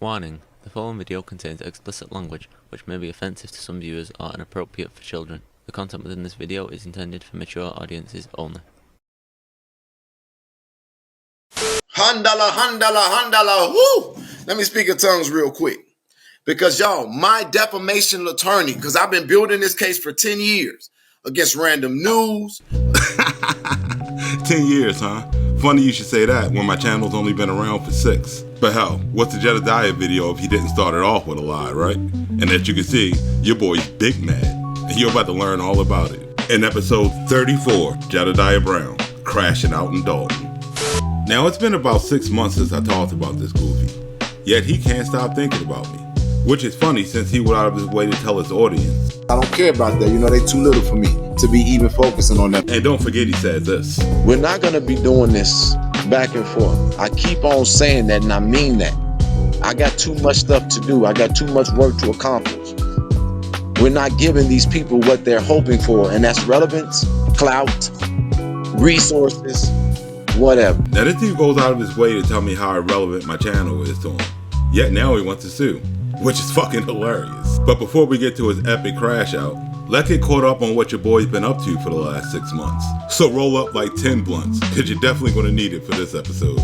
Warning, the following video contains explicit language which may be offensive to some viewers or inappropriate for children. The content within this video is intended for mature audiences only. Handala, handala, handala, woo! Let me speak in tongues real quick. Because y'all, my defamation attorney, because I've been building this case for 10 years against random news. 10 years, huh? Funny you should say that when my channel's only been around for 6. But hell, what's the Jedidiah video if he didn't start it off with a lie, right? And as you can see, your boy's big mad, and you're about to learn all about it. In episode 34, Jedidiah Brown, crashing out in Dolton. Now it's been about 6 months since I talked about this goofy, yet he can't stop thinking about me. Which is funny since he went out of his way to tell his audience. I don't care about that. You know, they too little for me to be even focusing on that. And don't forget he said this. We're not going to be doing this back and forth. I keep on saying that and I mean that. I got too much stuff to do. I got too much work to accomplish. We're not giving these people what they're hoping for, and that's relevance, clout, resources, whatever. Now this dude goes out of his way to tell me how irrelevant my channel is to him. Yet now he wants to sue, which is fucking hilarious. But before we get to his epic crash out, let's get caught up on what your boy's been up to for the last 6 months. So roll up like 10 blunts, cause you're definitely gonna need it for this episode.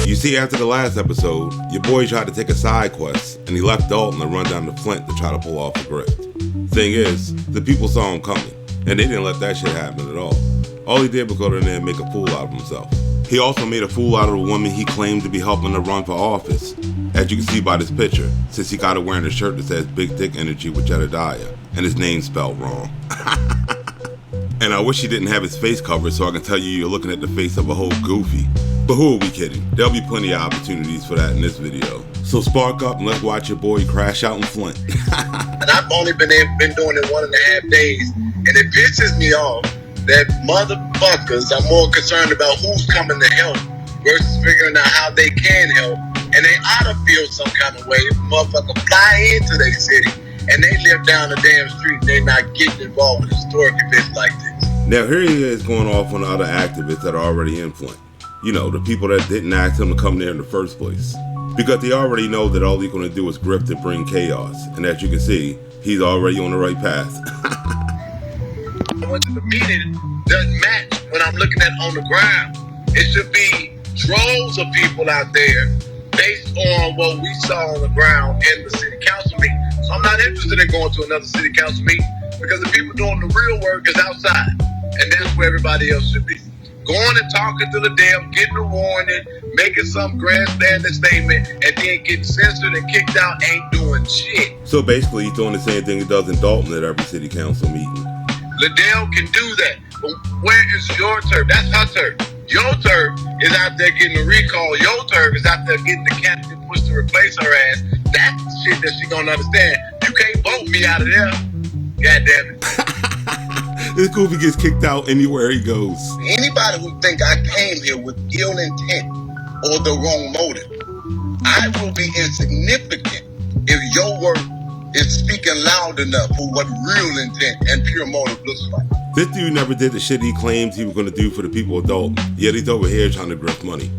You see, after the last episode, your boy tried to take a side quest, and he left Dolton to run down to Flint to try to pull off a grift. Thing is, the people saw him coming, and they didn't let that shit happen at all. All he did was go in there and make a fool out of himself. He also made a fool out of the woman he claimed to be helping to run for office. As you can see by this picture, since he got her wearing a shirt that says Big Dick Energy with Jedidiah, and his name spelled wrong. And I wish he didn't have his face covered so I can tell you you're looking at the face of a whole goofy. But who are we kidding? There'll be plenty of opportunities for that in this video. So spark up and let's watch your boy crash out in Flint. And I've only been doing it 1.5 days, and it pisses me off that motherfuckers are more concerned about who's coming to help versus figuring out how they can help. And they ought to feel some kind of way if a motherfucker fly into their city and they live down the damn street and they're not getting involved with historic events like this. Now here he is going off on the other activists that are already in Flint. You know, the people that didn't ask him to come there in the first place. Because they already know that all he's going to do is grift and bring chaos. And as you can see, he's already on the right path. I went to the meeting, doesn't match when I'm looking at on the ground. It should be droves of people out there based on what we saw on the ground in the city council meeting. So I'm not interested in going to another city council meeting because the people doing the real work is outside. And that's where everybody else should be. Going and talking to the damn, getting a warning, making some grandstanding statement, and then getting censored and kicked out ain't doing shit. So basically he's doing the same thing he does in Dolton at every city council meeting. Liddell can do that, but where is your turf? That's her turf. Your turf is out there getting a recall. Your turf is out there getting the candidate pushed to replace her ass. That's the shit that she gonna understand. You can't vote me out of there. God damn it. This goofy gets kicked out anywhere he goes. Anybody who think I came here with ill intent or the wrong motive, I will be insignificant if your work is speaking loud enough for what real intent and pure motive looks like. This dude never did the shit he claims he was going to do for the people of Dolton, yet he's over here trying to grift money.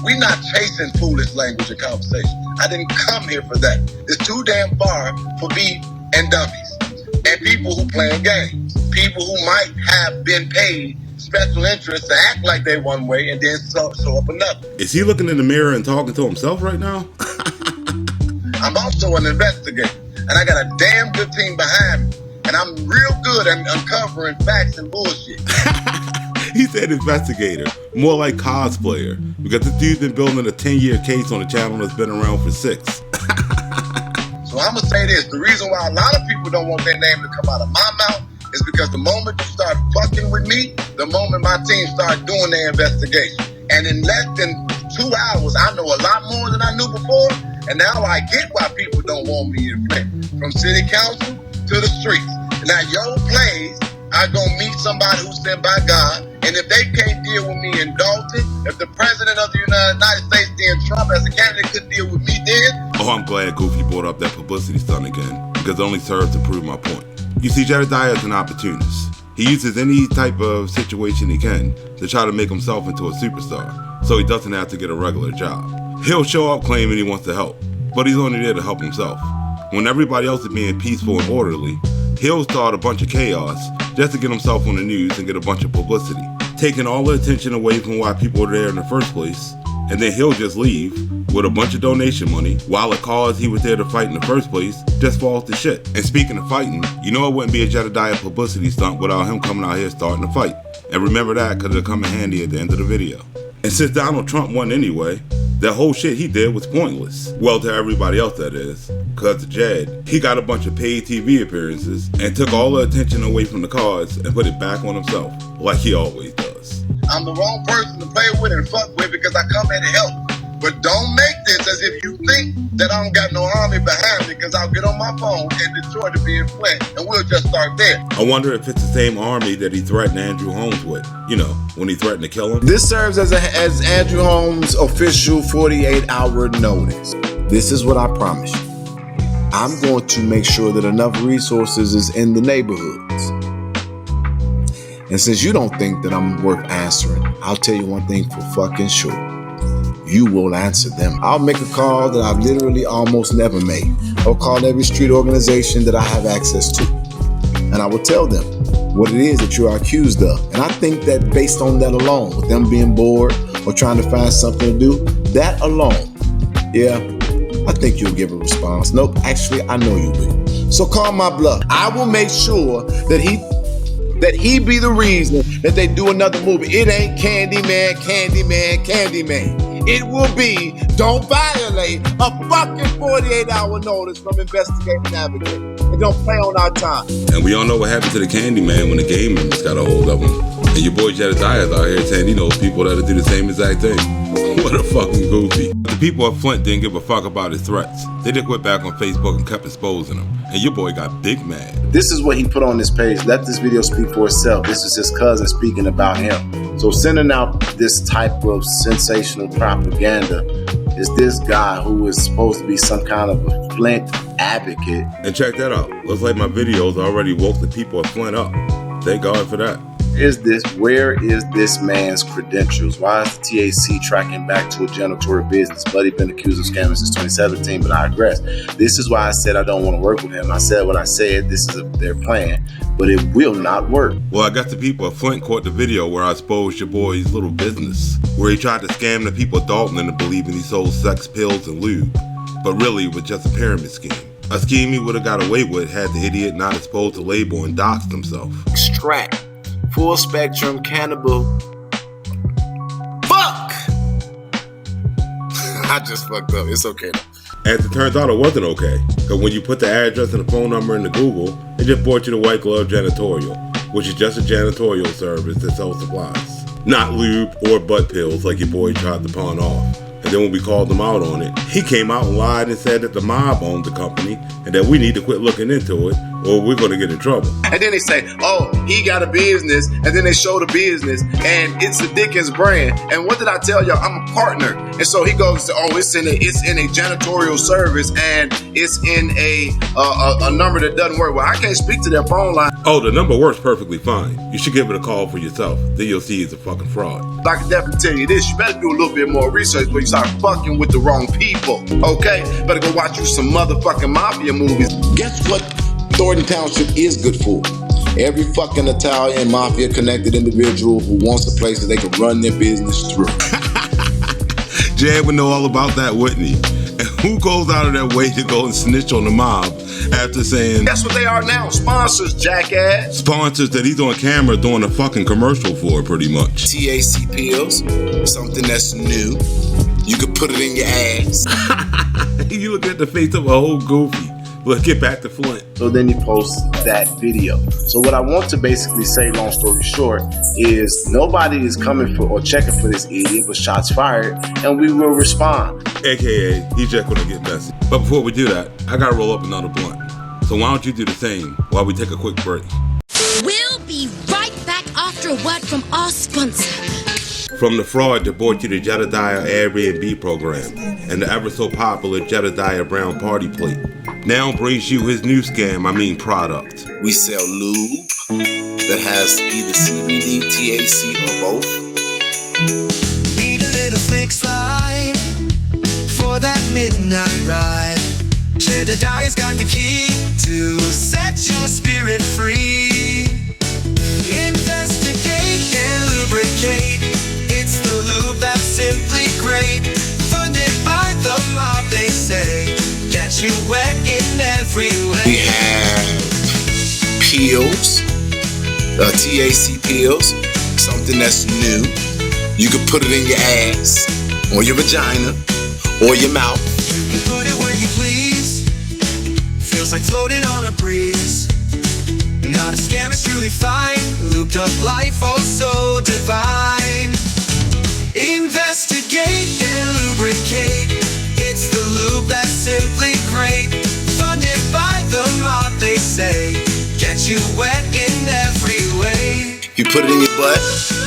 We're not chasing foolish language and conversation. I didn't come here for that. It's too damn far for me and dummies and people who playing games. People who might have been paid special interest to act like they one way and then show up another. Is he looking in the mirror and talking to himself right now? I'm also an investigator, and I got a damn good team behind me, and I'm real good at uncovering facts and bullshit. He said investigator, more like cosplayer, because this dude's been building a 10-year case on a channel that's been around for 6. So I'm gonna say this, the reason why a lot of people don't want their name to come out of my mouth is because the moment you start fucking with me, the moment my team start doing their investigation. And in less than 2 hours, I know a lot more than I knew before, and now I get why people don't want me in Flint. From city council to the streets. Now your plays are gonna meet somebody who's sent by God, and if they can't deal with me in Dolton, if the president of the United States, then Trump as a candidate, couldn't deal with me then. Oh, I'm glad Goofy brought up that publicity stunt again, because it only serves to prove my point. You see, Jedidiah is an opportunist. He uses any type of situation he can to try to make himself into a superstar, so he doesn't have to get a regular job. He'll show up claiming he wants to help, but he's only there to help himself. When everybody else is being peaceful and orderly, he'll start a bunch of chaos just to get himself on the news and get a bunch of publicity, taking all the attention away from why people are there in the first place, and then he'll just leave with a bunch of donation money while the cause he was there to fight in the first place just falls to shit. And speaking of fighting, you know it wouldn't be a Jedidiah publicity stunt without him coming out here starting a fight. And remember that because it'll come in handy at the end of the video. And since Donald Trump won anyway, that whole shit he did was pointless. Well, to everybody else that is. Because to Jed, he got a bunch of paid TV appearances and took all the attention away from the cause and put it back on himself, like he always does. I'm the wrong person to play with and fuck with because I come here to help. But don't make this as if you think that I don't got no army behind me, because I'll get on my phone and Detroit to be in Flint, and we'll just start there. I wonder if it's the same army that he threatened Andrew Holmes with. You know, when he threatened to kill him. This serves as Andrew Holmes' official 48-hour notice. This is what I promise you. I'm going to make sure that enough resources is in the neighborhoods. And since you don't think that I'm worth answering, I'll tell you one thing for fucking sure. You will answer them. I'll make a call that I've literally almost never made. I'll call every street organization that I have access to. And I will tell them what it is that you are accused of. And I think that based on that alone, with them being bored or trying to find something to do, that alone, yeah, I think you'll give a response. Nope, actually, I know you will. So call my bluff. I will make sure that he be the reason that they do another movie. It ain't Candyman, Candyman, Candyman. It will be, don't violate a fucking 48-hour notice from Investigating Advocate. And don't play on our time. And we all know what happened to the Candyman when the game members got a hold of him. And your boy Jedidiah's out here saying he knows people that'll do the same exact thing. What a fucking goofy. The people of Flint didn't give a fuck about his threats. They just went back on Facebook and kept exposing him. And your boy got big mad. This is what he put on his page. Let this video speak for itself. This is his cousin speaking about him. So sending out this type of sensational propaganda is this guy who is supposed to be some kind of a Flint advocate. And check that out. Looks like my videos already woke the people of Flint up. Thank God for that. Where is this man's credentials? Why is the TAC tracking back to a janitorial business? Buddy been accused of scamming since 2017, but I digress. This is why I said I don't want to work with him. I said what I said. This is their plan, but it will not work. Well, I guess the people of Flint caught the video where I exposed your boy's little business, where he tried to scam the people of Dolton into believing he sold sex pills and lube, but really it was just a pyramid scheme. A scheme he would have got away with had the idiot not exposed the label and doxed himself. Extract full spectrum cannabis. Fuck! I just fucked up. It's okay though. As it turns out, it wasn't okay. Because when you put the address and the phone number into Google, it just brought you to White Glove Janitorial, which is just a janitorial service that sells supplies. Not lube or butt pills like your boy tried to pawn off. And then when we called him out on it, he came out and lied and said that the mob owned the company and that we need to quit looking into it or we're going to get in trouble. And then they say, oh, he got a business. And then they show the business and it's the Dickens brand. And what did I tell y'all? I'm a partner. And so he goes, oh, it's in a janitorial service and it's in a number that doesn't work. Well, I can't speak to their phone line. Oh, the number works perfectly fine. You should give it a call for yourself. Then you'll see it's a fucking fraud. I can definitely tell you this. You better do a little bit more research before you start fucking with the wrong people. Okay? Better go watch you some motherfucking mafia movies. Guess what Thornton Township is good for? Every fucking Italian mafia connected individual who wants a place that they can run their business through. Jed would know all about that, wouldn't he? And who goes out of their way to go and snitch on the mob after saying... That's what they are now. Sponsors, jackass. Sponsors that he's on camera doing a fucking commercial for, pretty much. TAC pills, something that's new. You could put it in your ass. You look at the face of a whole goofy. Let's get back to Flint. So then he posts that video. So what I want to basically say, long story short, is nobody is coming for or checking for this idiot, but shots fired, and we will respond. AKA, he's just gonna get messy. But before we do that, I gotta roll up another blunt. So why don't you do the same while we take a quick break? We'll be right back after a word from our sponsor. From the fraud that brought you the Jedidiah Airbnb program and the ever so popular Jedidiah Brown Party Plate, now brings you his new product. We sell lube that has either CBD, THC, or both. Need a little fix line. for that midnight ride. Jedidiah's got the key to set your spirit free. Investigate and lubricate. It's the lube that's simply great. Funded by the mob, they say. Get you wet in every way. We have pills, THC pills, something that's new. You can put it in your ass, or your vagina, or your mouth. You can put it where you please. Feels like floating on a breeze. Not a scam, it's truly fine. Looped up life, oh so divine. Investigate and lubricate. It's the lube that's simply great. Funded by the mob, they say. Get you wet in every way. You put it in your butt,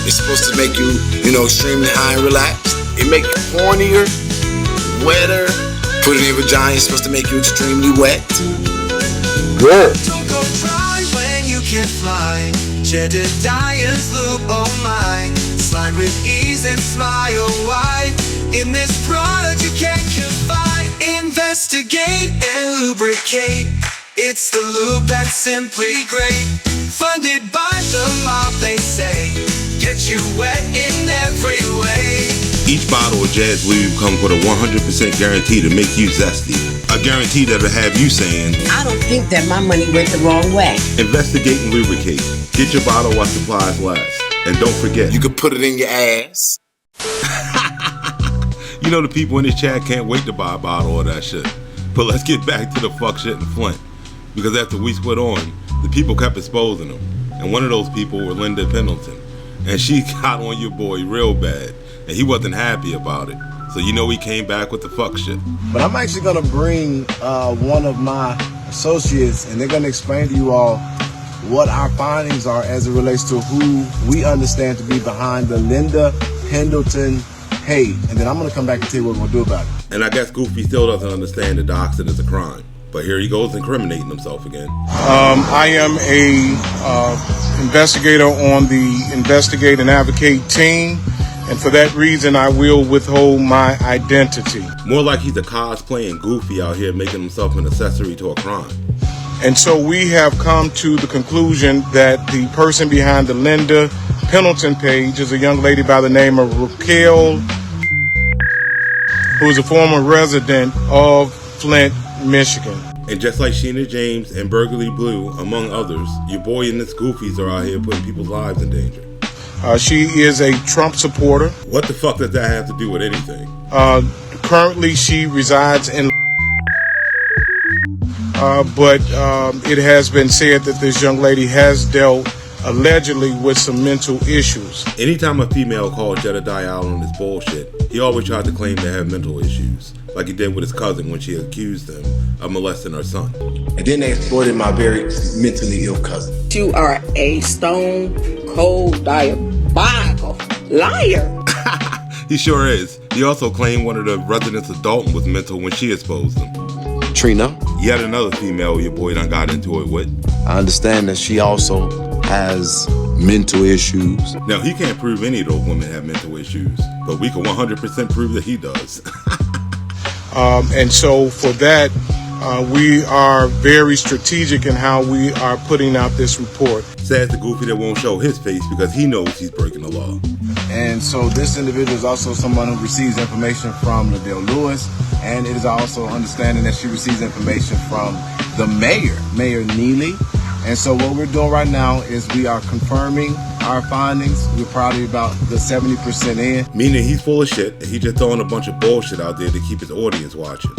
it's supposed to make you, extremely high and relaxed. It make you hornier, wetter. Put it in your vagina, it's supposed to make you extremely wet. Good. Don't go dry when you can fly. Jedidiah's lube, oh my. Slide with ease and smile wide. In this product you can't confide. Investigate and lubricate. It's the lube that's simply great. Funded by the mob, they say. Get you wet in every way. Each bottle of Jazz Lube comes with a 100% guarantee to make you zesty. A guarantee that'll have you saying, I don't think that my money went the wrong way. Investigate and lubricate. Get your bottle while supplies last. And don't forget, you can put it in your ass. You know the people in this chat can't wait to buy a bottle of that shit. But let's get back to the fuck shit in Flint. Because after we split on, the people kept exposing them. And one of those people were Linda Pendleton. And she got on your boy real bad. And he wasn't happy about it. So he came back with the fuck shit. But I'm actually going to bring one of my associates, and they're going to explain to you all what our findings are as it relates to who we understand to be behind the Linda Pendleton hate. And then I'm going to come back and tell you what we're going to do about it. And I guess Goofy still doesn't understand that doxing is a crime. But here he goes incriminating himself again. I am a investigator on the Investigate and Advocate team. And for that reason, I will withhold my identity. More like he's a cosplaying Goofy out here making himself an accessory to a crime. And so we have come to the conclusion that the person behind the Linda Pendleton page is a young lady by the name of Raquel, who is a former resident of Flint, Michigan. And just like Sheena James and Burglary Blue, among others, your boy and his Goofies are out here putting people's lives in danger. She is a Trump supporter. What the fuck does that have to do with anything? Currently, she resides in... but it has been said that this young lady has dealt allegedly with some mental issues. Anytime a female calls Jedidiah out on this bullshit, he always tries to claim they have mental issues, like he did with his cousin when she accused him of molesting her son. And then they exploited my very mentally ill cousin. You are a stone cold diabolical liar. He sure is. He also claimed one of the residents of Dolton was mental when she exposed him. Trina. Yet another female your boy done got into it with. I understand that she also has mental issues. Now, he can't prove any of those women have mental issues, but we can 100% prove that he does. And so for that, we are very strategic in how we are putting out this report. Says the Goofy that won't show his face because he knows he's breaking the law. And so this individual is also someone who receives information from Liddell Lewis, and it is also understanding that she receives information from the mayor, Mayor Neely. And so what we're doing right now is we are confirming our findings. We're probably about the 70% in. Meaning he's full of shit and he's just throwing a bunch of bullshit out there to keep his audience watching.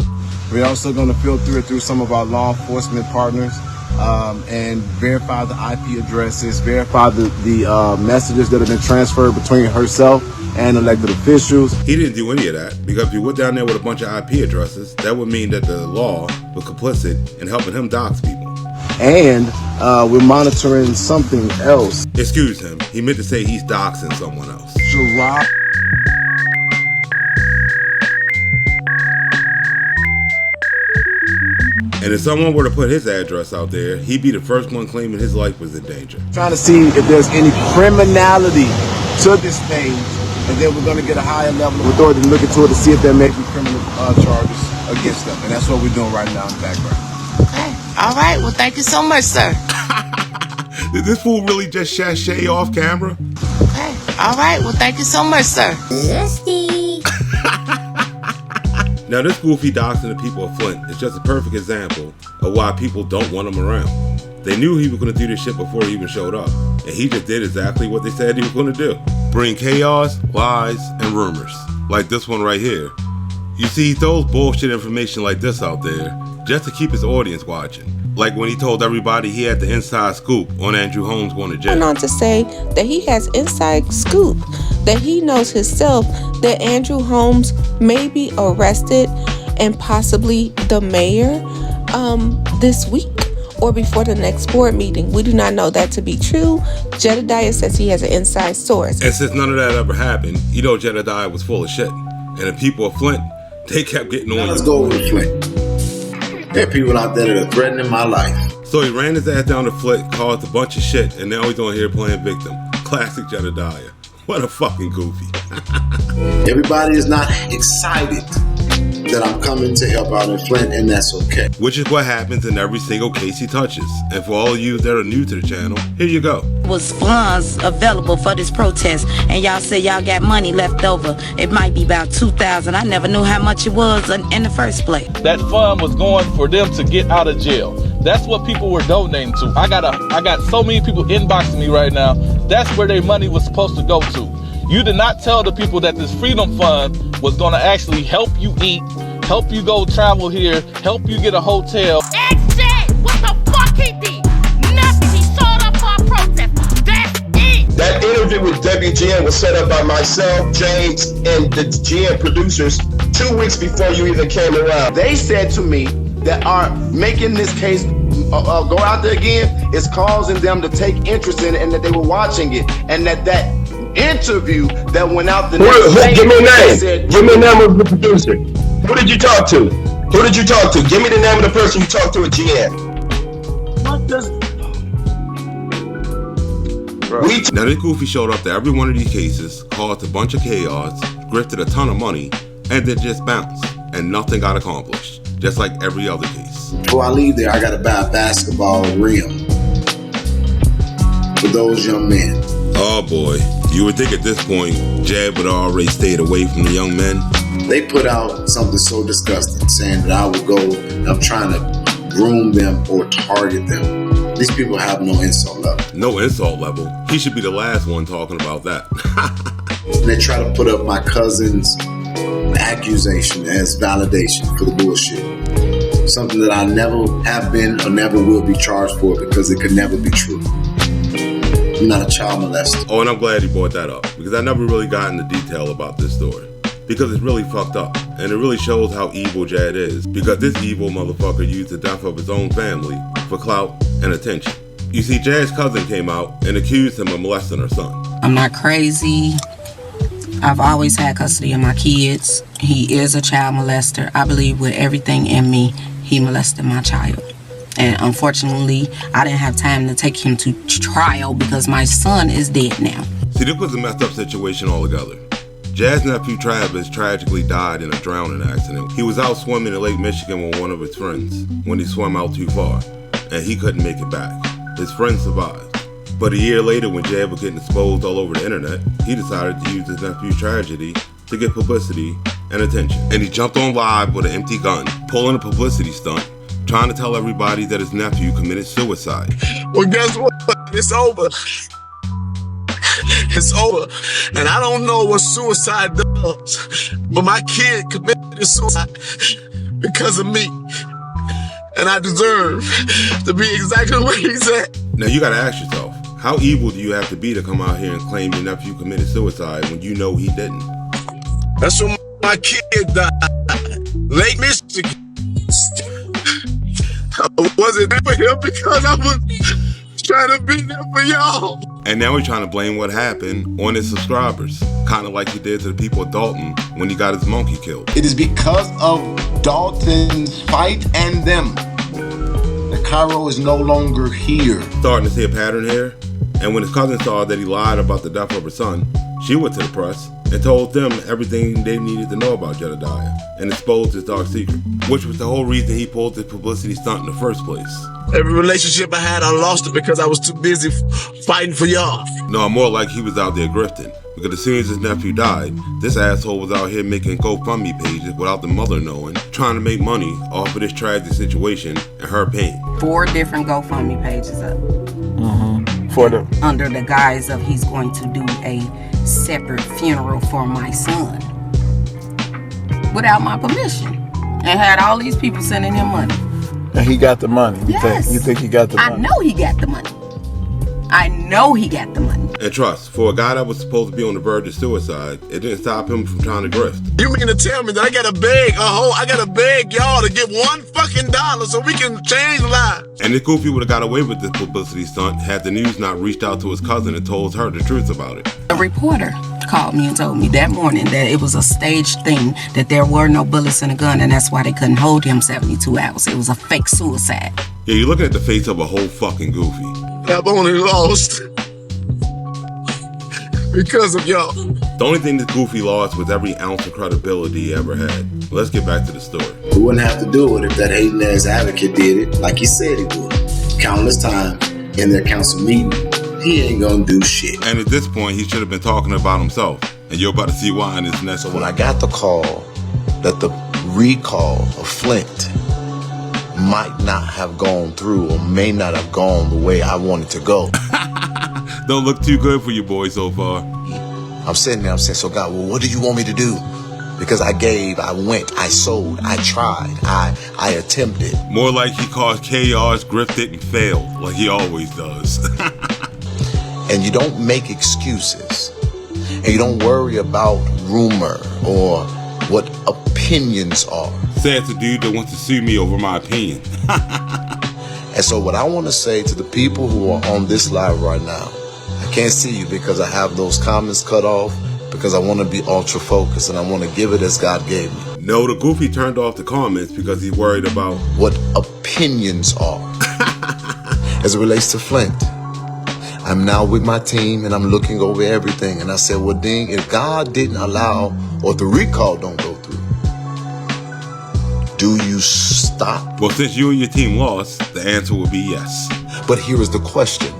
We're also going to filter it through some of our law enforcement partners and verify the IP addresses, verify the messages that have been transferred between herself and elected officials. He didn't do any of that because if you went down there with a bunch of IP addresses, that would mean that the law was complicit in helping him dox people. And we're monitoring something else. Excuse him. He meant to say he's doxing someone else. Gerard. And if someone were to put his address out there, he'd be the first one claiming his life was in danger. Trying to see if there's any criminality to this thing and then we're going to get a higher level of authority to look into it to see if there may be criminal charges against them. And that's what we're doing right now in the background. Okay. All right. Well, thank you so much, sir. Did this fool really just sashay off camera? Okay. All right. Well, thank you so much, sir. Now this goofy doxing the people of Flint is just a perfect example of why people don't want him around. They knew he was going to do this shit before he even showed up, and he just did exactly what they said he was going to do. Bring chaos, lies, and rumors, like this one right here. You see, he throws bullshit information like this out there just to keep his audience watching. Like when he told everybody he had the inside scoop on Andrew Holmes going to jail. Went on to say that he has inside scoop, that he knows himself that Andrew Holmes may be arrested and possibly the mayor this week or before the next board meeting. We do not know that to be true. Jedidiah says he has an inside source. And since none of that ever happened, you know Jedidiah was full of shit. And the people of Flint, they kept getting on. Now let's go over to Flint. There are people out there that are threatening my life. So he ran his ass down to Flint, caused a bunch of shit, and now he's on here playing victim. Classic Jedidiah. What a fucking goofy. Everybody is not excited that I'm coming to help out in Flint, and that's okay. Which is what happens in every single case he touches. And for all of you that are new to the channel, here you go. Was funds available for this protest, and y'all say y'all got money left over. It might be about $2,000. I never knew how much it was in the first place. That fund was going for them to get out of jail. That's what people were donating to. I got so many people inboxing me right now. That's where their money was supposed to go to. You did not tell the people that this Freedom Fund was going to actually help you eat, help you go travel here, help you get a hotel. Exit! What the fuck he did? Nothing. He showed up for a protest. That's it. That interview with WGN was set up by myself, James, and the GN producers 2 weeks before you even came around. They said to me that are making this case go out there again is causing them to take interest in it, and that they were watching it, and that interview that went out the next day. Give me a name. Give me the name of the producer. Who did you talk to? Who did you talk to? Give me the name of the person you talked to at GN. What does... Now this goofy showed up to every one of these cases, caused a bunch of chaos, grifted a ton of money, and then just bounced, and nothing got accomplished, just like every other case. Before I leave there, I gotta buy a basketball rim for those young men. Oh boy, you would think at this point, Jed would have already stayed away from the young men. They put out something so disgusting, saying that I would go, I'm trying to groom them or target them. These people have no insult level. No insult level? He should be the last one talking about that. They try to put up my cousin's accusation as validation for the bullshit. Something that I never have been or never will be charged for because it could never be true. I'm not a child molester. Oh, and I'm glad he brought that up because I never really got into detail about this story. Because it's really fucked up, and it really shows how evil Jed is, because this evil motherfucker used the death of his own family for clout and attention. You see, Jed's cousin came out and accused him of molesting her son. I'm not crazy. I've always had custody of my kids. He is a child molester. I believe with everything in me, he molested my child. And unfortunately, I didn't have time to take him to trial because my son is dead now. See, this was a messed up situation altogether. Jed's nephew Travis tragically died in a drowning accident. He was out swimming in Lake Michigan with one of his friends when he swam out too far, and he couldn't make it back. His friend survived. But a year later, when Jed was getting exposed all over the internet, he decided to use his nephew's tragedy to get publicity and attention. And he jumped on live with an empty gun, pulling a publicity stunt, trying to tell everybody that his nephew committed suicide. Well, guess what? It's over. It's over. And I don't know what suicide does, but my kid committed suicide because of me. And I deserve to be exactly where he's at. Now you gotta ask yourself, how evil do you have to be to come out here and claim your nephew committed suicide when you know he didn't? That's when my kid died. Lake Michigan. I wasn't there for him because I was trying to be there for y'all. And now he's trying to blame what happened on his subscribers, kind of like he did to the people of Dolton when he got his monkey killed. It is because of Dolton's fight and them that Cairo is no longer here. Starting to see a pattern here, and when his cousin saw that he lied about the death of her son, she went to the press and told them everything they needed to know about Jedidiah and exposed his dark secret, which was the whole reason he pulled this publicity stunt in the first place. Every relationship I had, I lost it because I was too busy fighting for y'all. No, more like he was out there grifting. Because as soon as his nephew died, this asshole was out here making GoFundMe pages without the mother knowing, trying to make money off of this tragic situation and her pain. 4 different GoFundMe pages up. Under the guise of he's going to do a separate funeral for my son. Without my permission. And had all these people sending him money. And he got the money. Yes. You think he got the money? I know he got the money. I know he got the money. And trust, for a guy that was supposed to be on the verge of suicide, it didn't stop him from trying to grift. You mean to tell me that I gotta beg y'all to give $1 fucking so we can change lives? And if Goofy would have got away with this publicity stunt had the news not reached out to his cousin and told her the truth about it. A reporter called me and told me that morning that it was a staged thing, that there were no bullets in a gun, and that's why they couldn't hold him 72 hours. It was a fake suicide. Yeah, you're looking at the face of a whole fucking Goofy. I've only lost because of y'all. The only thing that Goofy lost was every ounce of credibility he ever had. Let's get back to the story. We wouldn't have to do it if that hating ass advocate did it like he said he would. Countless times in their council meeting, he ain't gonna do shit. And at this point, he should have been talking about himself. And you're about to see why in his next So when I got the call that the recall of Flint might not have gone through or may not have gone the way I wanted to go. Don't look too good for you boys so far. I'm sitting there, I'm saying, so God, well, what do you want me to do? Because I gave, I went, I sold, I tried, I attempted. More like he caused chaos, grifted, and failed, like he always does. And you don't make excuses. And you don't worry about rumor or what opinions are. Says the dude that wants to sue me over my opinion. And so what I want to say to the people who are on this live right now, I can't see you because I have those comments cut off because I want to be ultra focused and I want to give it as God gave me. No, the Goofy turned off the comments because he's worried about what opinions are. As it relates to Flint, I'm now with my team and I'm looking over everything. And I said, well, dang, if God didn't allow or the recall don't go through, do you stop? Well, since you and your team lost, the answer would be yes. But here is the question.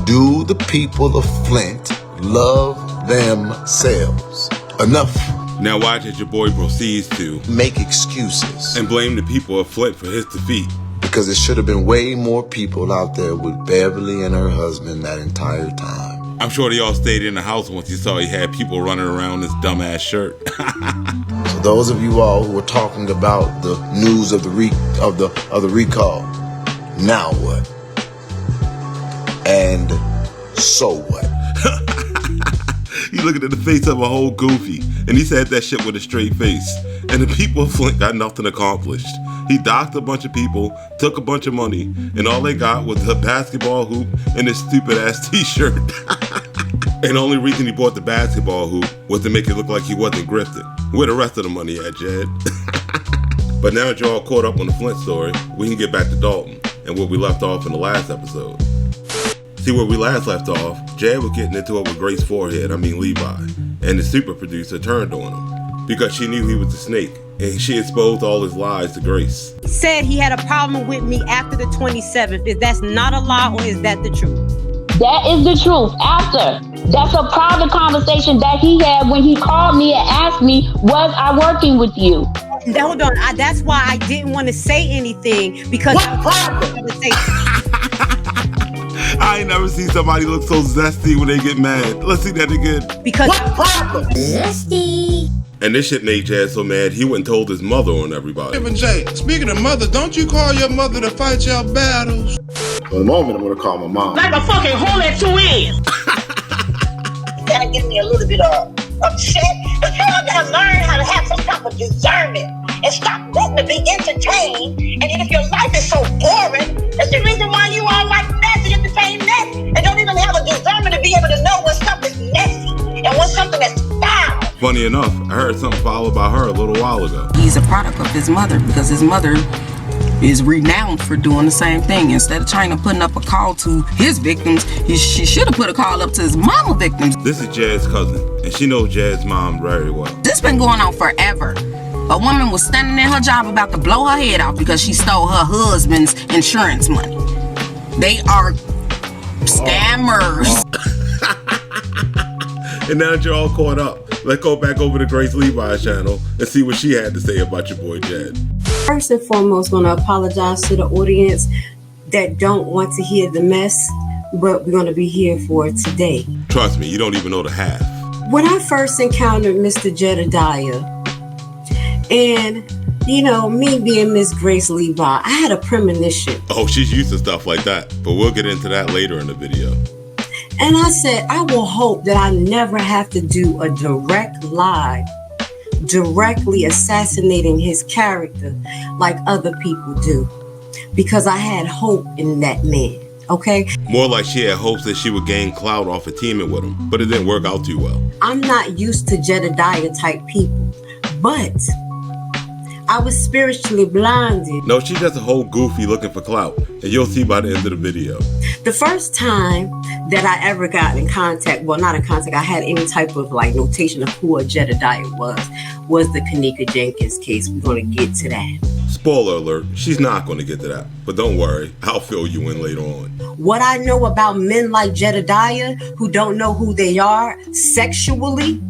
Do the people of Flint love themselves enough? Now watch as your boy proceeds to make excuses and blame the people of Flint for his defeat. Because there should have been way more people out there with Beverly and her husband that entire time. I'm sure they all stayed in the house once you saw he had people running around this dumbass shirt. So those of you all who are talking about the news of the recall, now what? And so what? You looking at the face of a whole Goofy, and he said that shit with a straight face. And the people of Flint got nothing accomplished. He docked a bunch of people, took a bunch of money, and all they got was a basketball hoop and this stupid ass t-shirt. And the only reason he bought the basketball hoop was to make it look like he wasn't grifting. Where the rest of the money at, Jed? But now that you're all caught up on the Flint story, we can get back to Dolton and where we left off in the last episode. See, where we last left off, Jed was getting into it with Grace's Levi, and the super producer turned on him because she knew he was a snake, and she exposed all his lies to Grace. Said he had a problem with me after the 27th. Is that not a lie or is that the truth? That is the truth. After. That's a private conversation that he had when he called me and asked me, was I working with you? Hold on. That's why I didn't want to say anything because I ain't never seen somebody look so zesty when they get mad. Let's see that again. Because zesty. And this shit made Jazz so mad he went and told his mother on everybody. Even Jay, speaking of mother, don't you call your mother to fight your battles? For the moment, I'm gonna call my mom. Like a fucking hole at 2 ends. Kind of get me a little bit upset. But you gotta learn how to have some type of discernment and stop wanting to be entertained. And then if your life is so boring, that's the reason why you all like messy, entertain messy, and don't even have a discernment to be able to know when something's messy and when something is foul. Funny enough, I heard something foul about her a little while ago. He's a product of his mother because his mother is renowned for doing the same thing. Instead of trying to put up a call to his victims, she should have put a call up to his mama victims. This is Jed's cousin, and she knows Jed's mom very well. This been going on forever. A woman was standing in her job about to blow her head off because she stole her husband's insurance money. They are scammers. And now that you're all caught up, let's go back over to Grace Levi's channel and see what she had to say about your boy Jed. First and foremost, want to apologize to the audience that don't want to hear the mess, but we're going to be here for it today. Trust me, you don't even know the half. When I first encountered Mr. Jedidiah, and you know, me being Miss Grace Levi, I had a premonition. Oh, she's used to stuff like that, but we'll get into that later in the video. And I said, I will hope that I never have to do a direct live, directly assassinating his character like other people do, because I had hope in that man. Okay? More like she had hopes that she would gain clout off of teaming with him, but it didn't work out too well. I'm not used to Jedidiah type people, but I was spiritually blinded. No, she's just a whole goofy looking for clout, and you'll see by the end of the video. The first time that I ever got in contact, well, not in contact, I had any type of like notation of who a Jedidiah was the Kanika Jenkins case. We're going to get to that. Spoiler alert, she's not going to get to that, but don't worry, I'll fill you in later on. What I know about men like Jedidiah who don't know who they are sexually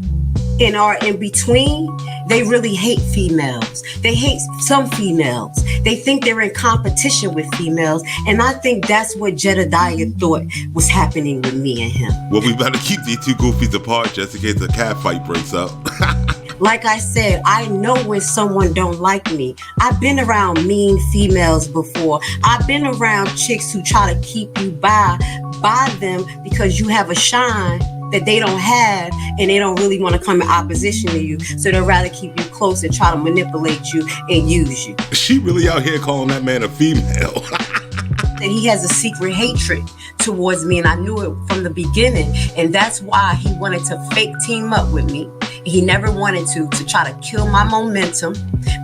and are in between, they really hate females. They hate some females. They think they're in competition with females. And I think that's what Jedidiah thought was happening with me and him. Well, we better keep these two goofies apart just in case a cat fight breaks up. Like I said, I know when someone don't like me. I've been around mean females before. I've been around chicks who try to keep you by them because you have a shine that they don't have, and they don't really want to come in opposition to you. So they'd rather keep you close and try to manipulate you and use you. She really out here calling that man a female. That he has a secret hatred towards me, and I knew it from the beginning. And that's why he wanted to fake team up with me. He never wanted to try to kill my momentum,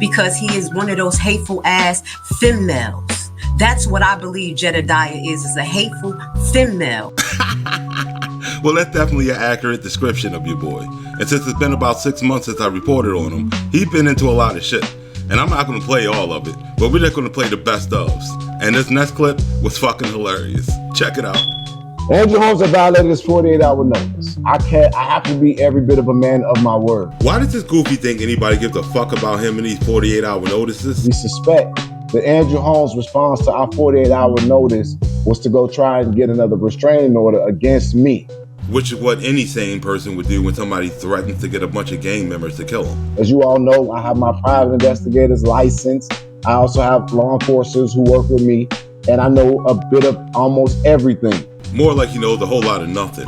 because he is one of those hateful ass females. That's what I believe Jedidiah is a hateful female. Well, that's definitely an accurate description of your boy. And since it's been about 6 months since I reported on him, he's been into a lot of shit. And I'm not going to play all of it, but we're just going to play the best ofs. And this next clip was fucking hilarious. Check it out. Andrew Holmes has violated his 48-hour notice. I have to be every bit of a man of my word. Why does this goofy think anybody gives a fuck about him in these 48-hour notices? We suspect that Andrew Holmes' response to our 48-hour notice was to go try and get another restraining order against me. Which is what any sane person would do when somebody threatens to get a bunch of gang members to kill him. As you all know, I have my private investigator's license. I also have law enforcers who work with me, and I know a bit of almost everything. More like he knows a whole lot of nothing.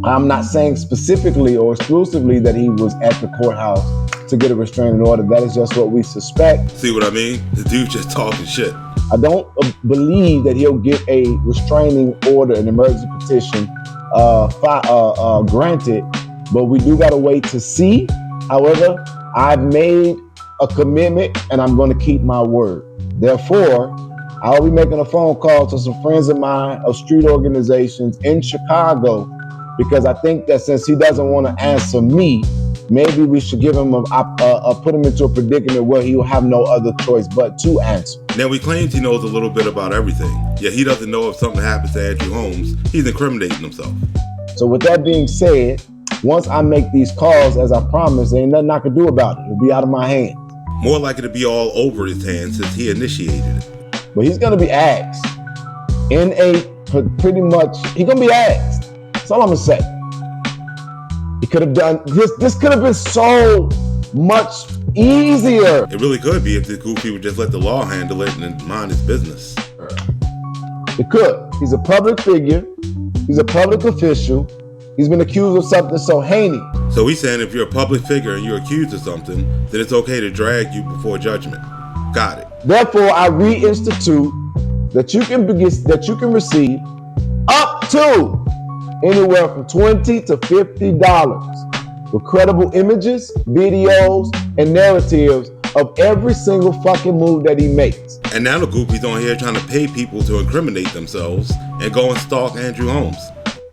I'm not saying specifically or exclusively that he was at the courthouse to get a restraining order. That is just what we suspect. See what I mean? The dude just talking shit. I don't believe that he'll get a restraining order, an emergency petition granted, but we do got to wait to see. However, I've made a commitment and I'm going to keep my word. Therefore, I'll be making a phone call to some friends of mine of street organizations in Chicago, because I think that since he doesn't want to answer me, maybe we should give him put him into a predicament where he will have no other choice but to answer. Now, he claims he knows a little bit about everything, yet he doesn't know if something happens to Andrew Holmes, he's incriminating himself. So with that being said, once I make these calls, as I promised, there ain't nothing I can do about it. It'll be out of my hands. More likely to be all over his hands since he initiated it. But he's going to be asked in pretty much, he's going to be asked. That's all I'm going to say. He could have done, this could have been so much easier. It really could be if this goofy would just let the law handle it and mind his business. It could. He's a public figure. He's a public official. He's been accused of something so heinous. So he's saying if you're a public figure and you're accused of something, then it's okay to drag you before judgment. Got it. Therefore, I reinstitute that you can receive up to anywhere from $20 to $50 with credible images, videos, and narratives of every single fucking move that he makes. And now the goofies on here trying to pay people to incriminate themselves and go and stalk Andrew Holmes.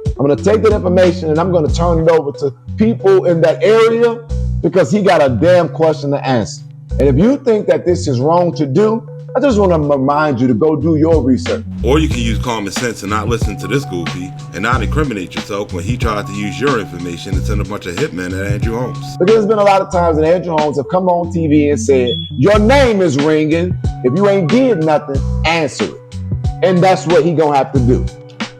I'm going to take that information and I'm going to turn it over to people in that area because he got a damn question to answer. And if you think that this is wrong to do, I just want to remind you to go do your research. Or you can use common sense and not listen to this goofy and not incriminate yourself when he tried to use your information and send a bunch of hitmen at Andrew Holmes. Because there's been a lot of times that Andrew Holmes have come on TV and said, your name is ringing. If you ain't did nothing, answer it. And that's what he gonna have to do.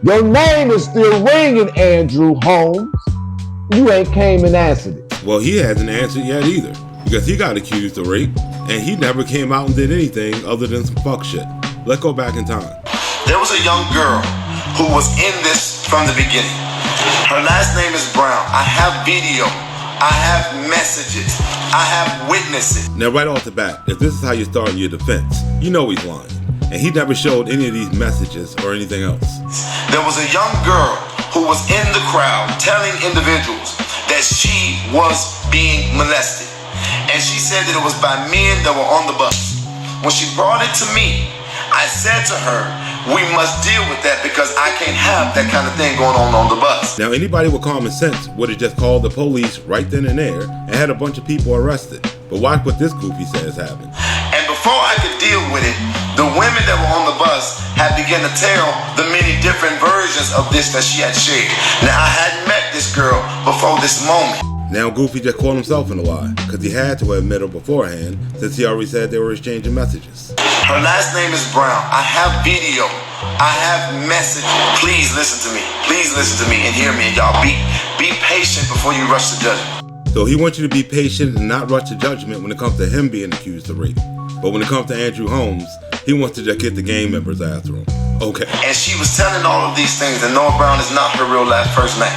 Your name is still ringing, Andrew Holmes. You ain't came and answered it. Well, he hasn't answered yet either, because he got accused of rape, and he never came out and did anything other than some fuck shit. Let's go back in time. There was a young girl who was in this from the beginning. Her last name is Brown. I have video. I have messages. I have witnesses. Now, right off the bat, if this is how you're starting your defense, you know he's lying. And he never showed any of these messages or anything else. There was a young girl who was in the crowd telling individuals that she was being molested. And she said that it was by men that were on the bus. When she brought it to me, I said to her, we must deal with that because I can't have that kind of thing going on the bus. Now, anybody with common sense would have just called the police right then and there and had a bunch of people arrested. But watch what this goofy says happened. And before I could deal with it, the women that were on the bus had begun to tell the many different versions of this that she had shared. Now, I hadn't met this girl before this moment. Now Goofy just called himself in a lie, because he had to admit her beforehand, since he already said they were exchanging messages. Her last name is Brown. I have video. I have messages. Please listen to me. Please listen to me and hear me. And y'all be patient before you rush to judgment. So he wants you to be patient and not rush to judgment when it comes to him being accused of rape. But when it comes to Andrew Holmes, he wants to just get the gang members after him. Okay. And she was telling all of these things, and Noah Brown is not her real last first name.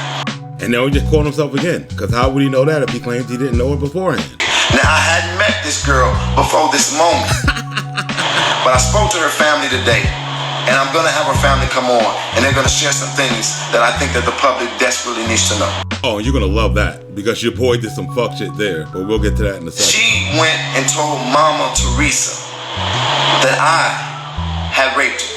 And now he just called himself again, because how would he know that if he claims he didn't know her beforehand? Now, I hadn't met this girl before this moment, but I spoke to her family today, and I'm going to have her family come on, and they're going to share some things that I think that the public desperately needs to know. Oh, you're going to love that, because your boy did some fuck shit there, but we'll get to that in a second. She went and told Mama Teresa that I had raped her.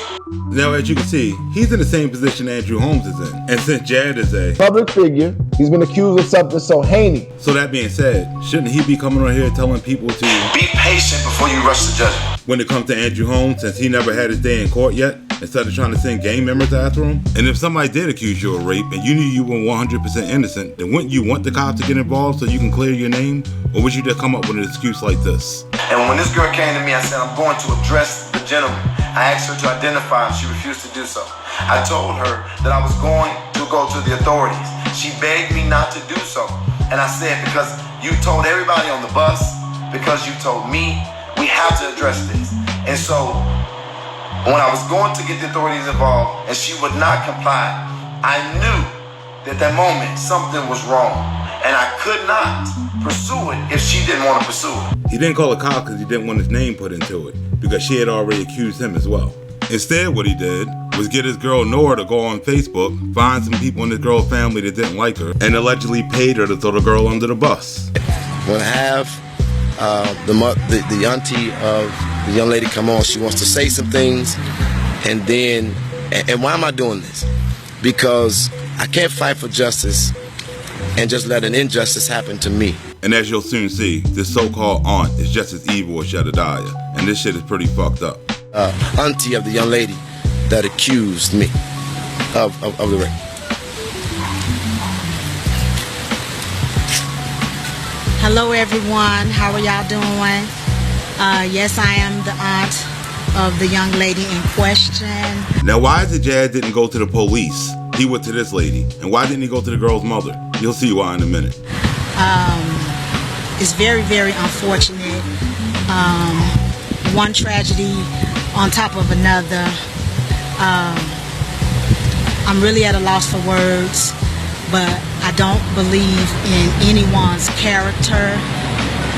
Now, as you can see, he's in the same position Andrew Holmes is in. And since Jed is a public figure, he's been accused of something so heinous. So that being said, shouldn't he be coming on here telling people to be patient before you rush to judgment? When it comes to Andrew Holmes, since he never had his day in court yet, instead of trying to send gang members after him? And if somebody did accuse you of rape and you knew you were 100% innocent, then wouldn't you want the cops to get involved so you can clear your name? Or would you just come up with an excuse like this? And when this girl came to me, I said, I'm going to address the gentleman. I asked her to identify him. She refused to do so. I told her that I was going to go to the authorities. She begged me not to do so. And I said, because you told everybody on the bus, because you told me, we have to address this. And so, when I was going to get the authorities involved and she would not comply, I knew that that moment something was wrong. And I could not pursue it if she didn't want to pursue it. He didn't call the cops because he didn't want his name put into it, because she had already accused him as well. Instead, what he did was get his girl Nora to go on Facebook, find some people in his girl's family that didn't like her, and allegedly paid her to throw the girl under the bus. When I have the auntie of the young lady come on, she wants to say some things, and then, and why am I doing this? Because I can't fight for justice and just let an injustice happen to me. And as you'll soon see, this so-called aunt is just as evil as Jedidiah, and this shit is pretty fucked up. Auntie of the young lady that accused me of the rape. Hello everyone, how are y'all doing? Yes, I am the aunt of the young lady in question. Now, why is it Jad didn't go to the police? He went to this lady. And why didn't he go to the girl's mother? You'll see why in a minute. It's very, very unfortunate. One tragedy on top of another. I'm really at a loss for words, but I don't believe in anyone's character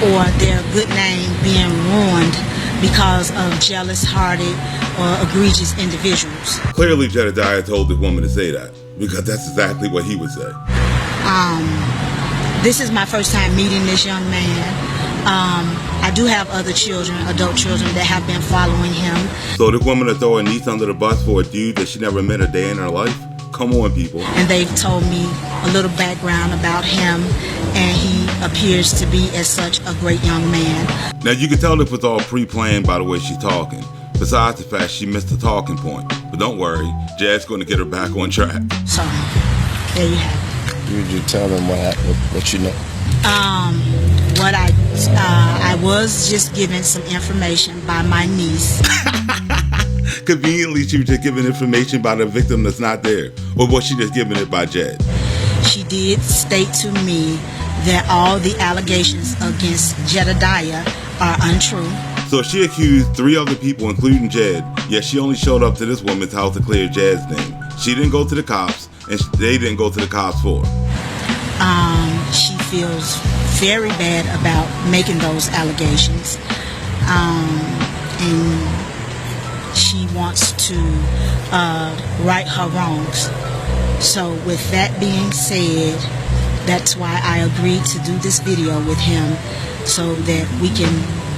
or their good name being ruined because of jealous-hearted or egregious individuals. Clearly, Jedidiah told the woman to say that, because that's exactly what he would say. This is my first time meeting this young man. I do have other children, adult children, that have been following him. So this woman to throw her niece under the bus for a dude that she never met a day in her life? Come on, people. And they've told me a little background about him, and he appears to be as such a great young man. Now you can tell this was all pre-planned by the way she's talking. Besides the fact she missed the talking point. But don't worry, Jad's going to get her back on track. So, there you have it. You tell them what you know. What I was just given some information by my niece. Conveniently, she was just giving information by the victim that's not there. Or was she just giving it by Jed? She did state to me that all the allegations against Jedidiah are untrue. So she accused 3 other people, including Jed, yet she only showed up to this woman's house to clear Jed's name. She didn't go to the cops, and they didn't go to the cops for her. She feels very bad about making those allegations. And she wants to right her wrongs. So with that being said, that's why I agreed to do this video with him so that we can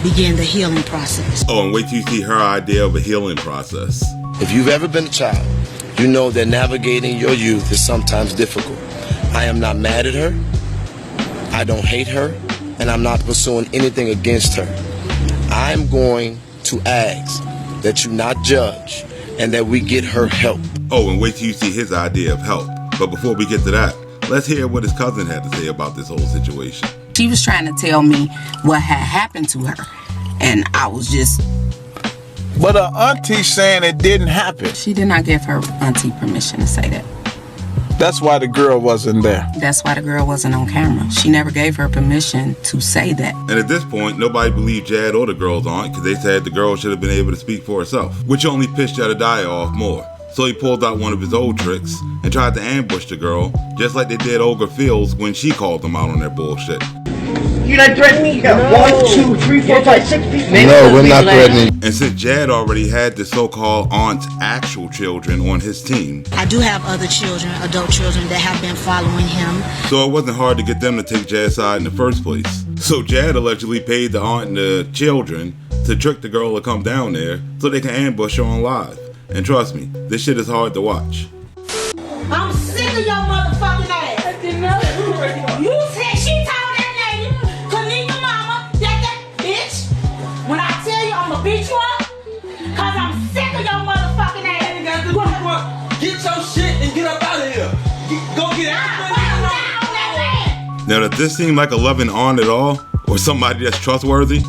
begin the healing process. Oh, and wait till you see her idea of a healing process. If you've ever been a child, you know that navigating your youth is sometimes difficult. I am not mad at her, I don't hate her, and I'm not pursuing anything against her. I'm going to ask that you not judge and that we get her help. Oh, and wait till you see his idea of help. But before we get to that, let's hear what his cousin had to say about this whole situation. She was trying to tell me what had happened to her, and I was just... But her auntie saying it didn't happen. She did not give her auntie permission to say that. That's why the girl wasn't there. That's why the girl wasn't on camera. She never gave her permission to say that. And at this point, nobody believed Jad or the girl's aunt because they said the girl should have been able to speak for herself, which only pissed Jedidiah off more. So he pulled out one of his old tricks and tried to ambush the girl, just like they did Olga Fields when she called them out on their bullshit. You're not threatening me? You got 1, 2, 3, 4, 5, 6 people. No, we're not threatening. And since Jad already had the so-called aunt's actual children on his team, I do have other children, adult children, that have been following him. So it wasn't hard to get them to take Jad's side in the first place. So Jad allegedly paid the aunt and the children to trick the girl to come down there so they can ambush her on live. And trust me, this shit is hard to watch. I'm sick of your motherfucking ass. I didn't know. You said she told that lady, Kanika mama, that bitch. When I tell you I'm gonna beat you up, cause I'm sick of your motherfucking ass. You gotta do what? Get your shit and get up out of here. Go get everybody. Now, does this seem like a loving aunt at all? Or somebody that's trustworthy?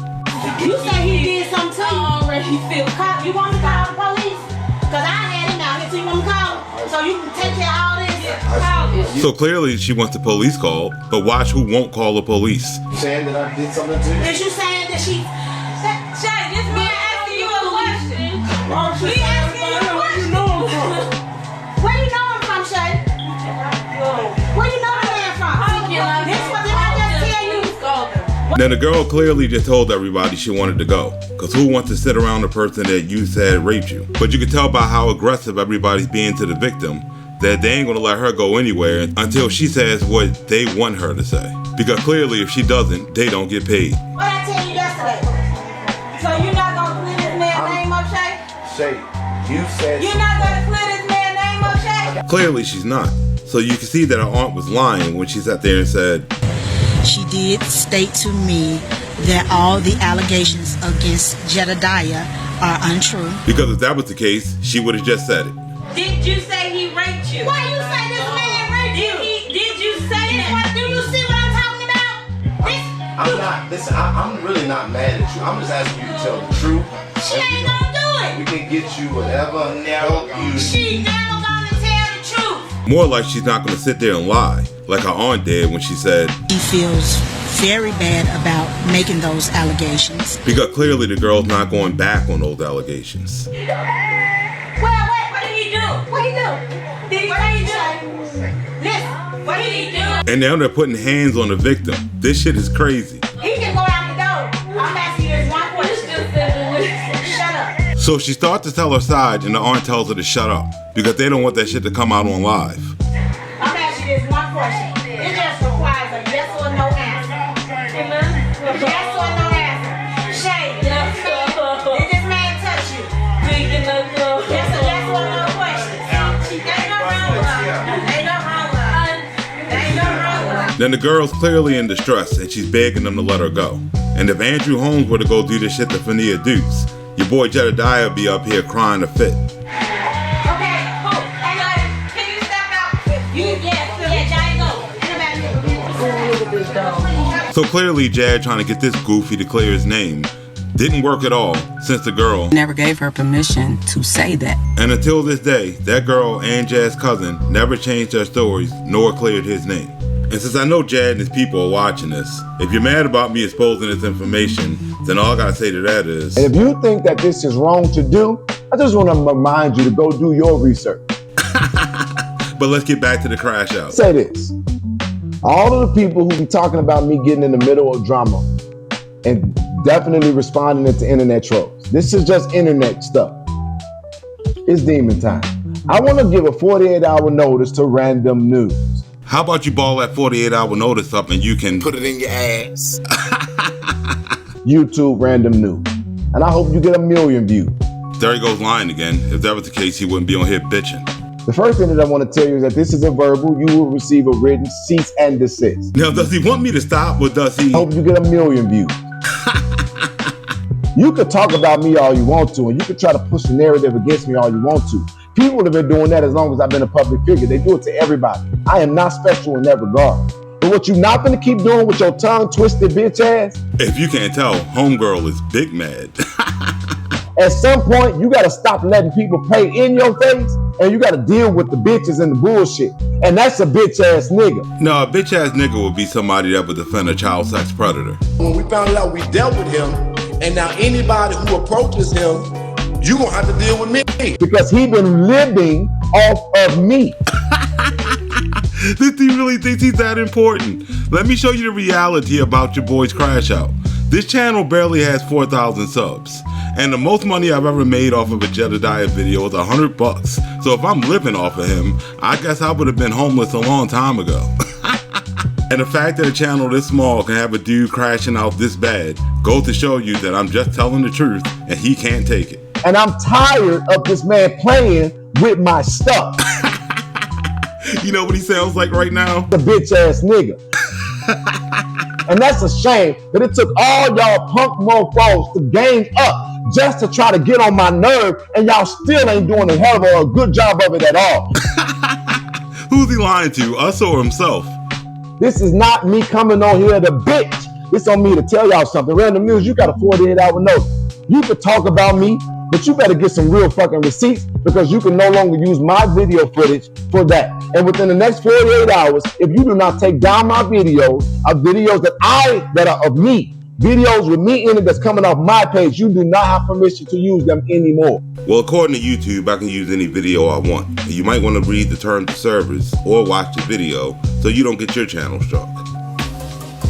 You say he did something to you already. He feel caught. You want me to call the police? Cause I had him out here, so you want me to call him? So you can take care of all this? Yeah. So clearly she wants the police called, but watch who won't call the police. Saying that I did something to you? Is you saying that she... Shay, this man asking you a question. He asking you a question. Where you know him from, Shay? Where you know the man from? This what did I just tell you? Now the girl clearly just told everybody she wanted to go, cause who wants to sit around the person that you said raped you? But you can tell by how aggressive everybody's being to the victim that they ain't gonna let her go anywhere until she says what they want her to say. Because clearly if she doesn't, they don't get paid. What I tell you yesterday? So you're not gonna clear this man's name up, Shay? Shay, you said... You're not gonna clear this man's name up, Shay? Clearly she's not. So you can see that her aunt was lying when she sat there and said, She did state to me that all the allegations against Jedidiah are untrue. because if that was the case, she would have just said it. Did you say he raped you? Why you say this man raped you? Did you say that? Do you see what I'm talking about? I'm not, listen, I'm really not mad at you. I'm just asking you to tell the truth. She ain't gonna do it. We can get you whatever help you. She never gonna tell the truth. More like she's not going to sit there and lie, like her aunt did when she said, He feels very bad about making those allegations. because clearly the girl's not going back on those allegations. Well, what did he do? What did he do? Did he say listen, what did he do? And now they're putting hands on the victim. This shit is crazy. He can go out the door. I'm asking you this one question. Shut up. So she starts to tell her side and the aunt tells her to shut up because they don't want that shit to come out on live. I'm asking you this one question. It just requires a yes or no answer. Yes or Then the girl's clearly in distress and she's begging them to let her go. And if Andrew Holmes were to go do this shit to Fania Dukes, your boy Jedidiah would be up here crying a fit. So clearly Jad trying to get this goofy to clear his name didn't work at all, since the girl never gave her permission to say that. And until this day, that girl and Jad's cousin never changed their stories nor cleared his name. And since I know Jad and his people are watching this, if you're mad about me exposing this information, then all I gotta say to that is, and if you think that this is wrong to do, I just want to remind you to go do your research. But let's get back to the crash out. Say this. All of the people who be talking about me getting in the middle of drama and definitely responding to internet trolls. This is just internet stuff. It's demon time. I want to give a 48-hour notice to random news. How about you ball that 48-hour notice up and you can put it in your ass. YouTube random news. And I hope you get 1 million views. There he goes lying again. If that was the case, he wouldn't be on here bitching. The first thing that I want to tell you is that this is a verbal. You will receive a written cease and desist. Now, does he want me to stop or does he? I hope you get 1 million views. You could talk about me all you want to, and you could try to push a narrative against me all you want to. People have been doing that as long as I've been a public figure. They do it to everybody. I am not special in that regard. But what you not gonna keep doing with your tongue twisted bitch ass? If you can't tell, homegirl is big mad. At some point, you gotta stop letting people play in your face, and you gotta deal with the bitches and the bullshit. And that's a bitch ass nigga. No, a bitch ass nigga would be somebody that would defend a child sex predator. When we found out we dealt with him, and now anybody who approaches him, you gonna have to deal with me. Because he been living off of me. This dude really thinks he's that important. Let me show you the reality about your boy's crash out. This channel barely has 4,000 subs. And the most money I've ever made off of a Jedidiah video is $100. So if I'm living off of him, I guess I would have been homeless a long time ago. And the fact that a channel this small can have a dude crashing out this bad goes to show you that I'm just telling the truth and he can't take it. And I'm tired of this man playing with my stuff. You know what he sounds like right now? The bitch ass nigga. And that's a shame that it took all y'all punk mofos to gang up just to try to get on my nerve, and y'all still ain't doing a hell of a good job of it at all. Who's he lying to, us or himself? This is not me coming on here to bitch. It's on me to tell y'all something. Random news, you got a 48-hour notice. You could talk about me, but you better get some real fucking receipts, because you can no longer use my video footage for that. And within the next 48 hours, if you do not take down my videos, videos that are of me, videos with me in it that's coming off my page, you do not have permission to use them anymore. Well, according to YouTube, I can use any video I want. And you might want to read the terms of service or watch the video so you don't get your channel struck.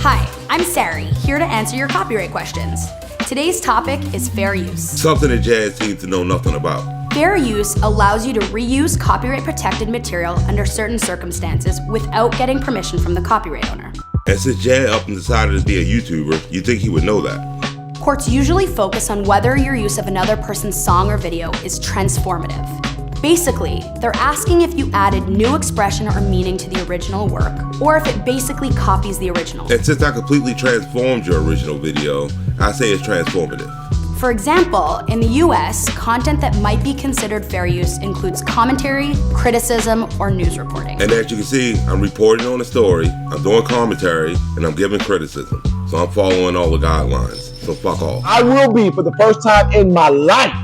Hi, I'm Sari, here to answer your copyright questions. Today's topic is fair use. Something that Jad seems to know nothing about. Fair use allows you to reuse copyright-protected material under certain circumstances without getting permission from the copyright owner. And since Jad up and decided to be a YouTuber, you'd think he would know that. Courts usually focus on whether your use of another person's song or video is transformative. Basically, they're asking if you added new expression or meaning to the original work, or if it basically copies the original. And since I completely transformed your original video, I say it's transformative. For example, in the US, content that might be considered fair use includes commentary, criticism, or news reporting. And as you can see, I'm reporting on a story, I'm doing commentary, and I'm giving criticism. So I'm following all the guidelines. So fuck off. I will be, for the first time in my life,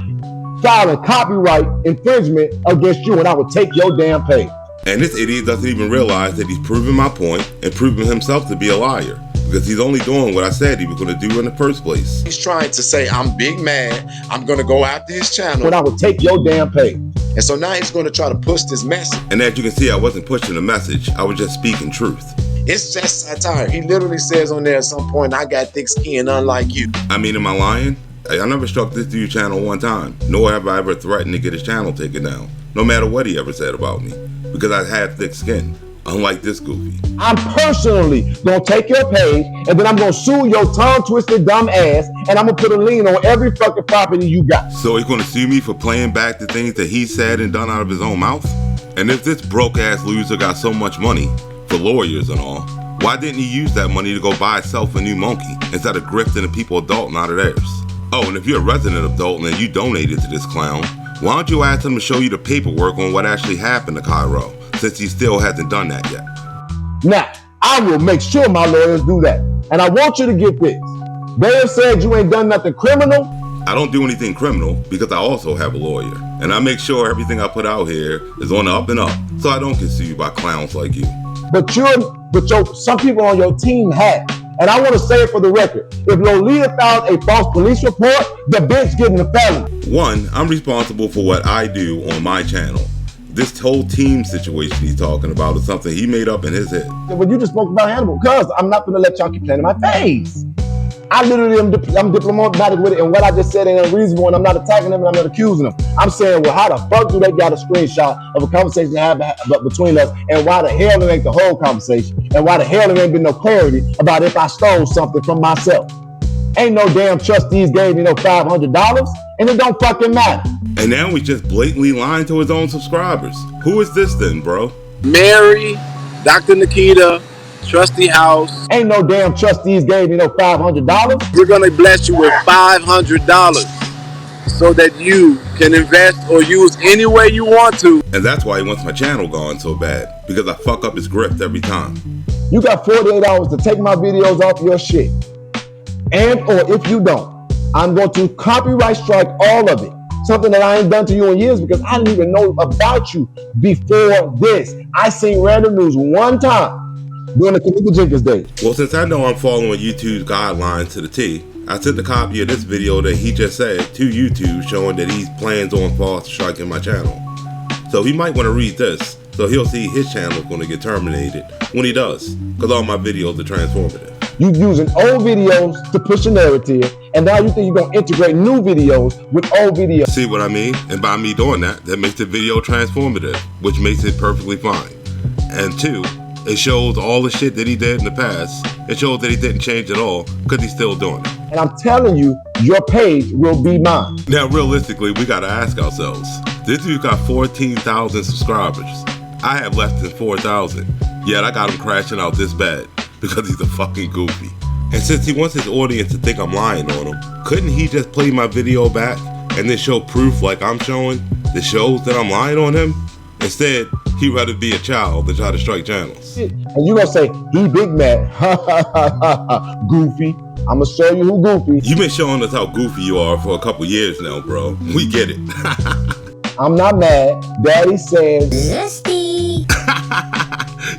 filing copyright infringement against you, and I will take your damn page. And this idiot doesn't even realize that he's proving my point and proving himself to be a liar, because he's only doing what I said he was going to do in the first place. He's trying to say, I'm big mad, I'm going to go after his channel, and I will take your damn page. And so now he's going to try to push this message. And as you can see, I wasn't pushing a message, I was just speaking truth. It's just satire. He literally says on there at some point, I got thick skin unlike you. I mean, am I lying? I never struck this dude's channel one time, nor have I ever threatened to get his channel taken down, no matter what he ever said about me, because I have thick skin, unlike this goofy. I'm personally gonna take your page, and then I'm gonna sue your tongue-twisted dumb ass, and I'm gonna put a lien on every fucking property you got. So he's gonna sue me for playing back the things that he said and done out of his own mouth? And if this broke-ass loser got so much money, for lawyers and all, Why didn't he use that money to go buy himself a new monkey instead of grifting the people of Dolton out of theirs? Oh, and if you're a resident of Dolton and you donated to this clown, why don't you ask him to show you the paperwork on what actually happened to Cairo, since he still hasn't done that yet? Now, I will make sure my lawyers do that. And I want you to get this. They have said you ain't done nothing criminal. I don't do anything criminal because I also have a lawyer. And I make sure everything I put out here is on the up and up, so I don't get sued by clowns like you. But some people on your team have. And I want to say it for the record. If Lolita filed a false police report, the bitch getting a felony. One, I'm responsible for what I do on my channel. This whole team situation he's talking about is something he made up in his head. When you just spoke about Hannibal, because I'm not going to let y'all keep playing in my face. I literally I'm diplomatic with it, and what I just said ain't unreasonable, and I'm not attacking them and I'm not accusing them. I'm saying, well, how the fuck do they got a screenshot of a conversation that happened between us, and why the hell it ain't the whole conversation, and why the hell there ain't been no clarity about if I stole something from myself? Ain't no damn trustees gave me no $500, and it don't fucking matter. And now he's just blatantly lying to his own subscribers. Who is this then, bro? Mary, Dr. Nikita, Trustee House. Ain't no damn trustees gave me no $500. We're gonna bless you with $500 so that you can invest or use any way you want to. And that's why he wants my channel gone so bad, because I fuck up his grift every time. You got 48 hours to take my videos off your shit. And or if you don't, I'm going to copyright strike all of it. Something that I ain't done to you in years because I didn't even know about you before this. I seen random news one time during the Kanika Jenkins days. Well, since I know I'm following YouTube's guidelines to the T, I sent a copy of this video that he just said to YouTube showing that he plans on false striking my channel. So he might want to read this, so he'll see his channel is going to get terminated when he does, because all my videos are transformative. You using old videos to push a narrative, and now you think you're going to integrate new videos with old videos. See what I mean? And by me doing that, that makes the video transformative, which makes it perfectly fine. And two, it shows all the shit that he did in the past. It shows that he didn't change at all, because he's still doing it. And I'm telling you, your page will be mine. Now, realistically, we got to ask ourselves, this dude got 14,000 subscribers. I have less than 4,000, yet I got him crashing out this bad. Because he's a fucking goofy. And since he wants his audience to think I'm lying on him, couldn't he just play my video back and then show proof like I'm showing that shows that I'm lying on him? Instead, he'd rather be a child than try to strike channels. And you gonna say, he big mad, goofy. I'm gonna show you who goofy. You've been showing us how goofy you are for a couple years now, bro. We get it. I'm not mad. Daddy says, zesty.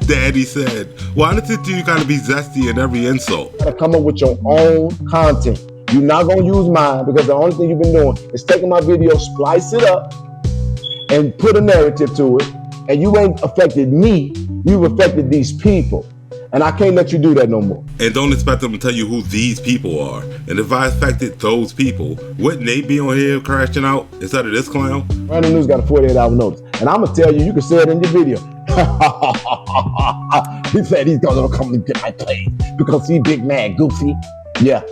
Daddy said, why does it do you gotta be zesty in every insult? You gotta come up with your own content. You're not gonna use mine because the only thing you've been doing is taking my video, splice it up, and put a narrative to it. And you ain't affected me, you've affected these people. And I can't let you do that no more. And don't expect them to tell you who these people are. And if I affected those people, wouldn't they be on here crashing out instead of this clown? Random News got a 48-hour notice. And I'm gonna tell you, you can say it in your video. He said he's gonna come and get my play because he big mad goofy. Yeah.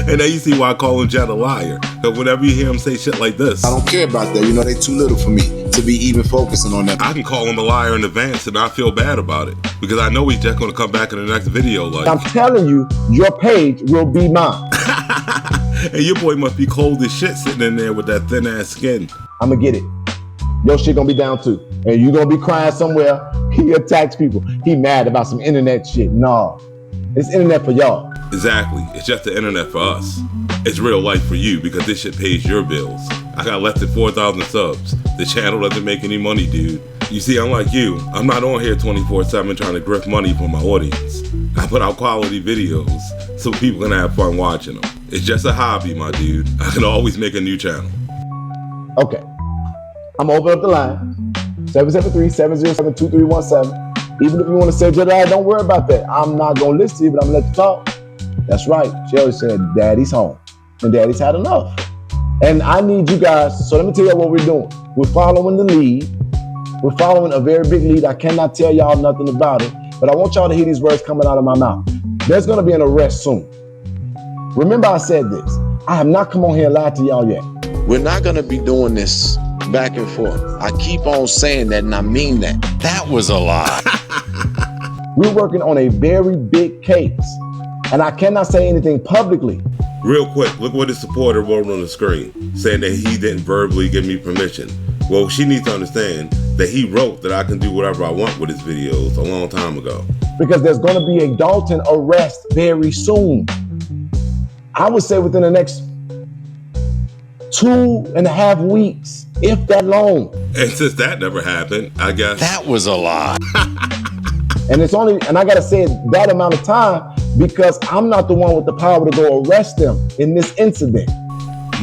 And now you see why I call him Jediliar. Because whenever you hear him say shit like this, I don't care about that. You know, they too little for me to be even focusing on that. I can call him a liar in advance and not feel bad about it. Because I know he's just gonna come back in the next video like, I'm telling you, your page will be mine. And your boy must be cold as shit sitting in there with that thin ass skin. I'm gonna get it. Your shit gonna be down too. And you gonna be crying somewhere. He attacks people. He mad about some internet shit. No, it's internet for y'all. Exactly. It's just the internet for us. It's real life for you because this shit pays your bills. I got less than 4,000 subs. The channel doesn't make any money, dude. You see, unlike you, I'm not on here 24/7 trying to grift money from my audience. I put out quality videos so people can have fun watching them. It's just a hobby, my dude. I can always make a new channel. Okay. I'm gonna open up the line. 773-707-2317. Even if you want to say Jedidiah, don't worry about that. I'm not gonna listen to you, but I'm gonna let you talk. That's right. She always said, Daddy's home. And Daddy's had enough. And I need you guys, so let me tell you what we're doing. We're following the lead. We're following a very big lead. I cannot tell y'all nothing about it, but I want y'all to hear these words coming out of my mouth. There's gonna be an arrest soon. Remember I said this. I have not come on here and lied to y'all yet. We're not gonna be doing this back and forth. I keep on saying that and I mean that. That was a lie. We're working on a very big case, and I cannot say anything publicly. Real quick, look what his supporter wrote on the screen, saying that he didn't verbally give me permission. Well, she needs to understand that he wrote that I can do whatever I want with his videos a long time ago. Because there's going to be a Dolton arrest very soon. I would say within the next 2.5 weeks, if that long. And since that never happened, I guess That was a lie. And I gotta say it that amount of time because I'm not the one with the power to go arrest them in this incident.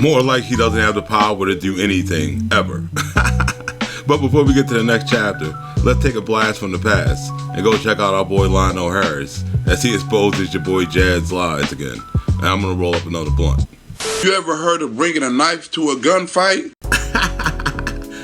More like he doesn't have the power to do anything ever. But before we get to the next chapter, let's take a blast from the past and go check out our boy Lionel Harris as he exposes your boy Jad's lies again. And I'm gonna roll up another blunt. You ever heard of bringing a knife to a gunfight?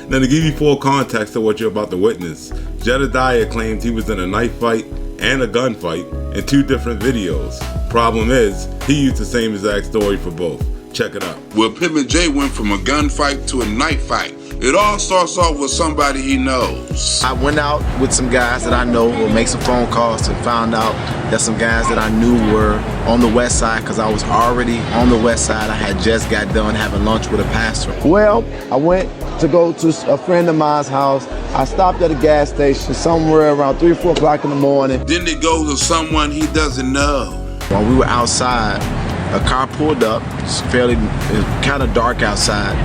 Now, to give you full context of what you're about to witness, Jedidiah claims he was in a knife fight and a gunfight in 2 different videos. Problem is, he used the same exact story for both. Check it out. Well, Pimp and J went from a gunfight to a knife fight. It all starts off with somebody he knows. I went out with some guys that I know, or make some phone calls, and found out that some guys that I knew were on the west side because I was already on the west side. I had just got done having lunch with a pastor. Well, I went to go to a friend of mine's house. I stopped at a gas station somewhere around 3 or 4 o'clock in the morning. Then it goes to someone he doesn't know. While we were outside, a car pulled up. It's kind of dark outside.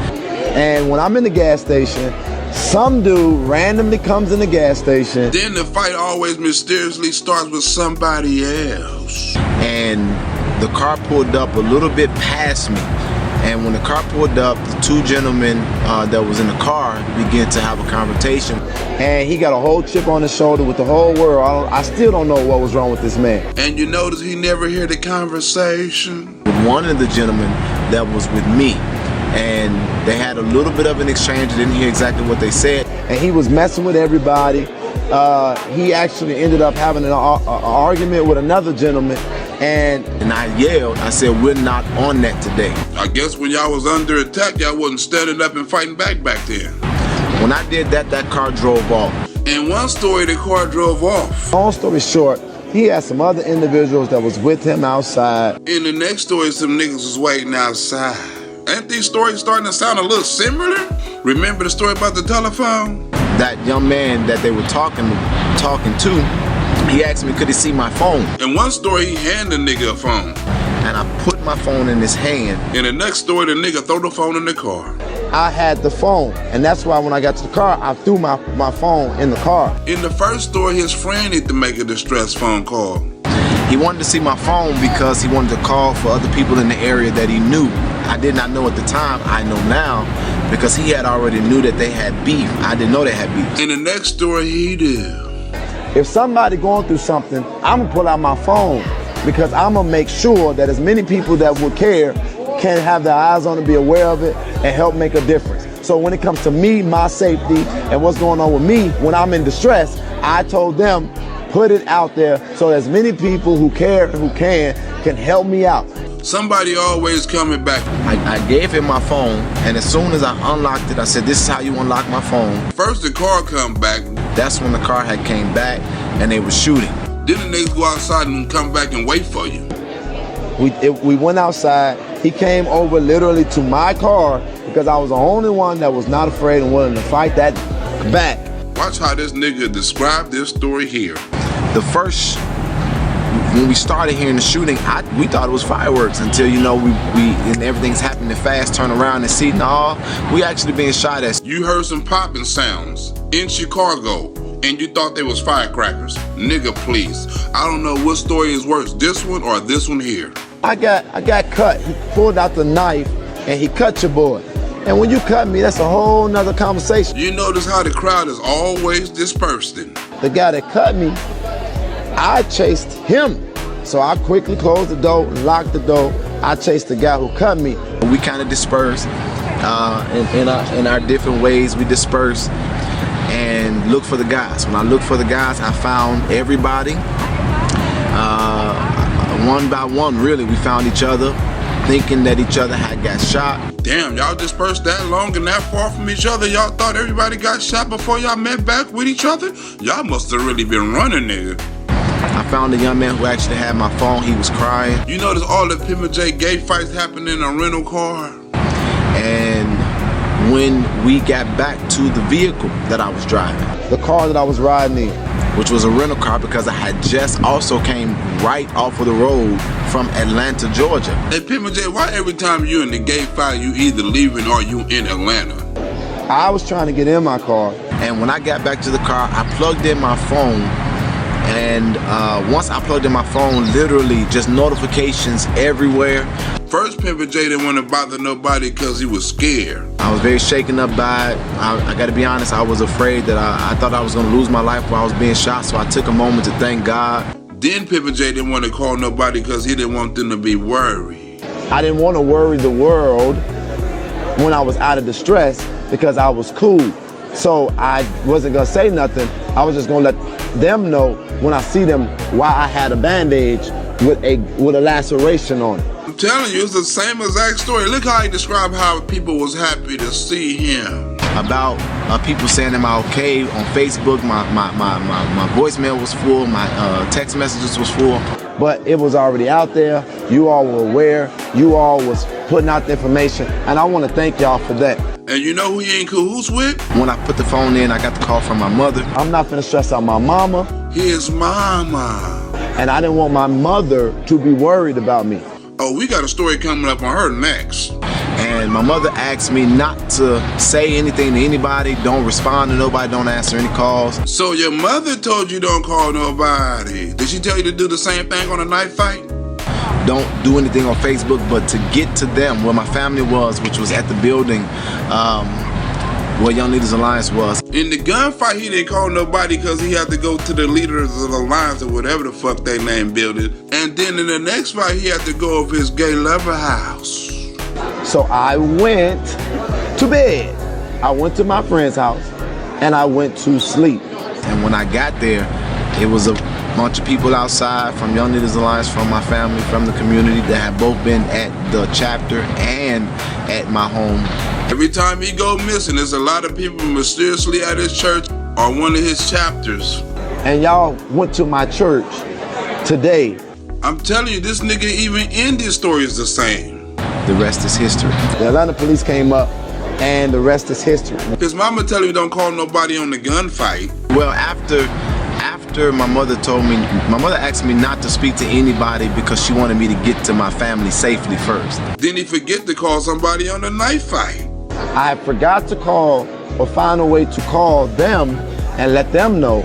And when I'm in the gas station, some dude randomly comes in the gas station. Then the fight always mysteriously starts with somebody else. And the car pulled up a little bit past me. And when the car pulled up, the 2 gentlemen that was in the car began to have a confrontation. And he got a whole chip on his shoulder with the whole world. I still don't know what was wrong with this man. And you notice he never heard the conversation. One of the gentlemen that was with me, and they had a little bit of an exchange. I didn't hear exactly what they said. And he was messing with everybody. He actually ended up having an argument with another gentleman. And I yelled, I said, we're not on that today. I guess when y'all was under attack, y'all wasn't standing up and fighting back then. When I did that, that car drove off. In one story, the car drove off. Long story short, he had some other individuals that was with him outside. In the next story, some niggas was waiting outside. Ain't these stories starting to sound a little similar? Remember the story about the telephone? That young man that they were talking to, he asked me, could he see my phone? In one story, he handed the nigga a phone. And I put my phone in his hand. In the next story, the nigga threw the phone in the car. I had the phone, and that's why when I got to the car, I threw my phone in the car. In the first story, his friend had to make a distress phone call. He wanted to see my phone because he wanted to call for other people in the area that he knew. I did not know at the time. I know now because he had already knew that they had beef. I didn't know they had beef. In the next story, he did. If somebody going through something, I'm gonna pull out my phone because I'm gonna make sure that as many people that would care can have their eyes on it, be aware of it, and help make a difference. So when it comes to me, my safety, and what's going on with me when I'm in distress, I told them, put it out there so as many people who care and who can help me out. Somebody always coming back. I gave him my phone, and as soon as I unlocked it, I said, this is how you unlock my phone. First the car come back. That's when the car had came back, and they were shooting. Then the niggas go outside and come back and wait for you. We went outside. He came over literally to my car because I was the only one that was not afraid and willing to fight that back. Watch how this nigga described this story here. When we started hearing the shooting, we thought it was fireworks until, you know, and everything's happening fast, turn around and see, no, we actually being shot at. You heard some popping sounds in Chicago and you thought they was firecrackers. Nigga, please. I don't know what story is worse, this one or this one here. I got cut. He pulled out the knife and he cut your boy. And when you cut me, that's a whole nother conversation. You notice how the crowd is always dispersed. The guy that cut me, I chased him. So I quickly closed the door, locked the door. I chased the guy who cut me. We kind of dispersed in our different ways. We dispersed and looked for the guys. When I looked for the guys, I found everybody. One by one, really, we found each other, thinking that each other had got shot. Damn, y'all dispersed that long and that far from each other. Y'all thought everybody got shot before y'all met back with each other? Y'all must have really been running, nigga. I found a young man who actually had my phone. He was crying. You notice all the Pimp J gay fights happening in a rental car? And when we got back to the vehicle that I was driving, the car that I was riding in, which was a rental car because I had just also came right off of the road from Atlanta, Georgia. Hey, Pimp J, why every time you in the gay fight, you either leaving or you in Atlanta? I was trying to get in my car. And when I got back to the car, I plugged in my phone. And once I plugged in my phone, literally just notifications everywhere. First, Pimp J didn't want to bother nobody because he was scared. I was very shaken up by it. I got to be honest, I was afraid that I thought I was going to lose my life while I was being shot. So I took a moment to thank God. Then Pimp J didn't want to call nobody because he didn't want them to be worried. I didn't want to worry the world when I was out of distress because I was cool. So I wasn't going to say nothing. I was just going to let them know when I see them why I had a bandage with a laceration on it. I'm telling you, it's the same exact story. Look how he described how people was happy to see him. About people saying, am I okay on Facebook? My voicemail was full, my text messages was full. But it was already out there. You all were aware. You all was putting out the information. And I want to thank y'all for that. And you know who you ain't cahoots with? When I put the phone in, I got the call from my mother. I'm not gonna stress out my mama. His mama. And I didn't want my mother to be worried about me. Oh, we got a story coming up on her next. And my mother asked me not to say anything to anybody, don't respond to nobody, don't answer any calls. So your mother told you don't call nobody. Did she tell you to do the same thing on a night fight? Don't do anything on Facebook, but to get to them, where my family was, which was at the building where Young Leaders Alliance was. In the gunfight, he didn't call nobody because he had to go to the Leaders of the Alliance or whatever the fuck they name building. And then in the next fight, he had to go over his gay lover house. So I went to bed. I went to my friend's house and I went to sleep. And when I got there, it was a bunch of people outside from Young Leaders Alliance, from my family, from the community that had both been at the chapter and at my home. Every time he go missing, there's a lot of people mysteriously at his church or one of his chapters. And y'all went to my church today. I'm telling you, this nigga even in this story is the same. The rest is history. The Atlanta police came up and the rest is history. His mama telling you don't call nobody on the gunfight. Well, after my mother told me, my mother asked me not to speak to anybody because she wanted me to get to my family safely first. Then he forget to call somebody on the night fight. I forgot to call or find a way to call them and let them know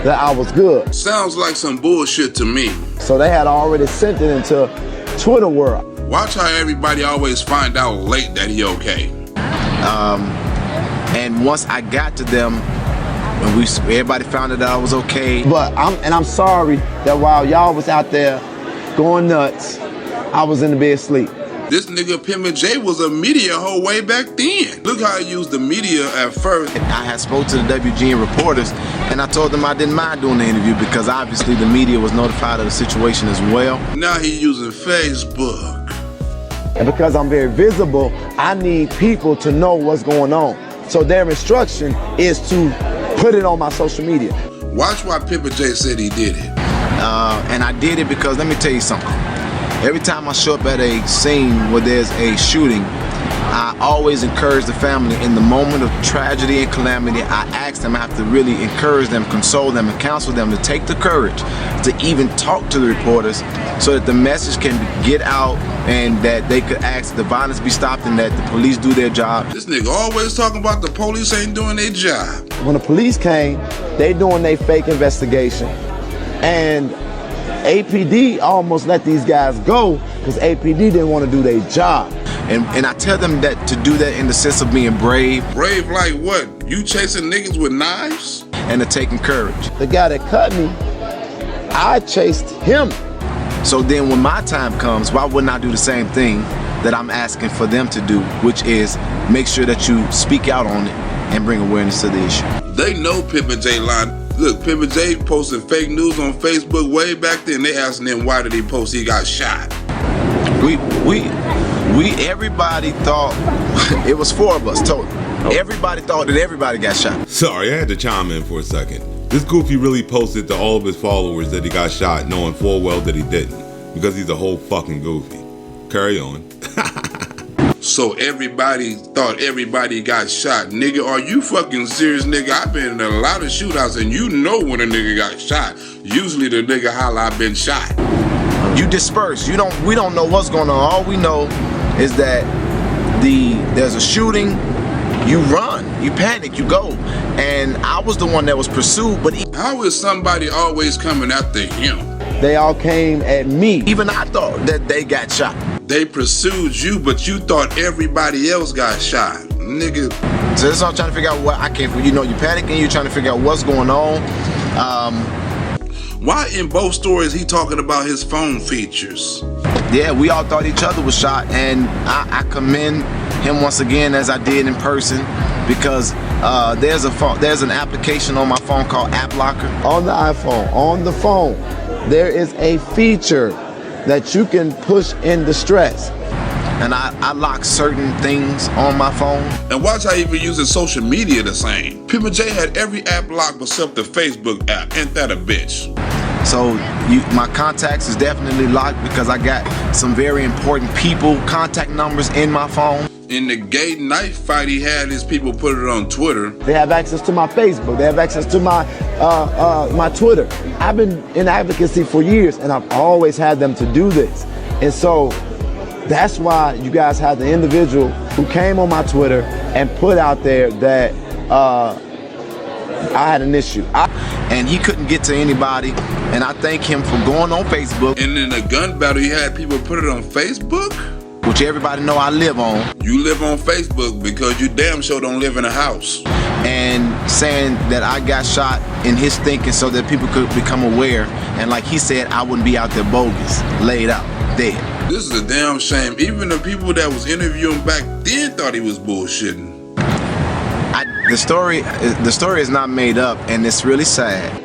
that I was good. Sounds like some bullshit to me. So they had already sent it into Twitter world. Watch how everybody always find out late that he okay. And once I got to them, when everybody found out that I was okay. But I'm sorry that while y'all was out there going nuts, I was in the bed asleep. This nigga Pimp J was a media hoe way back then. Look how he used the media at first. I had spoke to the WGN reporters and I told them I didn't mind doing the interview because obviously the media was notified of the situation as well. Now he using Facebook. And because I'm very visible, I need people to know what's going on. So their instruction is to put it on my social media. Watch why Pimp J said he did it. And I did it because, let me tell you something. Every time I show up at a scene where there's a shooting, I always encourage the family in the moment of tragedy and calamity. I ask them, I have to really encourage them, console them, and counsel them to take the courage to even talk to the reporters so that the message can get out and that they could ask the violence be stopped and that the police do their job. This nigga always talking about the police ain't doing their job. When the police came, they doing their fake investigation. And APD almost let these guys go because APD didn't want to do their job. And I tell them that to do that in the sense of being brave. Brave like what? You chasing niggas with knives? And to taking courage. The guy that cut me, I chased him. So then when my time comes, why wouldn't I do the same thing that I'm asking for them to do, which is make sure that you speak out on it and bring awareness to the issue. They know Pimp J lying. Look, Pimp J posting fake news on Facebook way back then. They asking him why did he post he got shot. Everybody thought it was 4 of us total. Everybody thought that everybody got shot. Sorry, I had to chime in for a second. This goofy really posted to all of his followers that he got shot, knowing full well that he didn't, because he's a whole fucking goofy. Carry on. So everybody thought everybody got shot. Nigga, are you fucking serious, nigga? I've been in a lot of shootouts and you know when a nigga got shot. Usually the nigga holla, I've been shot. You disperse. We don't know what's going on. All we know is that there's a shooting, you run, you panic, you go. And I was the one that was pursued, but how is somebody always coming after him? They all came at me. Even I thought that they got shot. They pursued you, but you thought everybody else got shot, nigga. So that's what I'm trying to figure out. What I came for. You know, you panicking, you're trying to figure out what's going on. Why in both stories he talking about his phone features? Yeah, we all thought each other was shot, and I commend him once again, as I did in person, because there's an application on my phone called App Locker. On the iPhone, on the phone, there is a feature that you can push in distress. And I lock certain things on my phone. And watch how he even uses social media the same. Pimp J had every app locked except the Facebook app. Ain't that a bitch? So my contacts is definitely locked because I got some very important people contact numbers in my phone. In the gay knife fight he had his people put it on Twitter. They have access to my Facebook. They have access to my my Twitter. I've been in advocacy for years and I've always had them to do this. And so that's why you guys had the individual who came on my Twitter and put out there that I had an issue. And he couldn't get to anybody. And I thank him for going on Facebook. And in the gun battle, you had people put it on Facebook? Which everybody know I live on. You live on Facebook because you damn sure don't live in a house. And saying that I got shot in his thinking so that people could become aware. And like he said, I wouldn't be out there bogus, laid out, dead. This is a damn shame. Even the people that was interviewing back then thought he was bullshitting. The story is not made up, and it's really sad.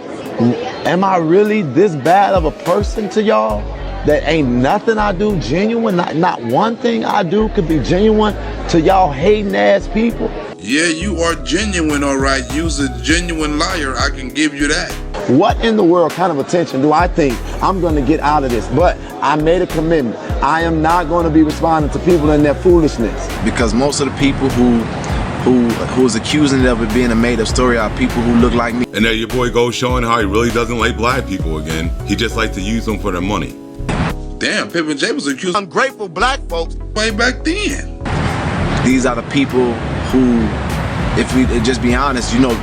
Am I really this bad of a person to y'all? That ain't nothing I do genuine? Not one thing I do could be genuine to y'all hating ass people? Yeah, you are genuine, all right. You's a genuine liar. I can give you that. What in the world kind of attention do I think I'm going to get out of this? But I made a commitment. I am not going to be responding to people in their foolishness. Because most of the people who's accusing it of it being a made-up story are people who look like me. And there your boy goes showing how he really doesn't like black people again. He just likes to use them for their money. Damn, Pimpin' J was accused of ungrateful black folks way back then. These are the people who, if we just be honest, you know,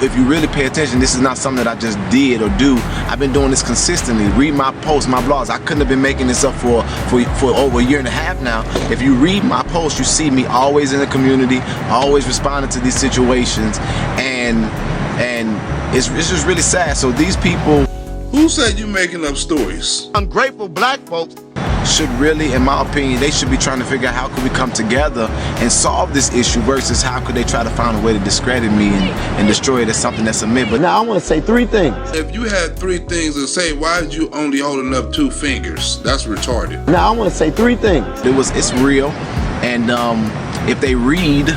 if you really pay attention, this is not something that I just did or do. I've been doing this consistently. Read my posts, my blogs. I couldn't have been making this up for over a year and a half now. If you read my posts, you see me always in the community, always responding to these situations, and it's just really sad. So these people, who said you making up stories? Ungrateful black folks should really, in my opinion, they should be trying to figure out how could we come together and solve this issue versus how could they try to find a way to discredit me and destroy it as something that's a myth. But now I want to say 3 things. If you had 3 things to say, why did you only holding up 2 fingers? That's retarded. Now I want to say 3 things. It's real, and if they read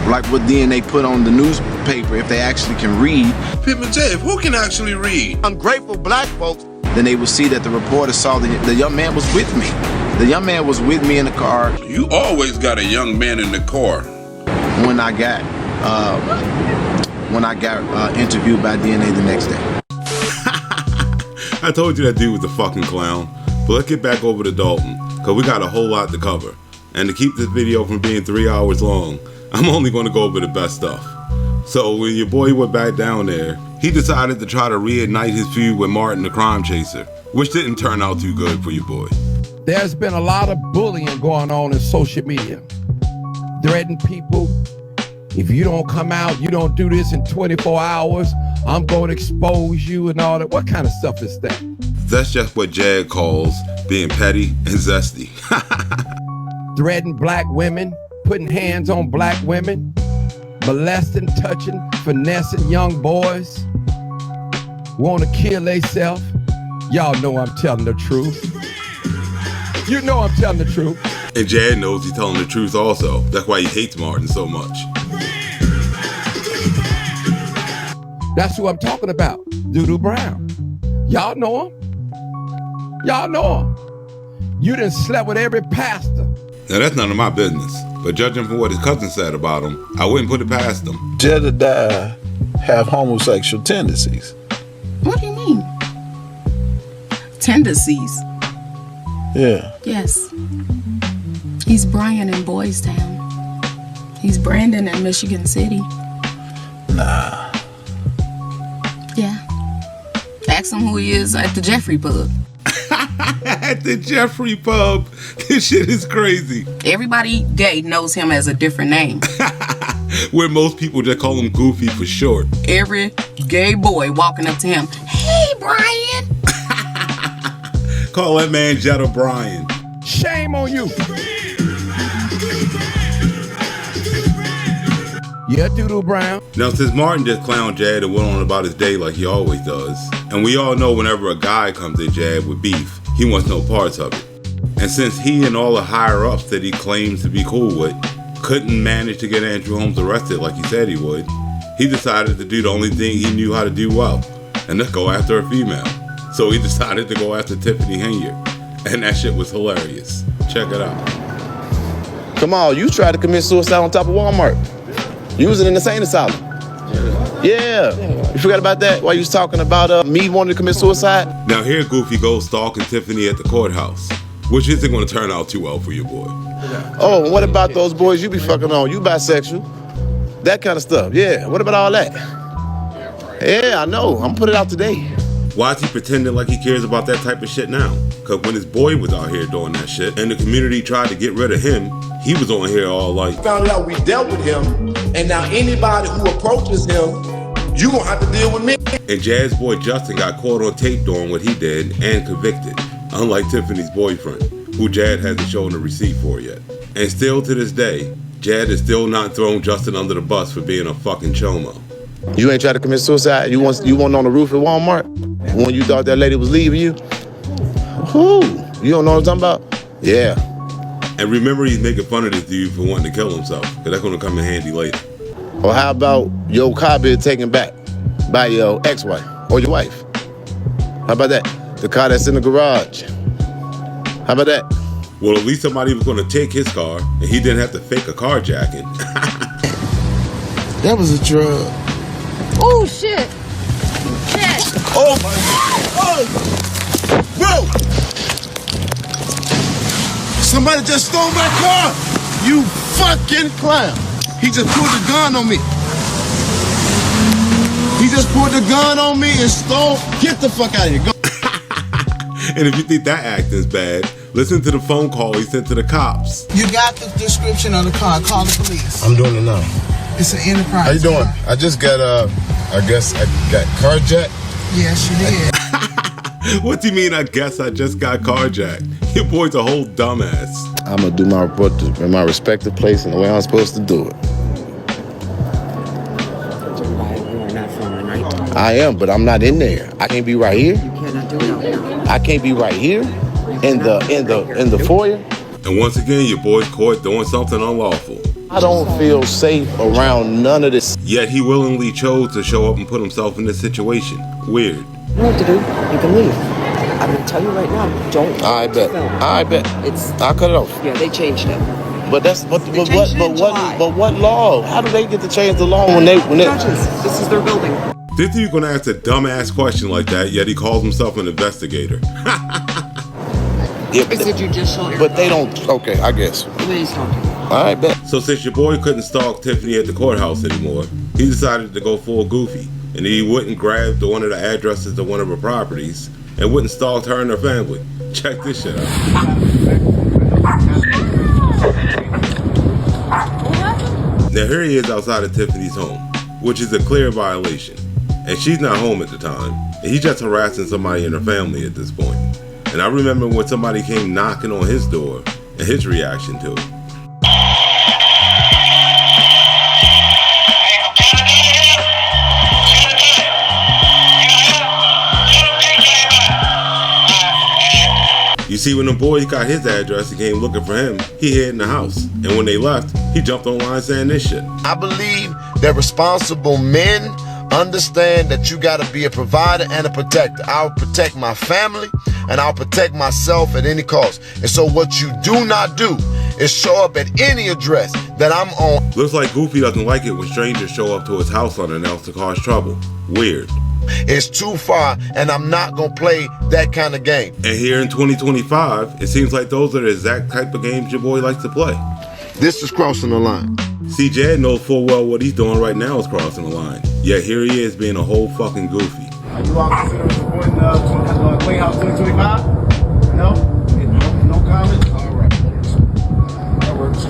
like what DNA put on the newspaper, if they actually can read. Pimpin' J, who can actually read? Ungrateful black folks. Then they will see that the reporter saw the young man was with me. The young man was with me in the car. You always got a young man in the car. When I got interviewed by DNA the next day. I told you that dude was a fucking clown. But let's get back over to Dolton, because we got a whole lot to cover. And to keep this video from being 3 hours long, I'm only going to go over the best stuff. So when your boy went back down there, he decided to try to reignite his feud with Martin the crime chaser, which didn't turn out too good for your boy. There's been a lot of bullying going on in social media. Threatening people. If you don't come out, you don't do this in 24 hours, I'm going to expose you and all that. What kind of stuff is that? That's just what Jed calls being petty and zesty. Threatening black women, putting hands on black women, molesting, touching, finessing young boys, want to kill themselves. Y'all know I'm telling the truth. You know I'm telling the truth. And Jed knows he's telling the truth also. That's why he hates Martin so much. That's who I'm talking about, Doodoo Brown. Y'all know him. Y'all know him. You done slept with every pastor. Now that's none of my business, but judging from what his cousin said about him, I wouldn't put it past him. Jedidiah have homosexual tendencies. What do you mean? Tendencies? Yeah. Yes. He's Brian in Boys Town. He's Brandon in Michigan City. Nah. Yeah. Ask him who he is at the Jeffrey Pub. At the Jeffrey Pub. This shit is crazy. Everybody gay knows him as a different name. Where most people just call him Goofy for short. Every gay boy walking up to him, hey, Brian. Call that man Jetta Brian. Shame on you. Yeah, Doodoo Brown. Now, since Martin just clowned Jad and went on about his day like he always does, and we all know whenever a guy comes at Jad with beef, he wants no parts of it. And since he and all the higher-ups that he claims to be cool with couldn't manage to get Andrew Holmes arrested like he said he would, he decided to do the only thing he knew how to do well, and that's go after a female. So he decided to go after Tiffany Henyard, and that shit was hilarious. Check it out. Come on, you tried to commit suicide on top of Walmart. You was in an insane asylum. Yeah. You forgot about that while you was talking about me wanting to commit suicide? Now here Goofy goes stalking Tiffany at the courthouse, which isn't going to turn out too well for your boy. Oh, what about those boys you be fucking on? You bisexual. That kind of stuff. Yeah, what about all that? Yeah, I know. I'm gonna put it out today. Why is he pretending like he cares about that type of shit now? Because when his boy was out here doing that shit and the community tried to get rid of him, he was on here all like... Found out we dealt with him, and now anybody who approaches him, you gonna have to deal with me. And Jaz's boy Justin got caught on tape doing what he did and convicted, unlike Tiffany's boyfriend, who Jad hasn't shown a receipt for yet. And still to this day, Jad is still not throwing Justin under the bus for being a fucking chomo. You ain't tried to commit suicide? You weren't on the roof at Walmart when you thought that lady was leaving you? Who? You don't know what I'm talking about? Yeah. And remember, he's making fun of this dude for wanting to kill himself, because that's going to come in handy later. Or how about your car being taken back by your ex-wife or your wife? How about that? The car that's in the garage. How about that? Well, at least somebody was going to take his car, and he didn't have to fake a carjacking. That was a drug. Oh, shit. Shit. Oh, my God. Bro! Somebody just stole my car! You fucking clown! He just pulled the gun on me. He just pulled the gun on me and stole. Get the fuck out of here. Go. And if you think that acting's bad, listen to the phone call he sent to the cops. You got the description of the car. Call the police. I'm doing it now. It's an Enterprise. How you doing? I just got, I guess I got carjacked. Yes, you did. What do you mean, I guess I just got carjacked? Your boy's a whole dumbass. I'm gonna do my report in my respective place and the way I'm supposed to do it. I am, but I'm not in there. I can't be right here. You cannot do it out here. I can't be right here in the foyer. And once again, your boy's caught doing something unlawful. I don't feel safe around none of this. Yet he willingly chose to show up and put himself in this situation. Weird. You know what to do? You can leave. I'm gonna tell you right now, don't. I bet. I'll cut it off. Yeah, they changed it. But what law? How do they get to change the law when they Judges, this is their building. This dude gonna ask a dumbass question like that, yet he calls himself an investigator. Yeah, it's a judicial area. But they don't. Okay, I guess. He's talking. All right, bet. So since your boy couldn't stalk Tiffany at the courthouse anymore, he decided to go full Goofy, and he wouldn't grab one of the addresses to one of her properties and wouldn't stalk her and her family. Check this shit out. Now here he is outside of Tiffany's home, which is a clear violation. And she's not home at the time, and he's just harassing somebody in her family at this point. And I remember when somebody came knocking on his door and his reaction to it. You see, when the boy got his address and came looking for him, he hid in the house. And when they left, he jumped online saying this shit. I believe that responsible men Understand that you got to be a provider and a protector. I'll protect my family and I'll protect myself at any cost. And so what you do not do is show up at any address that I'm on. Looks like Goofy doesn't like it when strangers show up to his house unannounced to cause trouble. Weird. It's too far, and I'm not gonna play that kind of game. And here in 2025, it seems like those are the exact type of games your boy likes to play. This is crossing the line. See, Jed knows full well what he's doing right now is crossing the line. Yet here he is being a whole fucking goofy. Are you all considering supporting Playhouse 2025? No? No comments? All right. That works.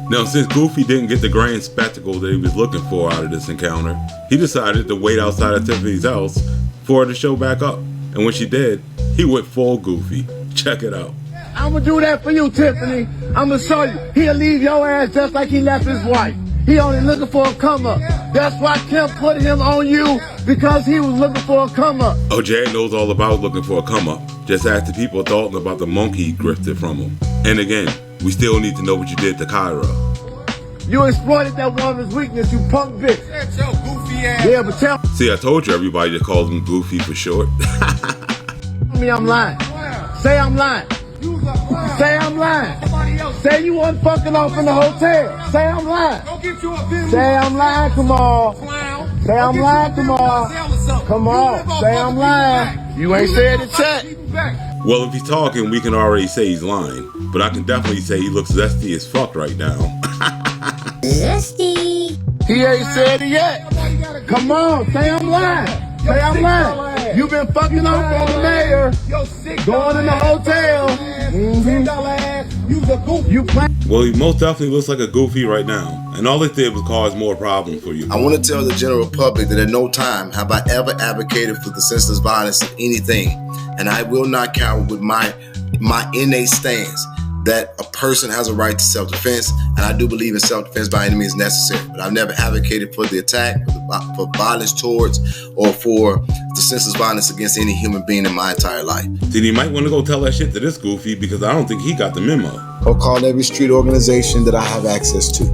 Now, since Goofy didn't get the grand spectacle that he was looking for out of this encounter, he decided to wait outside of Tiffany's house for her to show back up. And when she did, he went full Goofy. Check it out. I'm gonna do that for you, Tiffany. I'm gonna show you. He'll leave your ass just like he left his wife. He only looking for a come up. That's why Kim put him on you, because he was looking for a come up. Oh, Jad knows all about looking for a come up. Just ask the people at Dolton about the monkey he grifted from him. And again, we still need to know what you did to Kyra. You exploited that woman's weakness, you punk bitch. That's your goofy ass. Yeah, but tell See, I told you everybody just calls him Goofy for short. me I'm lying. Say I'm lying. Say I'm lying. Say you wasn't fucking off in the hotel. Say I'm lying. Say I'm lying, come on. Say I'm lying, come on. Come on. Say I'm lying. You ain't said it yet. Well, if he's talking, we can already say he's lying. But I can definitely say he looks zesty as fuck right now. Zesty. He ain't said it yet. Come on, say I'm lying. Say I'm lying. You been fucking off on the mayor. Going in the hotel. You Well, he most definitely looks like a Goofy right now. And all it did was cause more problems for you. I want to tell the general public that at no time have I ever advocated for the senseless violence of anything. And I will not cower with my innate stance that a person has a right to self-defense, and I do believe in self-defense by any means necessary. But I've never advocated for the attack, for violence towards, or for the senseless violence against any human being in my entire life. Then you might want to go tell that shit to this Goofy, because I don't think he got the memo. Or call every street organization that I have access to,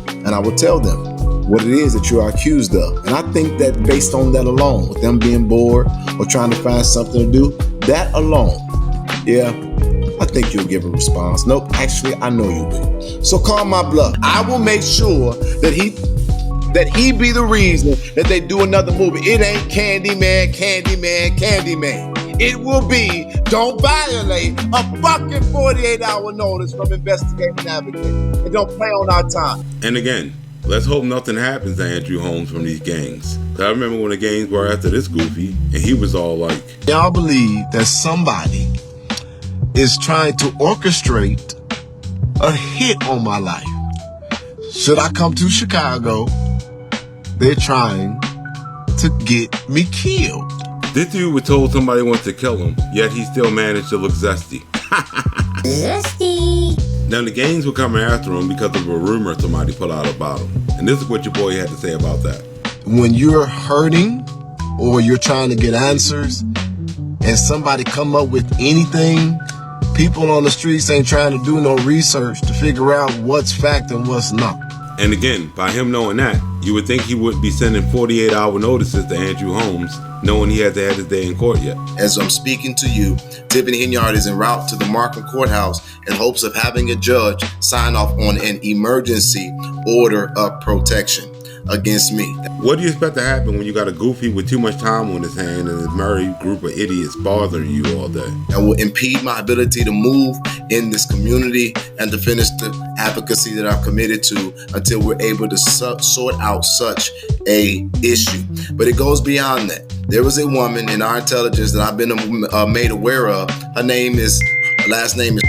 and I will tell them what it is that you are accused of. And I think that based on that alone, with them being bored or trying to find something to do, that alone, yeah, I think you'll give a response. Nope, actually, I know you will. So call my bluff. I will make sure that he be the reason that they do another movie. It ain't Candyman. It will be, don't violate a fucking 48-hour notice from investigating advocate. And don't play on our time. And again, let's hope nothing happens to Andrew Holmes from these gangs. I remember when the gangs were after this Goofy, and he was all like, y'all believe that somebody is trying to orchestrate a hit on my life. Should I come to Chicago, they're trying to get me killed. This dude was told somebody wants to kill him, yet he still managed to look zesty. Zesty. Now the gangs were coming after him because of a rumor somebody put out about him. And this is what your boy had to say about that. When you're hurting or you're trying to get answers and somebody come up with anything, people on the streets ain't trying to do no research to figure out what's fact and what's not. And again, by him knowing that, you would think he wouldn't be sending 48-hour notices to Andrew Holmes, knowing he hasn't had his day in court yet. As I'm speaking to you, Tiffany Henyard is en route to the Markham Courthouse in hopes of having a judge sign off on an emergency order of protection against me. What do you expect to happen when you got a Goofy with too much time on his hand and a married group of idiots bothering you all day? That will impede my ability to move in this community and to finish the advocacy that I've committed to until we're able to sort out such a issue. But it goes beyond that. There was a woman in our intelligence that I've been made aware of. Her last name is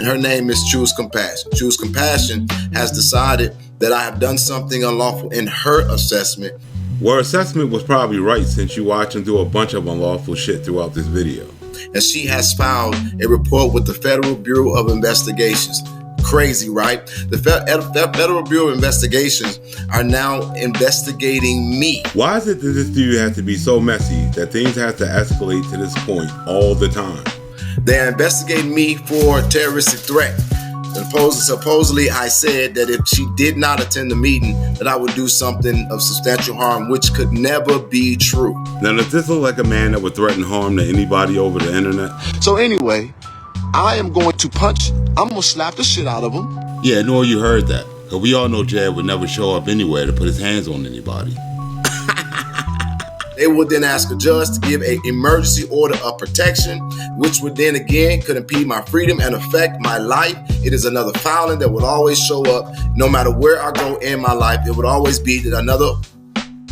her name is Choose Compassion. Choose Compassion has decided that I have done something unlawful in her assessment. Well, her assessment was probably right since you watch him do a bunch of unlawful shit throughout this video. And she has filed a report with the Federal Bureau of Investigations. Crazy, right? The Federal Bureau of Investigations are now investigating me. Why is it that this dude has to be so messy that things have to escalate to this point all the time? They're investigating me for a terroristic threat. And supposedly I said that if she did not attend the meeting, that I would do something of substantial harm, which could never be true. Now, does this look like a man that would threaten harm to anybody over the internet? So anyway, I am going to I'm going to slap the shit out of him. Yeah, no, you heard that. Because we all know Jed would never show up anywhere to put his hands on anybody. They would then ask a judge to give an emergency order of protection, which would then again could impede my freedom and affect my life. It is another filing that would always show up no matter where I go in my life. It would always be that another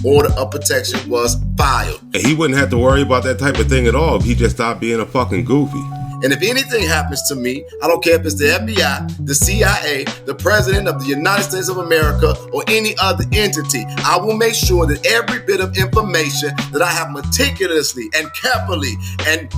order of protection was filed. And he wouldn't have to worry about that type of thing at all if he just stopped being a fucking goofy. And if anything happens to me, I don't care if it's the FBI, the CIA, the President of the United States of America, or any other entity, I will make sure that every bit of information that I have meticulously and carefully and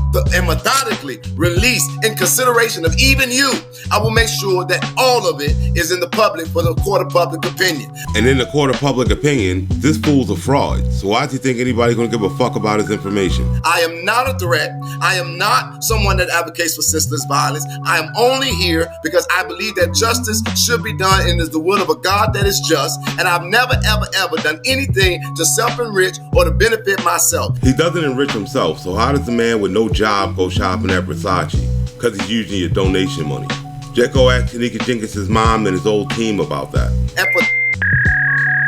methodically released in consideration of even you, I will make sure that all of it is in the public for the court of public opinion. And in the court of public opinion, this fool's a fraud. So why does he think anybody's gonna give a fuck about his information? I am not a threat. I am not someone that advocates for senseless violence. I am only here because I believe that justice should be done and is the will of a God that is just. And I've never, ever, ever done anything to self-enrich or to benefit myself. He doesn't enrich himself, so how does the man with no job go shopping at Versace? Because he's using your donation money. Jekko asked Tanika Jenkins' mom and his old team about that.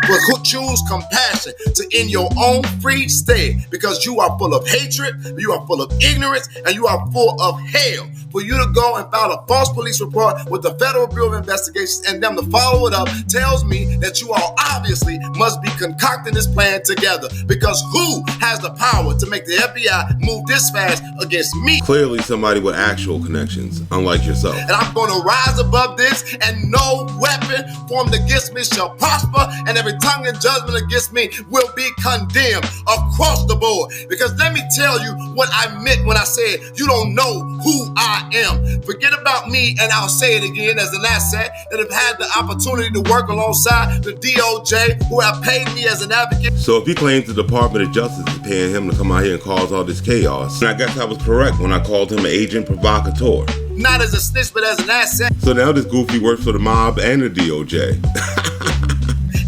But choose compassion to in your own free stead, because you are full of hatred, you are full of ignorance, and you are full of hell. For you to go and file a false police report with the Federal Bureau of Investigations and them to follow it up tells me that you all obviously must be concocting this plan together, because who has the power to make the FBI move this fast against me? Clearly somebody with actual connections, unlike yourself. And I'm going to rise above this, and no weapon formed against me shall prosper, and every tongue in judgment against me will be condemned across the board. Because let me tell you what I meant when I said you don't know who I am. Forget about me, and I'll say it again as an asset that have had the opportunity to work alongside the DOJ, who have paid me as an advocate. So if he claims the Department of Justice is paying him to come out here and cause all this chaos, then I guess I was correct when I called him an agent provocateur. Not as a snitch, but as an asset. So now this goofy works for the mob and the DOJ.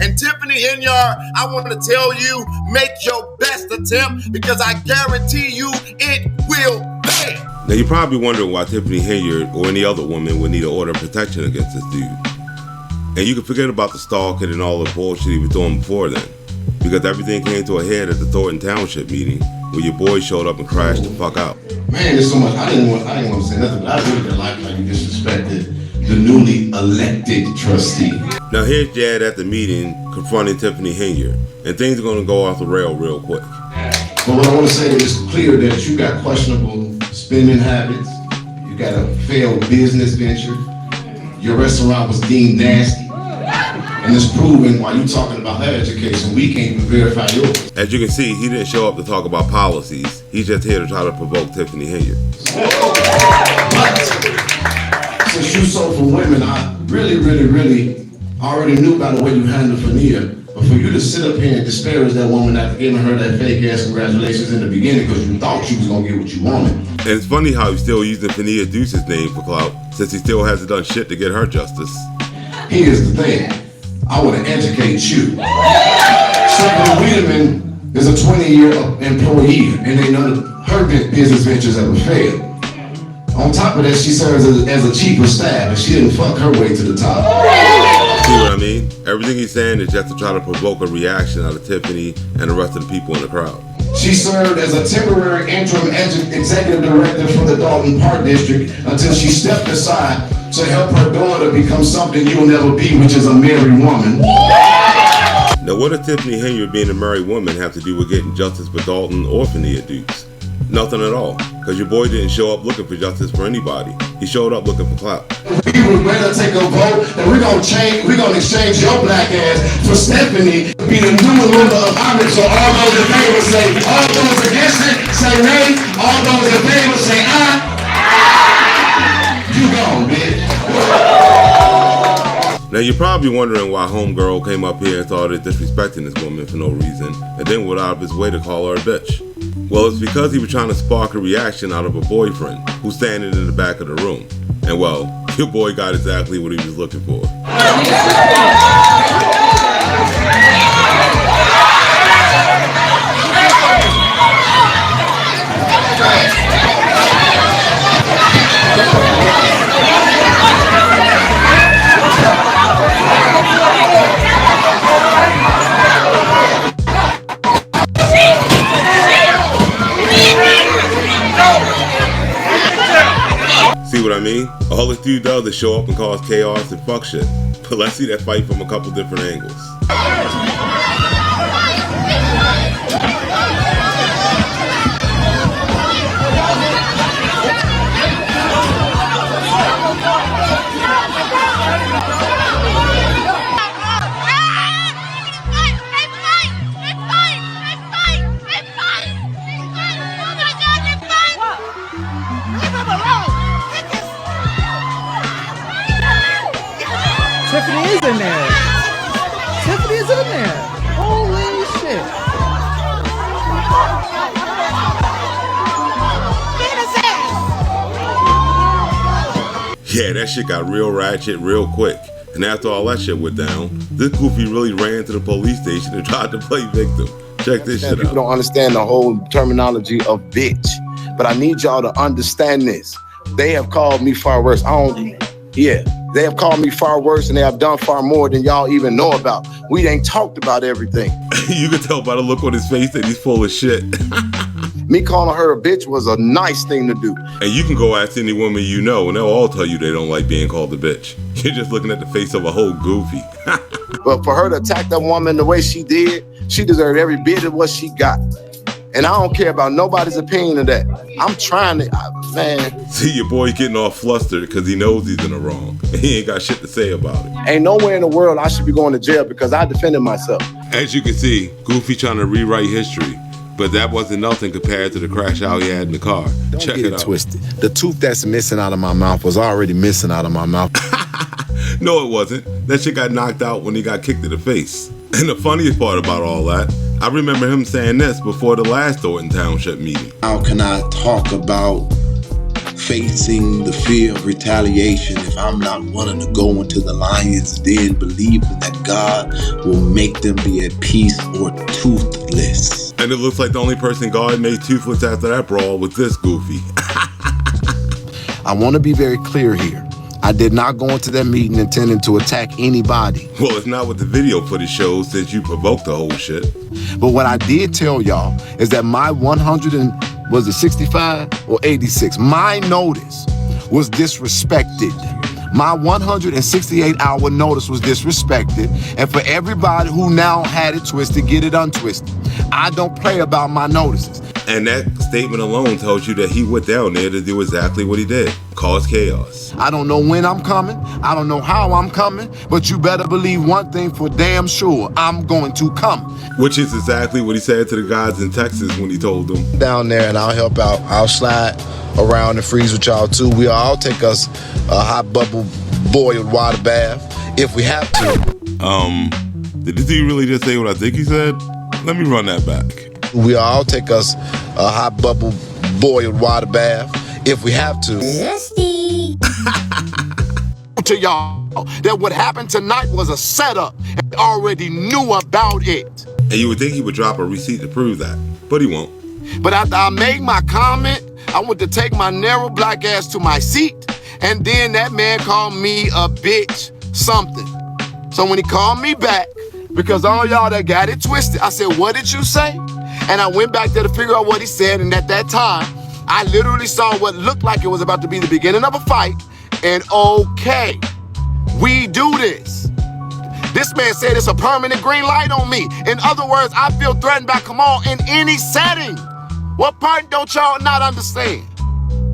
And Tiffany Henyard, I want to tell you, make your best attempt, because I guarantee you it will pay. Now you're probably wondering why Tiffany Henyard or any other woman would need an order of protection against this dude. And you can forget about the stalking and all the bullshit he was doing before then, because everything came to a head at the Dolton Township meeting where your boy showed up and crashed the fuck out. Man, there's so much. I didn't want to say nothing, but I really didn't like how you disrespected the newly elected trustee. Now here's Jed at the meeting confronting Tiffany Henyard, and things are going to go off the rail real quick. But what I want to say is clear that you got questionable spending habits, you got a failed business venture, your restaurant was deemed nasty, and it's proven while you talking about her education, we can't even verify yours. As you can see, he didn't show up to talk about policies. He's just here to try to provoke Tiffany Henyard. Since you sold for women, I really already knew about the way you handled Fania. But for you to sit up here and disparage that woman after giving her that fake ass congratulations in the beginning because you thought you was gonna get what you wanted. And it's funny how he's still using Fania Deuce's name for clout, since he still hasn't done shit to get her justice. Here's the thing, I wanna educate you. Stephanie Wiedemann is a 20-year employee, and ain't none of her business ventures ever failed. On top of that, she serves as a chief of staff, and she didn't fuck her way to the top. See what I mean? Everything he's saying is just to try to provoke a reaction out of Tiffany and the rest of the people in the crowd. She served as a temporary interim executive director for the Dolton Park District until she stepped aside to help her daughter become something you'll never be, which is a married woman. Now what does Tiffany Henyard being a married woman have to do with getting justice for Dolton or Fania Dukes? Nothing at all, because your boy didn't show up looking for justice for anybody. He showed up looking for clout. We would rather take a vote and we're gonna exchange your black ass for Stephanie be the new member of Congress. So all those in favor say, all those against it say nay, all those in favor say aye. You gone, bitch. Now you're probably wondering why homegirl came up here and started disrespecting this woman for no reason, and then went out of his way to call her a bitch. Well, it's because he was trying to spark a reaction out of a boyfriend who's standing in the back of the room. And well, Your boy got exactly what he was looking for. See what I mean? All this dude does is show up and cause chaos and fuck shit. But let's see that fight from a couple different angles. Tiffany is in there. Tiffany is in there. Holy shit. Yeah, that shit got real ratchet real quick. And after all that shit went down, this goofy really ran to the police station and tried to play victim. Check this shit out. People don't understand the whole terminology of bitch. But I need y'all to understand this. They have called me far worse. They have called me far worse and they have done far more than y'all even know about. We ain't talked about everything. You can tell by the look on his face that he's full of shit. Me calling her a bitch was a nice thing to do. And you can go ask any woman you know and they'll all tell you they don't like being called a bitch. You're just looking at the face of a whole goofy. But for her to attack that woman the way she did, she deserved every bit of what she got. And I don't care about nobody's opinion of that. I'm trying to, man. See, your boy getting all flustered because he knows he's in the wrong. And he ain't got shit to say about it. Ain't nowhere in the world I should be going to jail because I defended myself. As you can see, Goofy trying to rewrite history. But that wasn't nothing compared to the crash out he had in the car. Don't Check get it out. twisted. The tooth that's missing out of my mouth was already missing out of my mouth. No, it wasn't. That shit got knocked out when he got kicked in the face. And the funniest part about all that, I remember him saying this before the last Dolton Township meeting. How can I talk about facing the fear of retaliation if I'm not willing to go into the lion's den believing that God will make them be at peace or toothless? And it looks like the only person God made toothless after that brawl was this Goofy. I want to be very clear here. I did not go into that meeting intending to attack anybody. Well, it's not what the video footage shows since you provoked the whole shit. But what I did tell y'all is that my 65 or 86, my notice was disrespected. My 168-hour notice was disrespected. And for everybody who now had it twisted, get it untwisted. I don't play about my notices. And that statement alone tells you that he went down there to do exactly what he did, cause chaos. I don't know when I'm coming. I don't know how I'm coming. But you better believe one thing for damn sure. I'm going to come. Which is exactly what he said to the guys in Texas when he told them. Down there and I'll help out. I'll slide around and freeze with y'all too. We'll all take us a hot bubble boiled water bath if we have to. Did this dude really just say what I think he said? Let me run that back. We'll all take us a hot bubble boiled water bath if we have to. To y'all that what happened tonight was a setup and already knew about it. And you would think he would drop a receipt to prove that, but he won't. But after I made my comment, I went to take my narrow black ass to my seat, and then that man called me a bitch something. So when he called me back, because all y'all that got it twisted, I said, what did you say? And I went back there to figure out what he said, and at that time, I literally saw what looked like it was about to be the beginning of a fight, and okay, we do this. This man said it's a permanent green light on me. In other words, I feel threatened by Kamal in any setting. What part don't y'all not understand?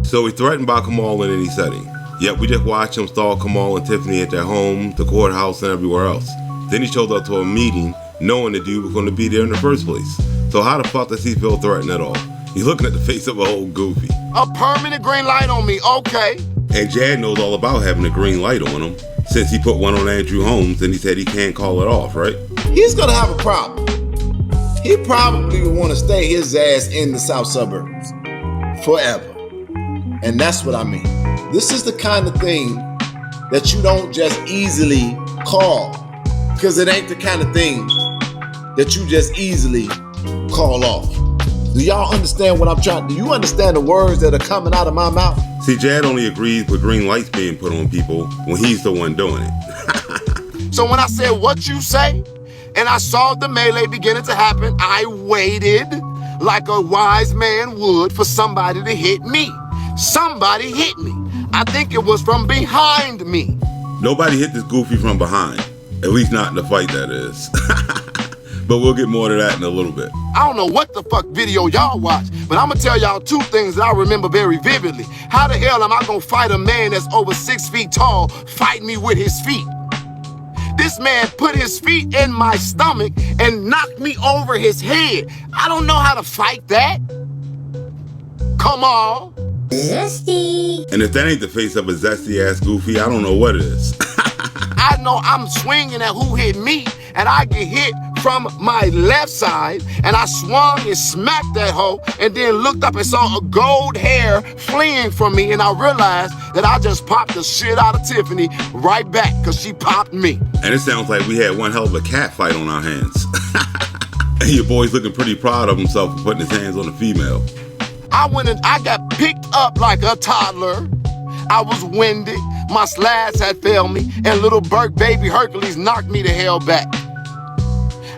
So he threatened by Kamal in any setting. Yet we just watched him stalk Kamal and Tiffany at their home, the courthouse, and everywhere else. Then he showed up to a meeting knowing the dude was going to be there in the first place. So how the fuck does he feel threatened at all? He's looking at the face of a whole Goofy. A permanent green light on me, okay. And Jad knows all about having a green light on him since he put one on Andrew Holmes and he said he can't call it off, right? He's gonna have a problem. He probably would want to stay his ass in the south suburbs forever. And that's what I mean. This is the kind of thing that you don't just easily call, because it ain't the kind of thing that you just easily call off. Do y'all understand what I'm trying? Do you understand the words that are coming out of my mouth? See, Jad only agrees with green lights being put on people when he's the one doing it. So when I said what you say, and I saw the melee beginning to happen, I waited like a wise man would for somebody to hit me. Somebody hit me. I think it was from behind me. Nobody hit this goofy from behind. At least not in the fight, that is. But we'll get more to that in a little bit. I don't know what the fuck video y'all watch, but I'm gonna tell y'all two things that I remember very vividly. How the hell am I gonna fight a man that's over 6 feet tall, fight me with his feet? This man put his feet in my stomach and knocked me over his head. I don't know how to fight that. Come on. Zesty. And if that ain't the face of a zesty ass goofy, I don't know what it is. I know I'm swinging at who hit me, and I get hit from my left side, and I swung and smacked that hoe, and then looked up and saw a gold hair fleeing from me, and I realized that I just popped the shit out of Tiffany right back, because she popped me. And it sounds like we had one hell of a cat fight on our hands. And your boy's looking pretty proud of himself for putting his hands on a female. I got picked up like a toddler. I was winded, my slides had failed me, and little Burke baby Hercules knocked me the hell back.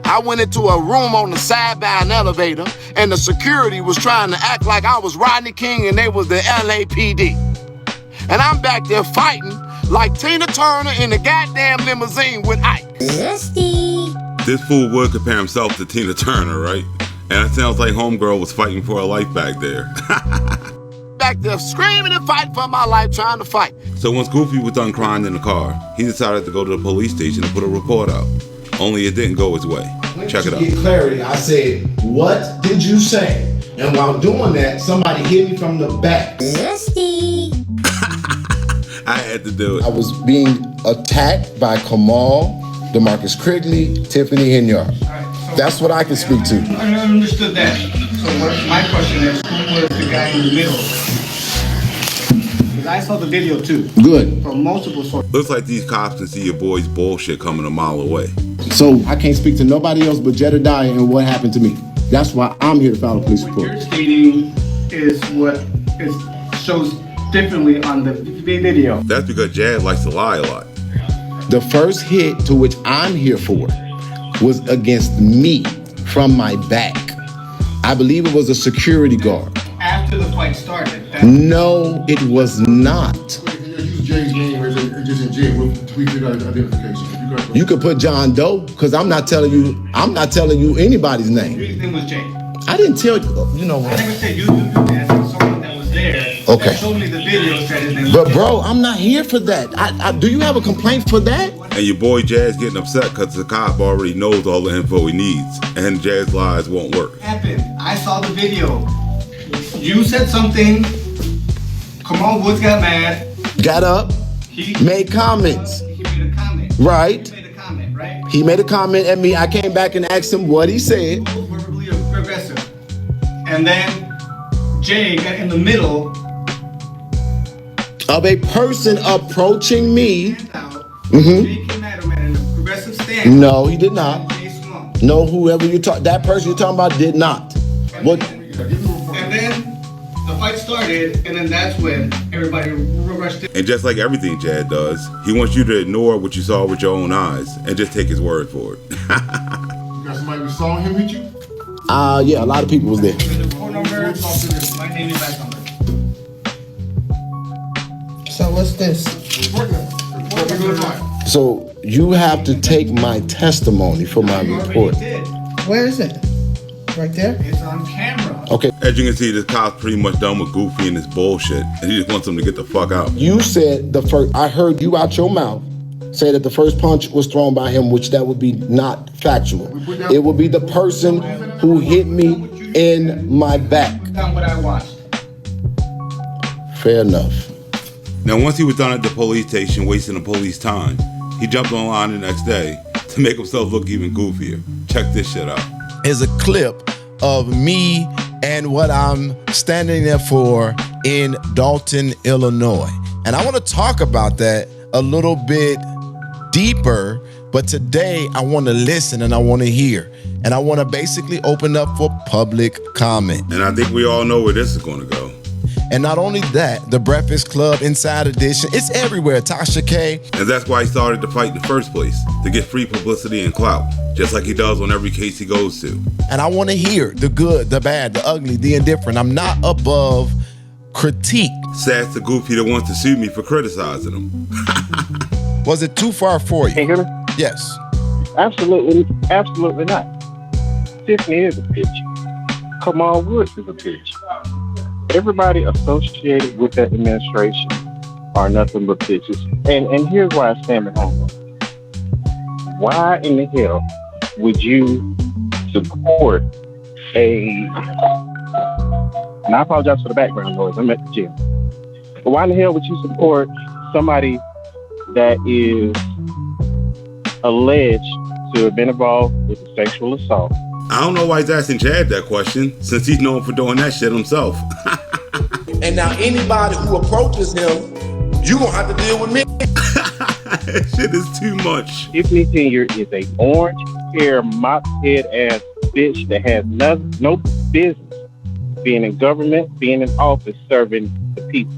I went into a room on the side by an elevator, and the security was trying to act like I was Rodney King and they was the LAPD. And I'm back there fighting like Tina Turner in the goddamn limousine with Ike. Zesty. This fool would compare himself to Tina Turner, right? And it sounds like homegirl was fighting for her life back there. Back there screaming and fighting for my life, trying to fight. So once Goofy was done crying in the car, he decided to go to the police station and put a report out. Only it didn't go his way. Check it out. To get clarity, I said, what did you say? And while doing that, somebody hit me from the back. Zesty. I had to do it. I was being attacked by Kamal, DeMarcus Crigley, Tiffany Henyard. That's what I can speak to. I understood that. So my question is, who was the guy in the middle? Because I saw the video too. Good. From multiple sources. Looks like these cops can see your boy's bullshit coming a mile away. So I can't speak to nobody else but Jedidiah and what happened to me. That's why I'm here to file a police report. What you're stating is what shows differently on the video. That's because Jad likes to lie a lot. The first hit to which I'm here for was against me from my back. I believe it was a security guard. After the fight started. No, it was not. You could put John Doe, because I'm not telling you anybody's name. Your name was Jay. I didn't tell you, you know what? I never said you asked someone that was there. Okay. That showed me the video said his name. But bro, I'm not here for that. Do you have a complaint for that? And your boy Jazz getting upset because the cop already knows all the info he needs, and Jazz lies won't work. What happened? I saw the video. You said something. Kamal Woods got mad. Got up. Made comments. He made a comment. Right. He made a comment, right? He made a comment at me. I came back and asked him what he said. Verbally aggressive. And then Jay got in the middle of a person approaching me. Jay came at him at an aggressive stance. No, he did not. No, whoever that person you're talking about did not. What? And then the fight started, and then that's when everybody rushed in. And just like everything Jad does, he wants you to ignore what you saw with your own eyes and just take his word for it. You got somebody who saw him hit you? Yeah, a lot of people was there. The phone number, my name and back number. So what's this? So you have to take my testimony for my report. Where is it? Right there? It's on camera. Okay. As you can see, this cop's pretty much done with Goofy and his bullshit, and he just wants him to get the fuck out. You said I heard you out your mouth say that the first punch was thrown by him, which that would be not factual. It would be the person who hit me in my back. That's what I watched. Fair enough. Now, once he was done at the police station wasting the police time, he jumped online the next day to make himself look even goofier. Check this shit out. Is a clip of me and what I'm standing there for in Dolton, Illinois. And I want to talk about that a little bit deeper, but today I want to listen and I want to hear. And I want to basically open up for public comment. And I think we all know where this is going to go. And not only that, the Breakfast Club Inside Edition, it's everywhere, Tasha K. And that's why he started the fight in the first place, to get free publicity and clout, just like he does on every case he goes to. And I want to hear the good, the bad, the ugly, the indifferent. I'm not above critique. Sass the goofy that wants to sue me for criticizing him. Was it too far for you? Can you hear me? Yes. Absolutely not. Tiffany is a bitch. Kamal Woods is a bitch. Everybody associated with that administration are nothing but bitches. And here's why I stand behind them. Why in the hell would you support and I apologize for the background noise, I'm at the gym. But why in the hell would you support somebody that is alleged to have been involved with a sexual assault? I don't know why he's asking Chad that question, since he's known for doing that shit himself. And now anybody who approaches him, you gonna have to deal with me. That shit is too much. Tiffany Senior is a orange hair, mop head ass bitch that has no business being in government, being in office, serving the people.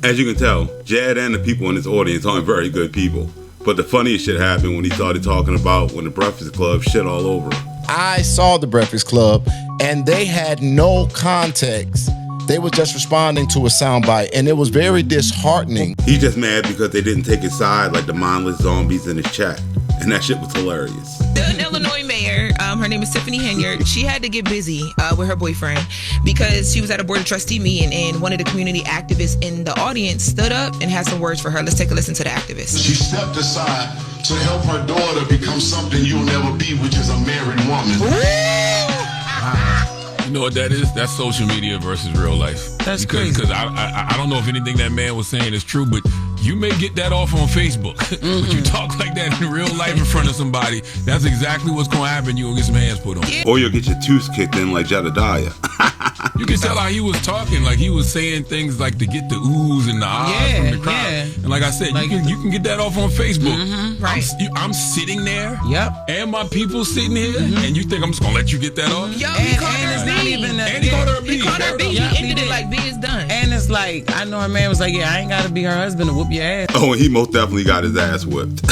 As you can tell, Jed and the people in this audience aren't very good people. But the funniest shit happened when he started talking about when the Breakfast Club shit all over him. I saw the Breakfast Club and they had no context. They were just responding to a soundbite, and it was very disheartening. He's just mad because they didn't take his side like the mindless zombies in his chat. And that shit was hilarious. The Illinois mayor, her name is Tiffany Henyard, she had to get busy with her boyfriend because she was at a board of trustee meeting and one of the community activists in the audience stood up and had some words for her. Let's take a listen to the activist. She stepped aside to help her daughter become something you'll never be, which is a married woman. You know what that is? That's social media versus real life. That's crazy. Because I don't know if anything that man was saying is true, but you may get that off on Facebook. But you talk like that in real life in front of somebody, that's exactly what's going to happen. You're going to get some hands put on. Or you'll get your tooth kicked in like Jedidiah. You can tell how he was talking, like he was saying things like to get the oohs and the ahs from the crowd. Yeah. And like I said, like, you can get that off on Facebook. Right. I'm sitting there, and my people sitting here, and you think I'm just going to let you get that off? Yo, he called her a B. And he called her a B. He called her a B. He ended it like B is done. And it's like, I know her man was like, yeah, I ain't got to be her husband to whoop your ass. Oh, and he most definitely got his ass whipped.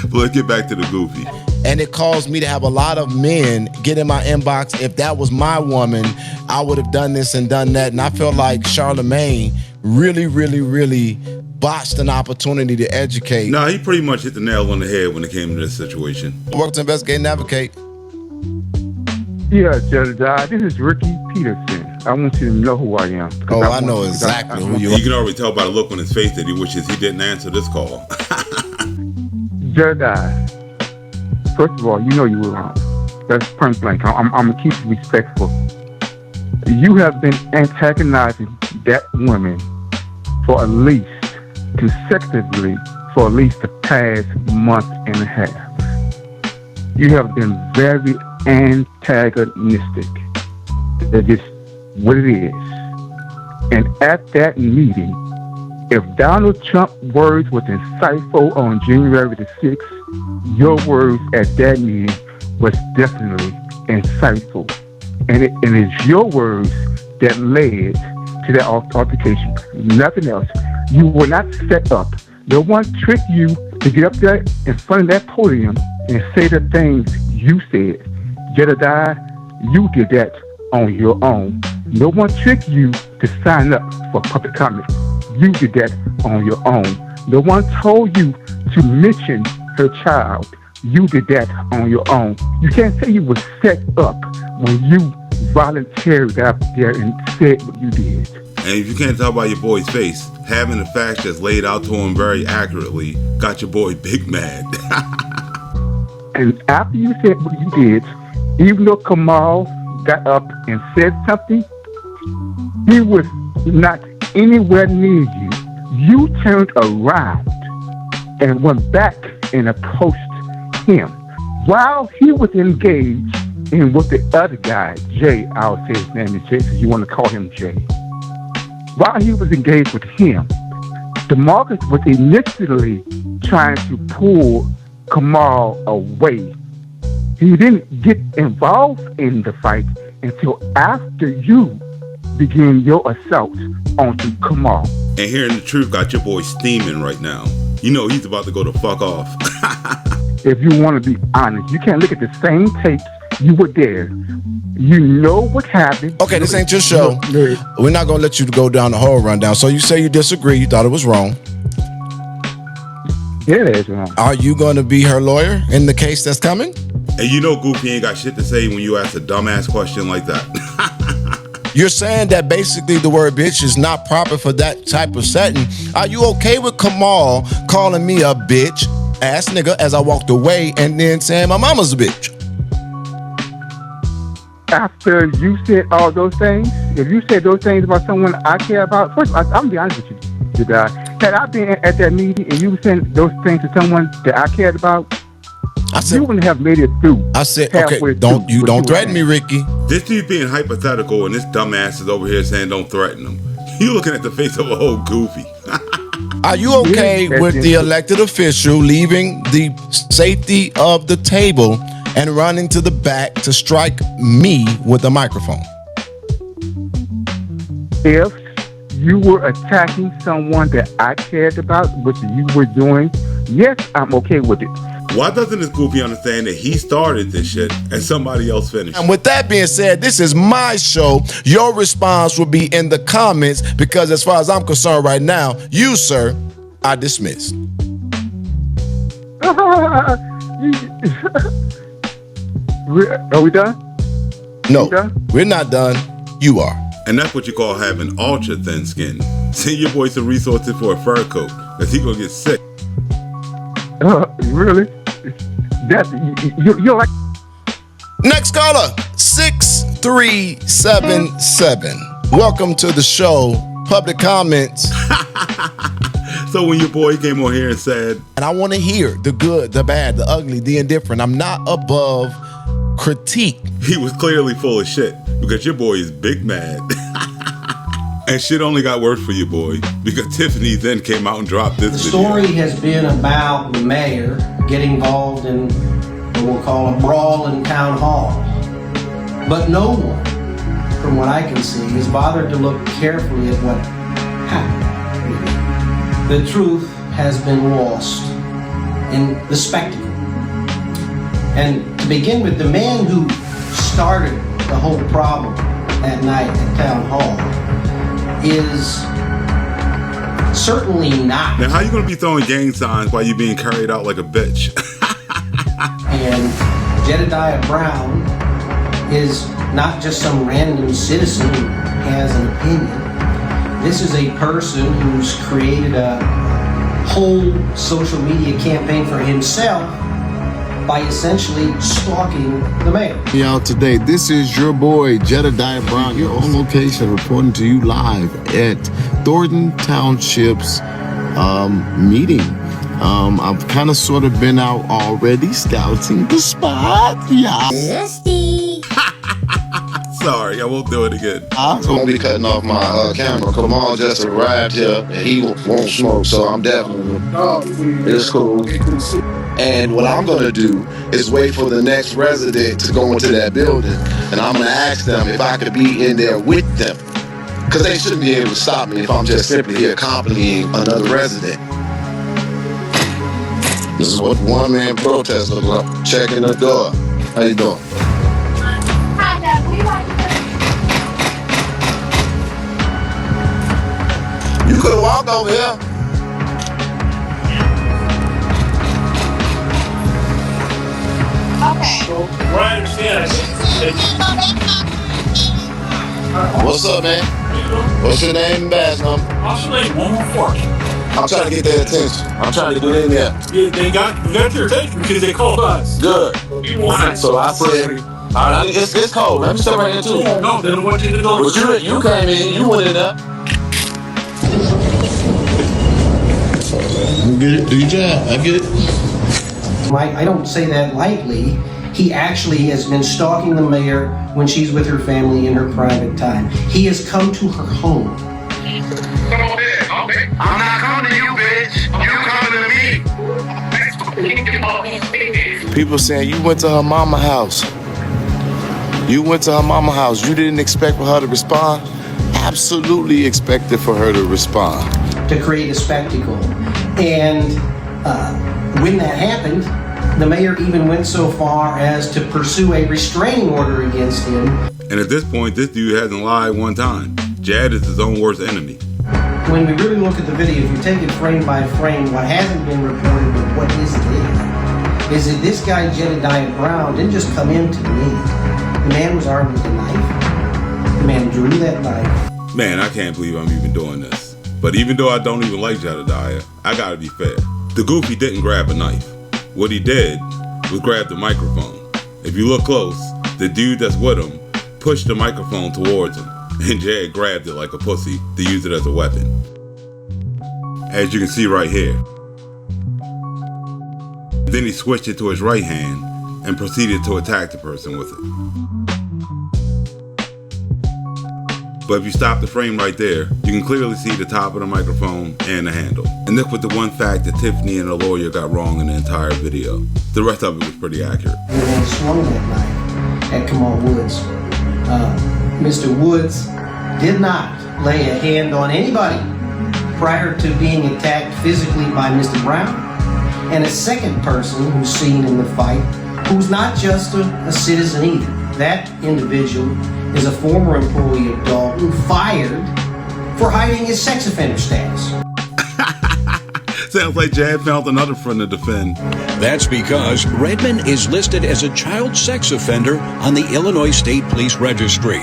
But let's get back to the goofy. And it caused me to have a lot of men get in my inbox. If that was my woman, I would have done this and done that. And I felt like Charlemagne really botched an opportunity to educate. No, he pretty much hit the nail on the head when it came to this situation. Welcome to Investigate and Advocate. Yeah, Jedidiah, this is Ricky Peterson. I want you to know who I am. Oh, I know exactly who you are. You can already tell by the look on his face that he wishes he didn't answer this call. Jedidiah, first of all, you know you were wrong. That's point blank. I'm going to keep it respectful. You have been antagonizing that woman for at least, consecutively, for at least the past month and a half. You have been very antagonistic. That's just what it is. And at that meeting, if Donald Trump's words was insightful on January the 6th, your words at that meeting was definitely insightful. And it's your words that led to that altercation. Nothing else. You were not set up. No one tricked you to get up there in front of that podium and say the things you said. Jedidiah, you did that on your own. No one tricked you to sign up for public comment. You did that on your own. No one told you to mention her child. You did that on your own. You can't say you were set up when you voluntarily got up there and said what you did. And if you can't tell by your boy's face, having the facts just laid out to him very accurately got your boy big mad. And after you said what you did, even though Kamal got up and said something, he was not anywhere near you. You turned around and went back and approached him while he was engaged in with the other guy, Jay. I'll say his name is Jay, so you want to call him Jay. While he was engaged with him, DeMarcus was initially trying to pull Kamal away. He didn't get involved in the fight until after you began your assault onto Kamal. And hearing the truth got your boy steaming right now. You know he's about to go the fuck off. If you want to be honest, you can't look at the same tapes. You were there. You know what happened. Okay, this ain't your show. We're not going to let you go down the whole rundown. So you say you disagree. You thought it was wrong. Yeah, it's wrong. Are you going to be her lawyer in the case that's coming? And you know Goofy ain't got shit to say when you ask a dumbass question like that. You're saying that basically the word bitch is not proper for that type of setting. Are you okay with Kamal calling me a bitch ass nigga as I walked away and then saying my mama's a bitch? After you said all those things, if you said those things about someone I care about, first, I'm going to be honest with you, Jedidiah. Had I been at that meeting and you were saying those things to someone that I cared about, you wouldn't have made it through. I said, okay, don't threaten me, Ricky. This dude being hypothetical and this dumbass is over here saying don't threaten him. You looking at the face of a whole Goofy. Are you okay with the elected official leaving the safety of the table and running to the back to strike me with a microphone? If you were attacking someone that I cared about, which you were doing, yes, I'm okay with it. Why doesn't this Goofy understand that he started this shit and somebody else finished? And with that being said, this is my show. Your response will be in the comments because as far as I'm concerned right now, you, sir, are dismissed. Are we done? No, we're not done. You are. And that's what you call having ultra thin skin. Send your boy some resources for a fur coat, because he gonna get sick. Really? You're like... Next caller, 6377. Welcome to the show. Public comments. So when your boy came on here and said... And I want to hear the good, the bad, the ugly, the indifferent. I'm not above critique. He was clearly full of shit, because your boy is big mad. And shit only got worse for you, boy, because Tiffany then came out and dropped this video. The story has been about the mayor getting involved in what we'll call a brawl in town hall. But no one, from what I can see, has bothered to look carefully at what happened. The truth has been lost in the spectacle. And to begin with, the man who started the whole problem that night at town hall is certainly not. Now, how you gonna be throwing gang signs while you being carried out like a bitch? And Jedidiah Brown is not just some random citizen who has an opinion. This is a person who's created a whole social media campaign for himself by essentially stalking the mayor. Y'all, today, this is your boy, Jedidiah Brown, your own location, reporting to you live at Dolton Township's meeting. I've kind of sort of been out already scouting the spot. Yeah. Sorry, I won't do it again. I'm gonna be cutting off my camera. Kamal just arrived here and he won't smoke, so I'm definitely. It's cool. And what I'm gonna do is wait for the next resident to go into that building, and I'm gonna ask them if I could be in there with them, because they shouldn't be able to stop me if I'm just simply here accompanying another resident. This is what one-man protest looks like. Checking the door. How you doing? You could have walked over here. Okay. Right, I understand. What's up, man? What's your name and badge number? What's your name? 114. I'm trying to get their attention. I'm trying to get in there. Yeah, they got your attention because they called us. Good. So I said, all right, it's cold. Let me step right here too. No, they don't want you to go. But you came in, you went in there. Get it? Do your job. I get it. I don't say that lightly. He actually has been stalking the mayor when she's with her family in her private time. He has come to her home. I'm not coming to you. bitch, you come to me. People saying you went to her mama house. You went to her mama house. You didn't expect for her to respond? Absolutely expected for her to respond. To create a spectacle. And when that happened, the mayor even went so far as to pursue a restraining order against him. And at this point, this dude hasn't lied one time. Jed is his own worst enemy. When we really look at the video, if you take it frame by frame, what hasn't been reported, but what is there, is that this guy, Jedidiah Brown, didn't just come into the meeting. The man was armed with a knife. The man drew that knife. Man, I can't believe I'm even doing this. But even though I don't even like Jedidiah, I gotta be fair. The goofy didn't grab a knife. What he did was grab the microphone. If you look close, the dude that's with him pushed the microphone towards him, and Jed grabbed it like a pussy to use it as a weapon. As you can see right here. Then he switched it to his right hand and proceeded to attack the person with it. But if you stop the frame right there, you can clearly see the top of the microphone and the handle. And this was the one fact that Tiffany and the lawyer got wrong in the entire video. The rest of it was pretty accurate. The man swung that knife at Kamal Woods. Mr. Woods did not lay a hand on anybody prior to being attacked physically by Mr. Brown. And a second person who's seen in the fight, who's not just a citizen either. That individual is a former employee of Dolton, fired for hiding his sex offender status. Sounds like Jad found another friend to defend. That's because Redmond is listed as a child sex offender on the Illinois State Police Registry.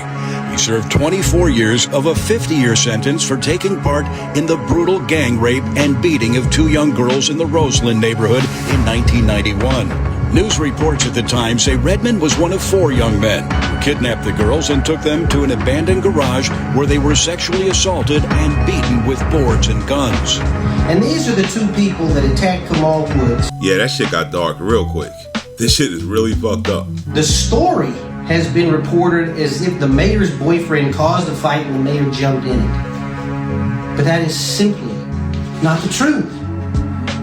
He served 24 years of a 50-year sentence for taking part in the brutal gang rape and beating of 2 young girls in the Roseland neighborhood in 1991. News reports at the time say Redmond was one of 4 young men who kidnapped the girls and took them to an abandoned garage where they were sexually assaulted and beaten with boards and guns. And these are the 2 people that attacked Kamal Woods. Yeah, that shit got dark real quick. This shit is really fucked up. The story has been reported as if the mayor's boyfriend caused the fight and the mayor jumped in it. But that is simply not the truth.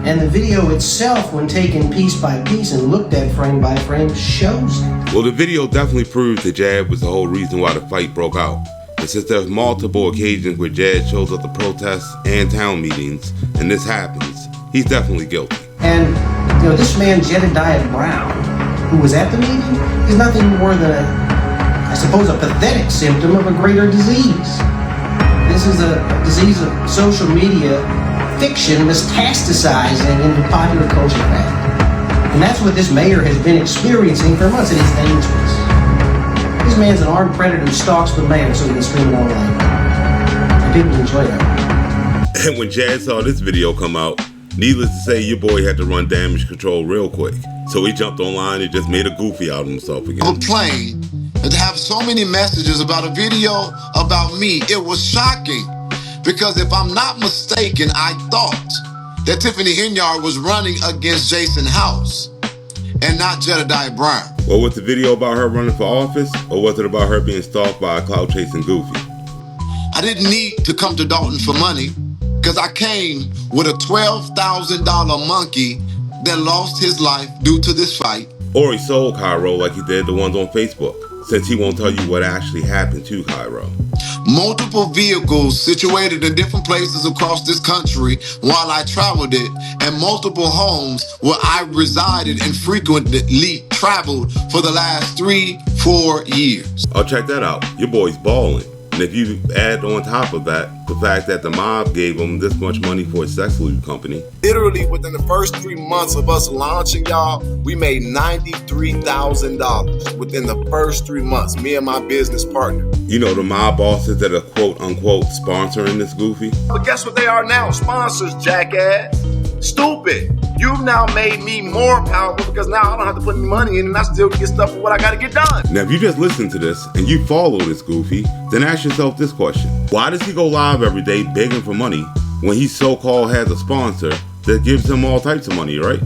And the video itself, when taken piece by piece and looked at frame by frame, shows it. Well, the video definitely proves that Jad was the whole reason why the fight broke out. And since there's multiple occasions where Jad shows up to protests and town meetings, and this happens, he's definitely guilty. And, this man, Jedidiah Brown, who was at the meeting, is nothing more than a pathetic symptom of a greater disease. This is a disease of social media fiction metastasizing into popular culture fact. And that's what this mayor has been experiencing for months, and it's dangerous. This man's an armed predator who stalks the mayor so he can scream it all night. And people enjoy that. And when Jad saw this video come out, needless to say, your boy had to run damage control real quick. So he jumped online and just made a goofy out of himself again. On a plane, and to have so many messages about a video about me, it was shocking. Because if I'm not mistaken, I thought that Tiffany Henyard was running against Jason House and not Jedidiah Brown. Well, was the video about her running for office, or was it about her being stalked by a clout-chasing goofy? I didn't need to come to Dolton for money, because I came with a $12,000 monkey that lost his life due to this fight. Or he sold Cairo like he did the ones on Facebook, since he won't tell you what actually happened to Cairo. Multiple vehicles situated in different places across this country while I traveled it, and multiple homes where I resided and frequently traveled for the last 3-4 years. Oh, check that out. Your boy's balling. And if you add on top of that the fact that the mob gave him this much money for a sex lube company. Literally within the first 3 months of us launching, y'all, we made $93,000 within the first 3 months, me and my business partner. You know, the mob bosses that are quote unquote sponsoring this goofy. But guess what they are now? Sponsors, jackass. Stupid. You've now made me more powerful because now I don't have to put any money in and I still get stuff for what I gotta get done. Now, if you just listen to this and you follow this goofy, then ask yourself this question. Why does he go live every day begging for money when he so-called has a sponsor that gives him all types of money, right?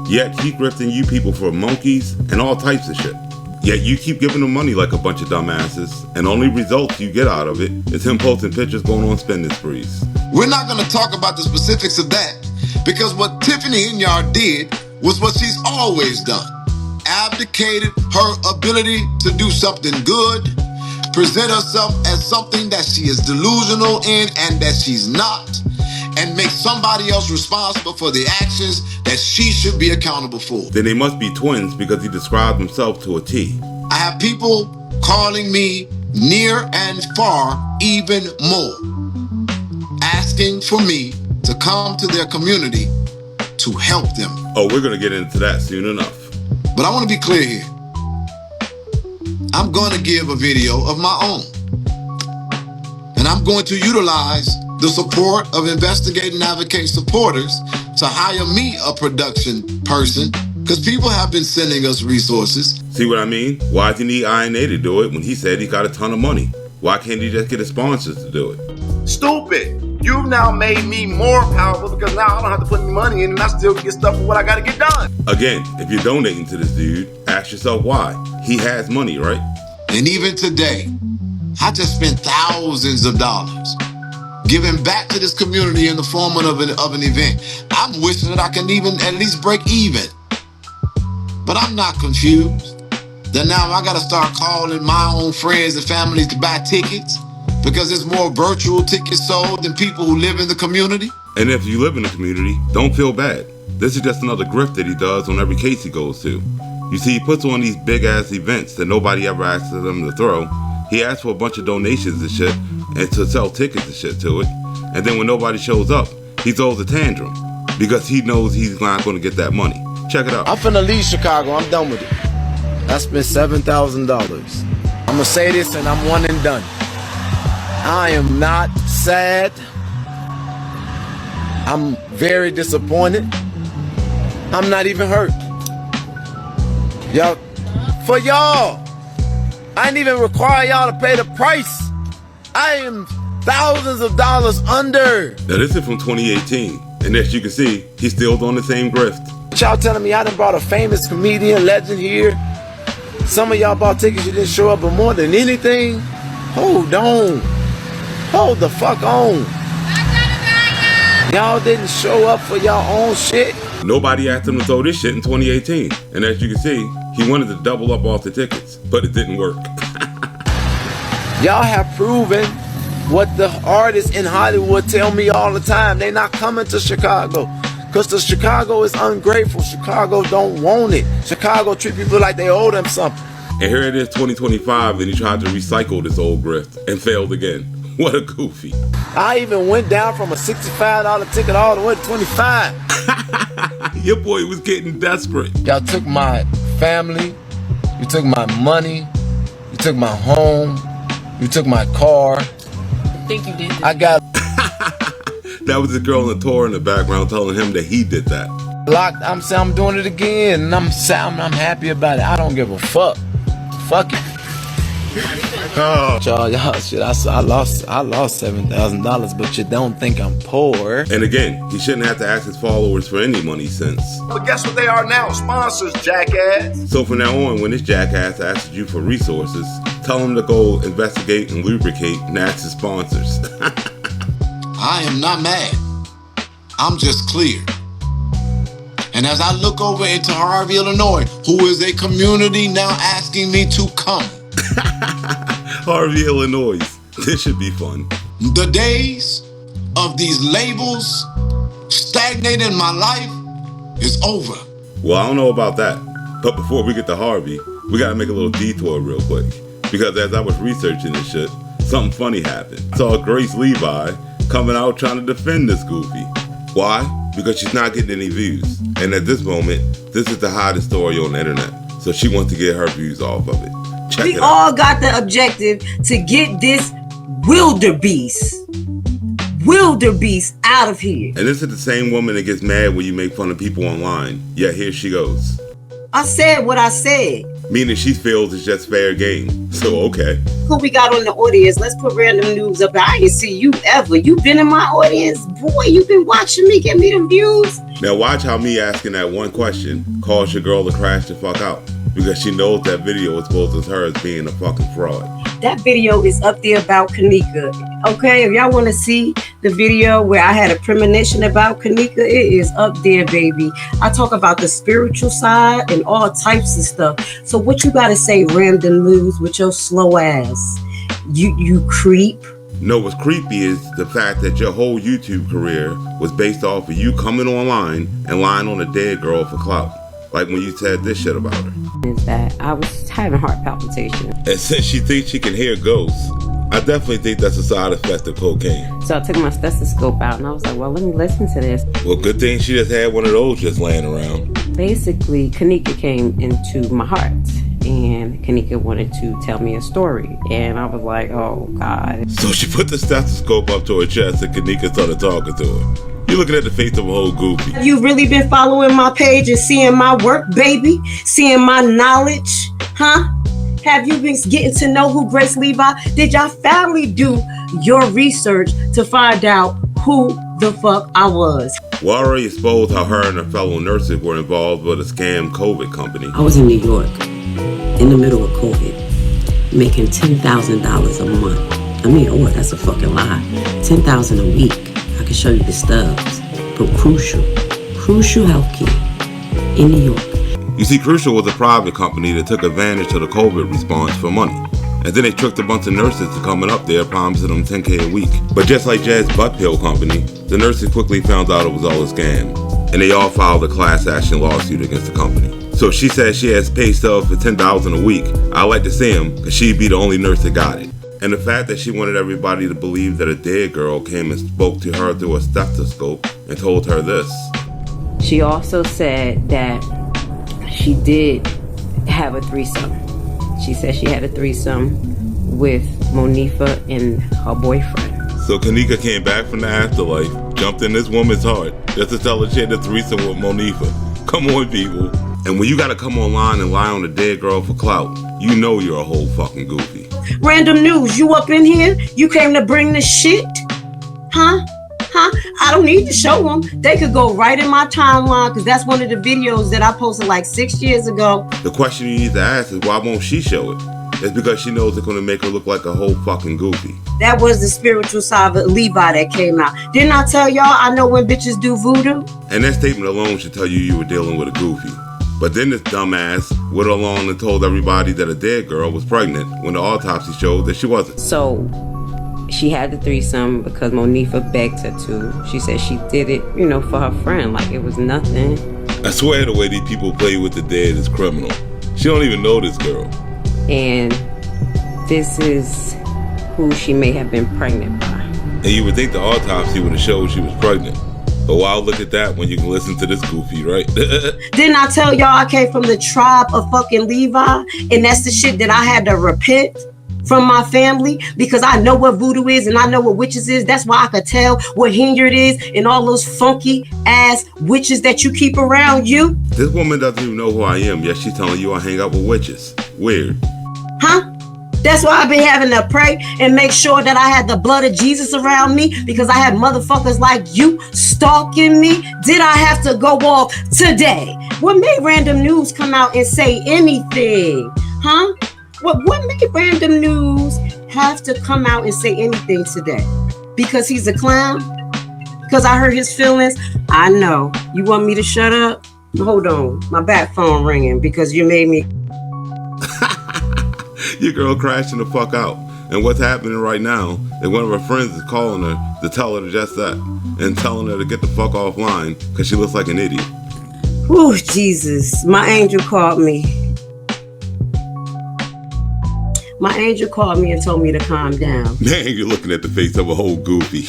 Yet he grifting you people for monkeys and all types of shit. Yet you keep giving him money like a bunch of dumbasses, and only results you get out of it is him posting pictures going on spending sprees. We're not gonna talk about the specifics of that, Because what Tiffany Henyard did was what she's always done. Abdicated her ability to do something good, present herself as something that she is delusional in and that she's not, and make somebody else responsible for the actions that she should be accountable for. Then they must be twins because he described himself to a T. I have people calling me near and far even more, asking for me to come to their community to help them. Oh, we're going to get into that soon enough. But I want to be clear here. I'm going to give a video of my own. And I'm going to utilize the support of Investigating Advocate supporters to hire me a production person, because people have been sending us resources. See what I mean? Why does he need I&A to do it when he said he got a ton of money? Why can't he just get his sponsors to do it? Stupid. You've now made me more powerful because now I don't have to put any money in and I still get stuff for what I got to get done. Again, if you're donating to this dude, ask yourself why. He has money, right? And even today, I just spent thousands of dollars giving back to this community in the form of an event. I'm wishing that I can even at least break even. But I'm not confused that now I got to start calling my own friends and families to buy tickets because there's more virtual tickets sold than people who live in the community. And if you live in the community, don't feel bad. This is just another grift that he does on every case he goes to. You see, he puts on these big ass events that nobody ever asks him to throw. He asks for a bunch of donations and shit and to sell tickets and shit to it. And then when nobody shows up, he throws a tantrum because he knows he's not going to get that money. Check it out. I'm finna leave Chicago. I'm done with it. I spent $7,000. I'm gonna say this and I'm one and done. I am not sad. I'm very disappointed. I'm not even hurt. Y'all, for y'all, I didn't even require y'all to pay the price. I am thousands of dollars under. Now this is from 2018, and as you can see, he's still doing the same grift. Y'all telling me I done brought a famous comedian legend here. Some of y'all bought tickets, you didn't show up, but more than anything, hold on. Hold the fuck on. Y'all didn't show up for y'all own shit. Nobody asked him to throw this shit in 2018. And as you can see, he wanted to double up off the tickets, but it didn't work. Y'all have proven what the artists in Hollywood tell me all the time. They not coming to Chicago. Because the Chicago is ungrateful. Chicago don't want it. Chicago treat people like they owe them something. And here it is 2025 and he tried to recycle this old grift and failed again. What a goofy. I even went down from a $65 ticket all the way to $25. Your boy was getting desperate. Y'all took my family. You took my money. You took my home. You took my car. I think you did. I got that was the girl on the tour in the background telling him that he did that. locked. I'm saying I'm doing it again, and I'm happy about it. I don't give a fuck. Fuck it. Oh. Y'all shit. I lost $7,000, but you don't think I'm poor. And again, he shouldn't have to ask his followers for any money since. But guess what they are now? Sponsors, jackass. So from now on, when this jackass asks you for resources, tell him to go investigate and lubricate and ask his sponsors. I am not mad. I'm just clear. And as I look over into Harvey, Illinois, who is a community now asking me to come. Harvey, Illinois. This should be fun. The days of these labels stagnating in my life is over. Well, I don't know about that. But before we get to Harvey, we gotta make a little detour real quick. Because as I was researching this shit, something funny happened. I saw Grace Levi coming out trying to defend this goofy. Why? Because she's not getting any views. And at this moment, this is the hottest story on the internet. So she wants to get her views off of it. Check we it out. all got the objective to get this wildebeest out of here. And this is the same woman that gets mad when you make fun of people online. Yet here she goes. I said what I said. Meaning she feels it's just fair game. So okay. Who we got on the audience? Let's put random news up. I didn't see you ever. You been in my audience. Boy, you been watching me. Get me them views. Now watch how me asking that one question caused your girl to crash the fuck out. Because she knows that video exposed her as being a fucking fraud. That video is up there about Kanika. Okay, if y'all want to see the video where I had a premonition about Kanika, it is up there, baby. I talk about the spiritual side and all types of stuff. So what you gotta say, Random News, with your slow ass? You creep. No, what's creepy is the fact that your whole YouTube career was based off of you coming online and lying on a dead girl for clout. Like when you said this shit about her. Is that I was having heart palpitations. And since she thinks she can hear ghosts, I definitely think that's a side effect of cocaine. So I took my stethoscope out and I was like, well, let me listen to this. Well, good thing she just had one of those just laying around. Basically, Kanika came into my heart and Kanika wanted to tell me a story. And I was like, oh, God. So she put the stethoscope up to her chest and Kanika started talking to her. You're looking at the face of a whole goofy. Have you really been following my page and seeing my work, baby? Seeing my knowledge? Huh? Have you been getting to know who Grace Levi? Did y'all finally do your research to find out who the fuck I was? We already exposed how her and her fellow nurses were involved with a scam COVID company. I was in New York in the middle of COVID, making $10,000 a month. I mean, oh, that's a fucking lie. $10,000 a week. I can show you the stubs. But Crucial Healthcare in New York. You see, Crucial was a private company that took advantage of the COVID response for money. And then they tricked a bunch of nurses to coming up there promising them $10K a week. But just like Jed's butt pill company, the nurses quickly found out it was all a scam. And they all filed a class action lawsuit against the company. So she said she has pay stubs for $10,000 a week. I'd like to see them because she'd be the only nurse that got it. And the fact that she wanted everybody to believe that a dead girl came and spoke to her through a stethoscope and told her this. She also said that she did have a threesome. She said she had a threesome with Monifa and her boyfriend. So Kanika came back from the afterlife, jumped in this woman's heart just to tell her she had a threesome with Monifa. Come on, people. And when you gotta come online and lie on a dead girl for clout, you know you're a whole fucking goofy. Random News, you up in here? You came to bring the shit? Huh? I don't need to show them. They could go right in my timeline because that's one of the videos that I posted like 6 years ago. The question you need to ask is why won't she show it? It's because she knows it's gonna make her look like a whole fucking goofy. That was the spiritual side of Levi that came out. Didn't I tell y'all I know when bitches do voodoo? And that statement alone should tell you were dealing with a goofy. But then this dumbass went along and told everybody that a dead girl was pregnant when the autopsy showed that she wasn't. So she had the threesome because Monifa begged her to. She said she did it, for her friend, like it was nothing. I swear the way these people play with the dead is criminal. She don't even know this girl. And this is who she may have been pregnant by. And you would think the autopsy would have showed she was pregnant. But why look at that when you can listen to this goofy, right? Didn't I tell y'all I came from the tribe of fucking Levi? And that's the shit that I had to repent from my family because I know what voodoo is and I know what witches is. That's why I could tell what Hinyard is and all those funky ass witches that you keep around you. This woman doesn't even know who I am, yet she's telling you I hang out with witches. Weird. Huh? That's why I've been having to pray and make sure that I had the blood of Jesus around me because I had motherfuckers like you stalking me. Did I have to go off today? What made Random News come out and say anything? Huh? What made Random News have to come out and say anything today? Because he's a clown? Because I hurt his feelings? I know. You want me to shut up? Hold on. My back phone ringing because you made me... Your girl crashing the fuck out. And what's happening right now is one of her friends is calling her to tell her just that and telling her to get the fuck offline because she looks like an idiot. Oh, Jesus. My angel called me. My angel called me and told me to calm down. Man, you're looking at the face of a whole goofy.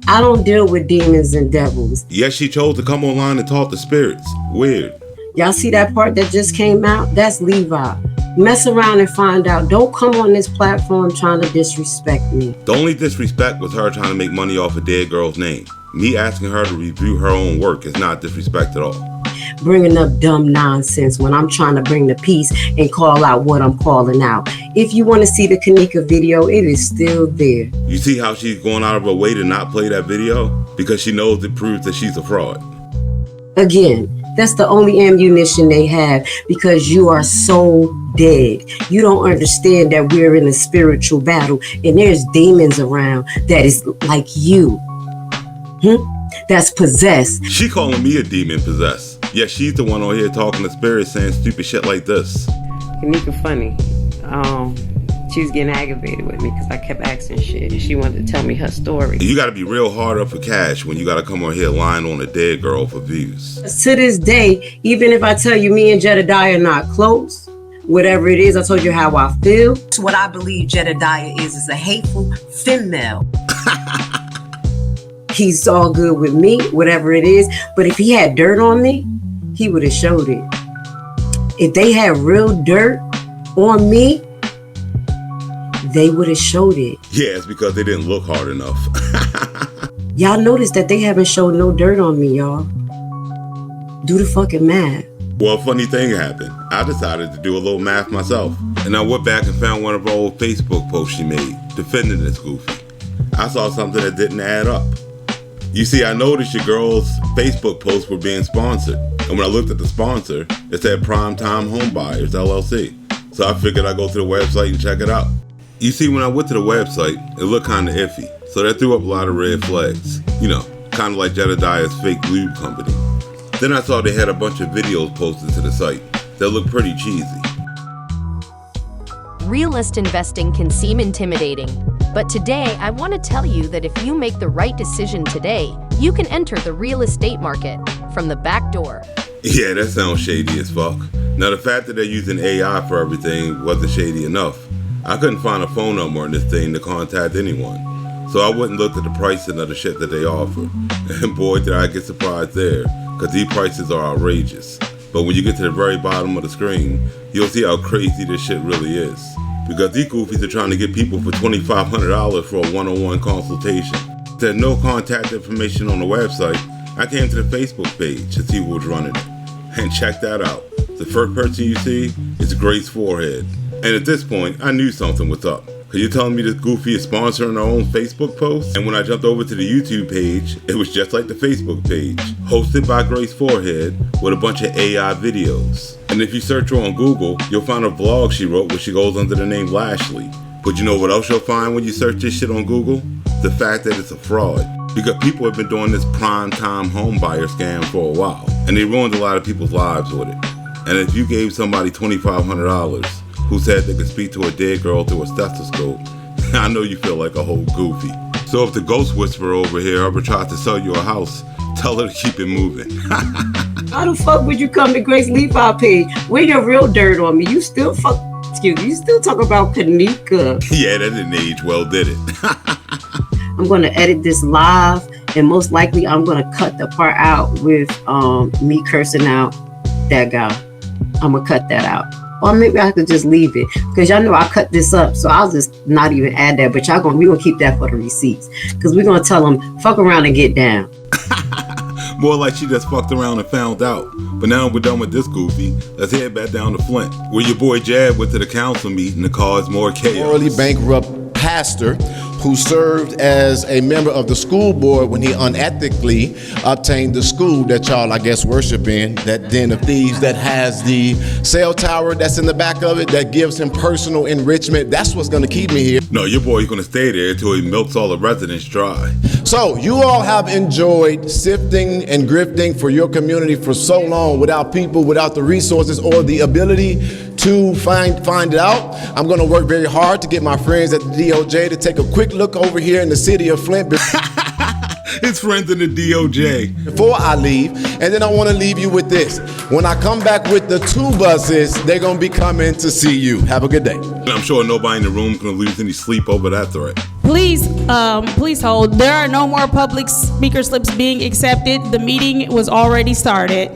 I don't deal with demons and devils. Yes, she chose to come online and talk to spirits. Weird. Y'all see that part that just came out? That's Levi. Mess around and find out. Don't come on this platform trying to disrespect me. The only disrespect was her trying to make money off a dead girl's name. Me asking her to review her own work is not disrespect at all. Bringing up dumb nonsense when I'm trying to bring the peace and call out what I'm calling out. If you want to see the Kanika video, it is still there. You see how she's going out of her way to not play that video? Because she knows it proves that she's a fraud. Again, That's the only ammunition they have, because you are so dead. You don't understand that we're in a spiritual battle, and there's demons around that is like you. That's possessed. She calling me a demon possessed. Yeah, she's the one on here talking to spirits saying stupid shit like this. Kanika funny. She was getting aggravated with me because I kept asking shit. She wanted to tell me her story. You gotta be real hard up for cash when you gotta come on here lying on a dead girl for views. To this day, even if I tell you me and Jedidiah are not close, whatever it is, I told you how I feel. What I believe Jedidiah is a hateful female. He's all good with me, whatever it is. But if he had dirt on me, he would have showed it. If they had real dirt on me, they would have showed it. Yeah, it's because they didn't look hard enough. Y'all notice that they haven't showed no dirt on me, y'all. Do the fucking math. Well, a funny thing happened. I decided to do a little math myself. And I went back and found one of her old Facebook posts she made, defending this goofy. I saw something that didn't add up. You see, I noticed your girl's Facebook posts were being sponsored. And when I looked at the sponsor, it said Primetime Homebuyers, LLC. So I figured I'd go to the website and check it out. You see, when I went to the website, it looked kind of iffy. So that threw up a lot of red flags. You know, kind of like Jedidiah's fake lube company. Then I saw they had a bunch of videos posted to the site that looked pretty cheesy. Realist investing can seem intimidating, but today I want to tell you that if you make the right decision today, you can enter the real estate market from the back door. Yeah, that sounds shady as fuck. Now, the fact that they're using AI for everything wasn't shady enough. I couldn't find a phone number on this thing to contact anyone. So I wouldn't look at the pricing of the shit that they offer. And boy, did I get surprised there, because these prices are outrageous. But when you get to the very bottom of the screen, you'll see how crazy this shit really is. Because these goofies are trying to get people for $2,500 for a one-on-one consultation. There's no contact information on the website. I came to the Facebook page to see who was running it. And check that out. The first person you see is Grace Forehead. And at this point, I knew something was up. Cause you're telling me this goofy is sponsoring her own Facebook post? And when I jumped over to the YouTube page, it was just like the Facebook page, hosted by Grace Forehead with a bunch of AI videos. And if you search her on Google, you'll find a vlog she wrote where she goes under the name Lashley. But you know what else you'll find when you search this shit on Google? The fact that it's a fraud. Because people have been doing this primetime home buyer scam for a while. And they ruined a lot of people's lives with it. And if you gave somebody $2,500 who said they could speak to a dead girl through a stethoscope, I know you feel like a whole goofy. So if the ghost whisperer over here ever tries to sell you a house, tell her to keep it moving. How the fuck would you come to Grace Levi page? Where your real dirt on me? You still you still talk about Kanika. Yeah, that didn't age well, did it? I'm gonna edit this live, and most likely I'm gonna cut the part out with me cursing out that guy. I'm gonna cut that out. Or maybe I could just leave it, because y'all know I cut this up, so I'll just not even add that. But we gonna keep that for the receipts, because we're gonna tell them fuck around and get down. More like she just fucked around and found out. But now we're done with this goofy. Let's head back down to Flint, where your boy Jad went to the council meeting to cause more chaos. Morally bankrupt pastor who served as a member of the school board when he unethically obtained the school that y'all, I guess, worship in, that den of thieves that has the cell tower that's in the back of it that gives him personal enrichment. That's what's gonna keep me here. No, your boy's gonna stay there until he milks all the residents dry. So you all have enjoyed sifting and grifting for your community for so long without people, without the resources or the ability to find it out. I'm gonna work very hard to get my friends at the DOJ to take a quick look over here in the city of Flint. His friends in the DOJ. Before I leave, and then I wanna leave you with this. When I come back with the 2 buses, they're gonna be coming to see you. Have a good day. I'm sure nobody in the room can lose any sleep over that threat. Please hold. There are no more public speaker slips being accepted. The meeting was already started.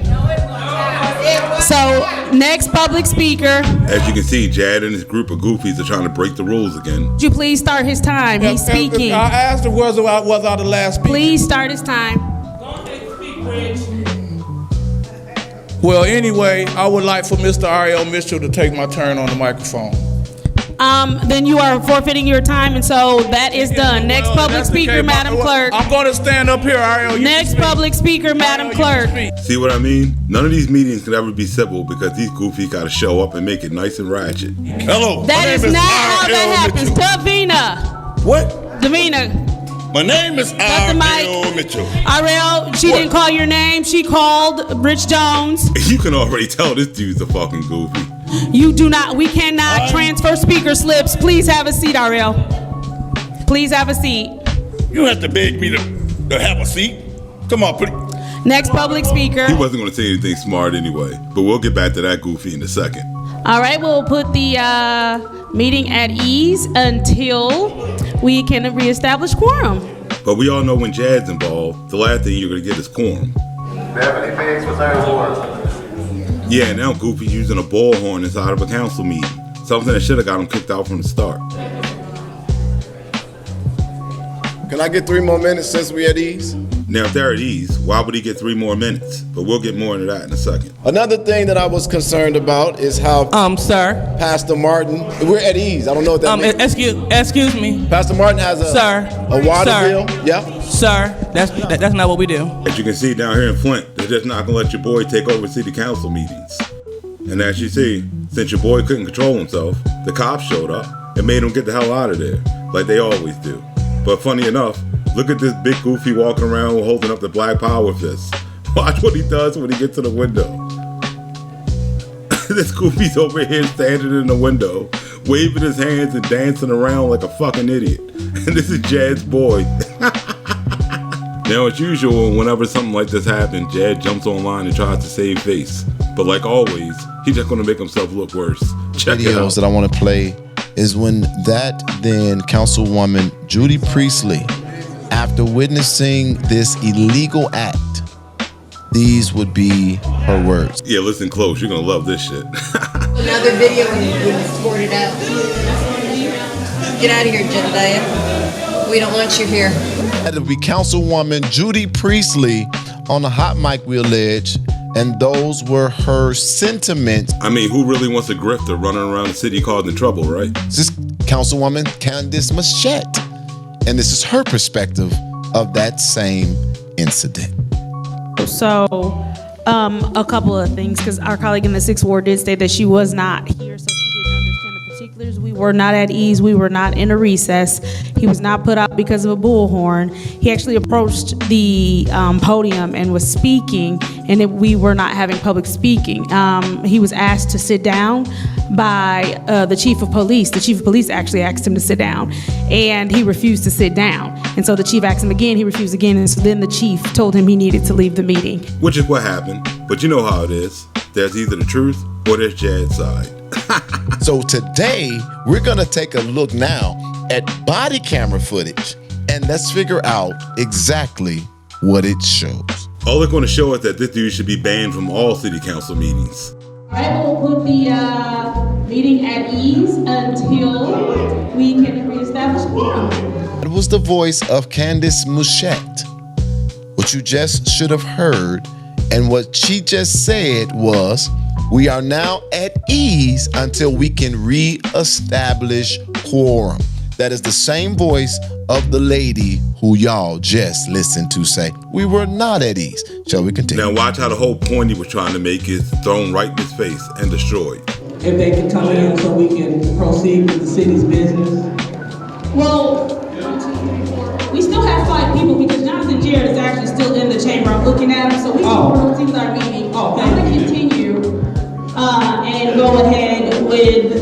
So, next public speaker. As you can see, Jad and his group of goofies are trying to break the rules again. Would you please start his time? He's speaking. I asked him was I the last speaker. Please start his time. Well, anyway, I would like for Mr. Ariel Mitchell to take my turn on the microphone. then you are forfeiting your time, and so that is done. Next public speaker, Madam Clerk. I'm going to stand up here, Ariel. Next public speaker, Madam Clerk. See what I mean? None of these meetings can ever be civil because these goofy gotta show up and make it nice and ratchet. Hello. That is not how that happens. Davina. What? Davina. My name is Ariel Mitchell. Ariel, she didn't call your name. She called Rich Jones. You can already tell this dude's a fucking goofy. You do not. We cannot transfer speaker slips. Please have a seat, Ariel. Please have a seat. You don't have to beg me to have a seat. Come on, please. Next public speaker. He wasn't going to say anything smart anyway, but we'll get back to that goofy in a second. All right, we'll put the meeting at ease until we can reestablish quorum. But we all know when Jad's involved, the last thing you're going to get is quorum. Beverly Biggs for third ward. Yeah, now Goofy's using a bullhorn inside of a council meeting. Something that should have got him kicked out from the start. Can I get 3 more minutes since we at ease? Now, if they're at ease, why would he get 3 more minutes? But we'll get more into that in a second. Another thing that I was concerned about is how sir, Pastor Martin, we're at ease. I don't know what that means. Excuse me. Pastor Martin has a water bill. Yeah. Sir, that's not what we do. As you can see down here in Flint, they're just not gonna let your boy take over city council meetings. And as you see, since your boy couldn't control himself, the cops showed up and made him get the hell out of there, like they always do. But funny enough, look at this big goofy walking around holding up the black power fist. Watch what he does when he gets to the window. This goofy's over here standing in the window, waving his hands and dancing around like a fucking idiot. And this is Jad's boy. Now, as usual, whenever something like this happens, Jad jumps online and tries to save face. But like always, he's just gonna make himself look worse. Check it out. Videos that I want to play is when that then Councilwoman Judy Priestley, after witnessing this illegal act, these would be her words. Yeah, listen close. You're gonna love this shit. Another video when you scored it out. Get out of here, Jedidiah. We don't want you here. That would be Councilwoman Judy Priestley on the hot mic, we allege, and those were her sentiments. I mean, who really wants a grifter running around the city causing trouble, right? This is Councilwoman Candice Machette, and this is her perspective of that same incident. So, a couple of things, because our colleague in the 6th Ward did say that she was not here, so she didn't understand the particulars. We were not at ease. We were not in a recess. He was not put out because of a bullhorn. He actually approached the podium and was speaking, and we were not having public speaking. He was asked to sit down by the chief of police. The chief of police actually asked him to sit down, and he refused to sit down. And so the chief asked him again, he refused again, and so then the chief told him he needed to leave the meeting. Which is what happened, but you know how it is. There's either the truth or there's Jad's side. So today, we're gonna take a look now at body camera footage, and let's figure out exactly what it shows. All they're gonna show us that this dude should be banned from all city council meetings. All right, we'll put the meeting at ease until we can reestablish quorum. It was the voice of Candice Machette. What you just should have heard, and what she just said was, we are now at ease until we can re-establish quorum. That is the same voice of the lady who y'all just listened to say, we were not at ease. Shall we continue? Now watch how the whole point he was trying to make is thrown right in his face and destroyed. If they can come in so we can proceed with the city's business. Well, we still have 5 people because Jonathan Jared is actually still in the chamber. I'm looking at him, so we can proceed with our meeting. I'm going to continue and go ahead with...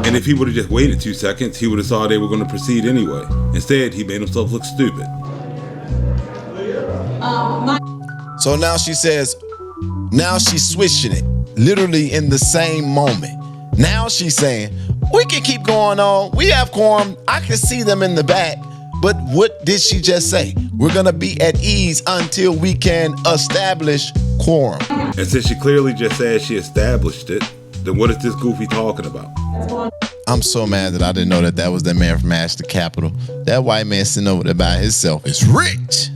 And if he would have just waited 2 seconds, he would have saw they were going to proceed anyway. Instead, he made himself look stupid. So now she says, now she's switching it, literally in the same moment. Now she's saying, we can keep going on. We have quorum. I can see them in the back. But what did she just say? We're going to be at ease until we can establish quorum. And since she clearly just said she established it, then what is this goofy talking about? I'm so mad that I didn't know that was that man from Ashton Capital. That white man sitting over there by himself is rich.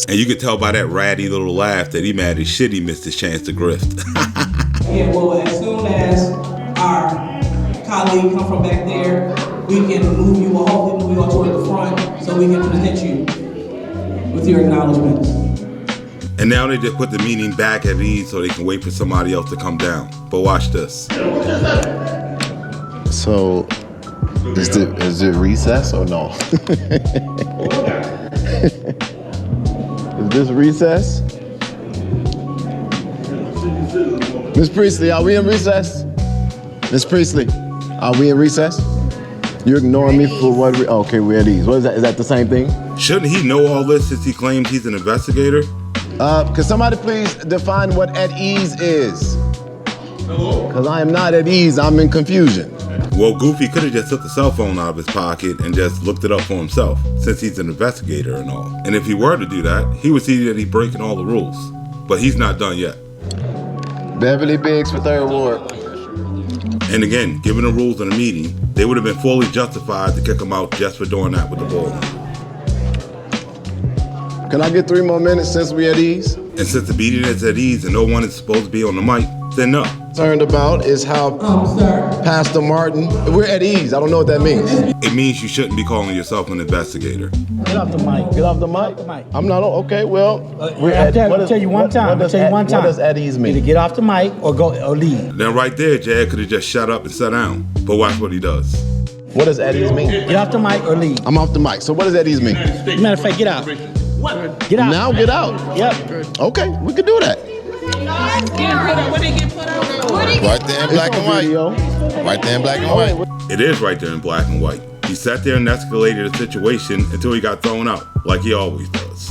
And you could tell by that ratty little laugh that he mad as shit he missed his chance to grift. Yeah, well, as soon as our colleague come from back there, we can move you, or hopefully move you all toward the front so we can present you with your acknowledgments. And now they just put the meeting back at ease so they can wait for somebody else to come down. But watch this. So, is it recess or no? Is this recess? Miss Priestley, are we in recess? Miss Priestley, are we in recess? You're ignoring me for what? Okay, we're at ease. What is that? Is that the same thing? Shouldn't he know all this since he claims he's an investigator? Could somebody please define what at ease is? Because I am not at ease, I'm in confusion. Well, Goofy could have just took the cell phone out of his pocket and just looked it up for himself, since he's an investigator and all. And if he were to do that, he would see that he's breaking all the rules. But he's not done yet. Beverly Biggs for 3rd Ward. And again, given the rules in the meeting, they would have been fully justified to kick him out just for doing that with the ball. Can I get 3 more minutes since we're at ease? And since the meeting is at ease and no one is supposed to be on the mic, then no. Concerned about is how Pastor Martin, we're at ease. I don't know what that means. It means you shouldn't be calling yourself an investigator. Get off the mic. Get off the mic? I'm not, okay, well. I'll tell you one time. What does at ease mean? Either get off the mic or go or leave. Then right there, Jad could have just shut up and sat down. But watch what he does. What does at ease mean? Get off the mic or leave. I'm off the mic. So what does at ease mean? Matter of fact, get out. Get out. Now get out. Yep. Okay, we can do that. Right there in black and white. Right there in black and white. It is right there in black and white. He sat there and escalated the situation until he got thrown out, like he always does.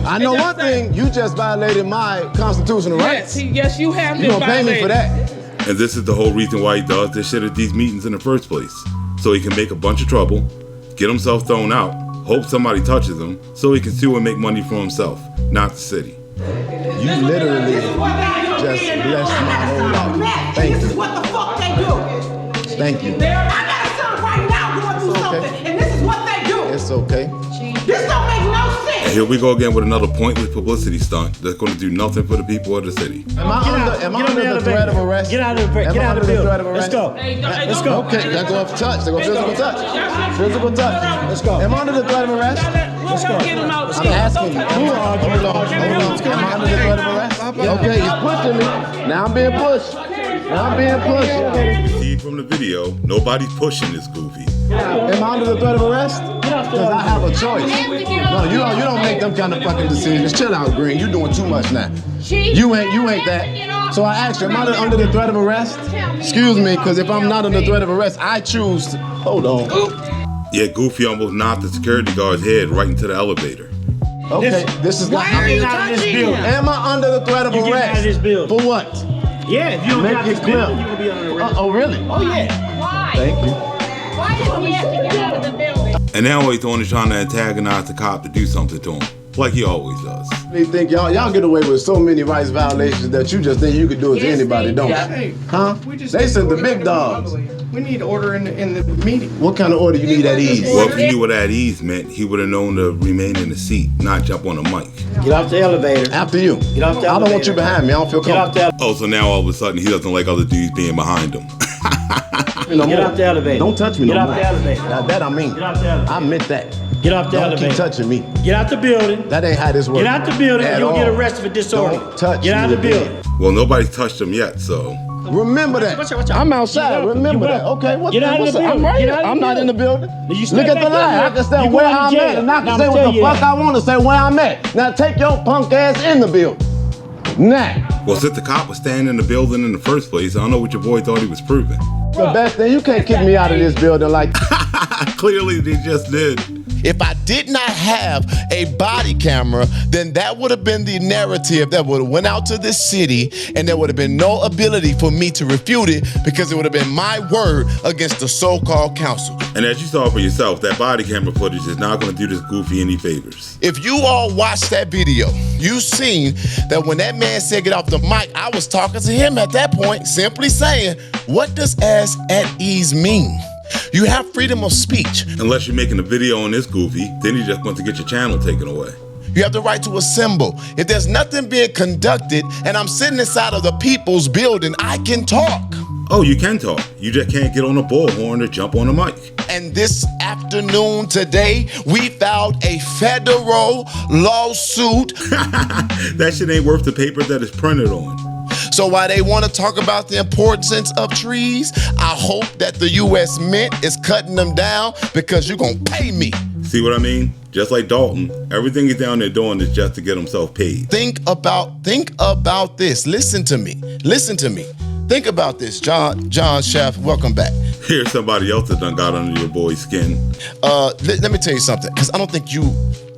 I know one thing, you just violated my constitutional rights. Yes, you have been violated. You gonna pay me for that. And this is the whole reason why he does this shit at these meetings in the first place. So he can make a bunch of trouble, get himself thrown out, hope somebody touches him, so he can sue and make money for himself, not the city. You literally just blessed my whole life. Thank you. This is what the fuck they do. Thank you. I got a son right now going through something, and this is what they do. It's okay. This don't make no sense. And here we go again with another pointless publicity stunt that's going to do nothing for the people of the city. Am I under the threat of arrest? Get out of the building. Let's go. Let's go. Okay, that go off touch. That go physical touch. Physical touch. Let's go. Am I under the threat of arrest? Let's go. I'm asking you. Hold on. Am I under the threat of arrest? Okay, he's pushing me. Now I'm being pushed. See from the video, nobody's pushing this Goofy. Am I under the threat of arrest? Because I have a choice. No, you don't make them kind of fucking decisions. Chill out, Green. You're doing too much now. You ain't that. So I asked you, am I under the threat of arrest? Excuse me, because if I'm not under the threat of arrest, I choose to... Hold on. Yeah, Goofy almost knocked the security guard's head right into the elevator. Okay, this is not... Why are you touching him? Am I under the threat of arrest? Out of this building. For what? Yeah, if you don't make get out it this clear. building, you're going to be under arrest. Oh, really? Oh, yeah. Why? Thank you. Why does he have to get out of the building? And now he's only trying to antagonize the cop to do something to him, like he always does. They think y'all get away with so many rights violations that you just think you could do it to anybody, don't you? Huh? They sent the big dogs. We need order in the meeting. What kind of order you need at ease? Well, if he knew what at ease meant, he would have known to remain in the seat, not jump on the mic. Get off the elevator. After you. Get off the elevator. I don't want you behind me. I don't feel comfortable. Oh, so now all of a sudden he doesn't like other dudes being behind him. Get off the elevator. Don't touch me Get no off more. the elevator. Now that I mean. Get off the elevator. I meant that. Get off the elevator. Don't keep touching me. Get out the building. That ain't how this works. Get out the building and you'll get arrested for disorder. Don't touch Get out me of the building. Well, nobody's touched him yet, so... Remember that. Watch out. I'm outside. Remember that. Okay, Get out of the building. I'm right here. I'm not in the building. Look at the line. I can say where I'm at, and I can say what the fuck I want to say where I'm at. Now take your punk ass in the building. Now. Well, since the cop was standing in the building in the first place, I don't know what your boy thought he was proving. The best thing, you can't kick me out of this building like Clearly they just did. If I did not have a body camera, then that would have been the narrative that would have went out to this city, and there would have been no ability for me to refute it because it would have been my word against the so-called council. And as you saw for yourself, that body camera footage is not going to do this Goofy any favors. If you all watched that video, you seen that when that man said get off the mic, I was talking to him at that point, simply saying, what does as at ease mean? You have freedom of speech. Unless you're making a video on this Goofy, then you just want to get your channel taken away. You have the right to assemble. If there's nothing being conducted and I'm sitting inside of the people's building, I can talk. Oh, you can talk. You just can't get on a bullhorn or jump on a mic. And this afternoon today, we filed a federal lawsuit. That shit ain't worth the paper that it's printed on. So while they want to talk about the importance of trees, I hope that the U.S. Mint is cutting them down because you're going to pay me. See what I mean? Just like Dolton, everything he's down there doing is just to get himself paid. Think about this. Listen to me. Think about this. John Chef, welcome back. Here's somebody else that done got under your boy's skin. Let me tell you something, because I don't think you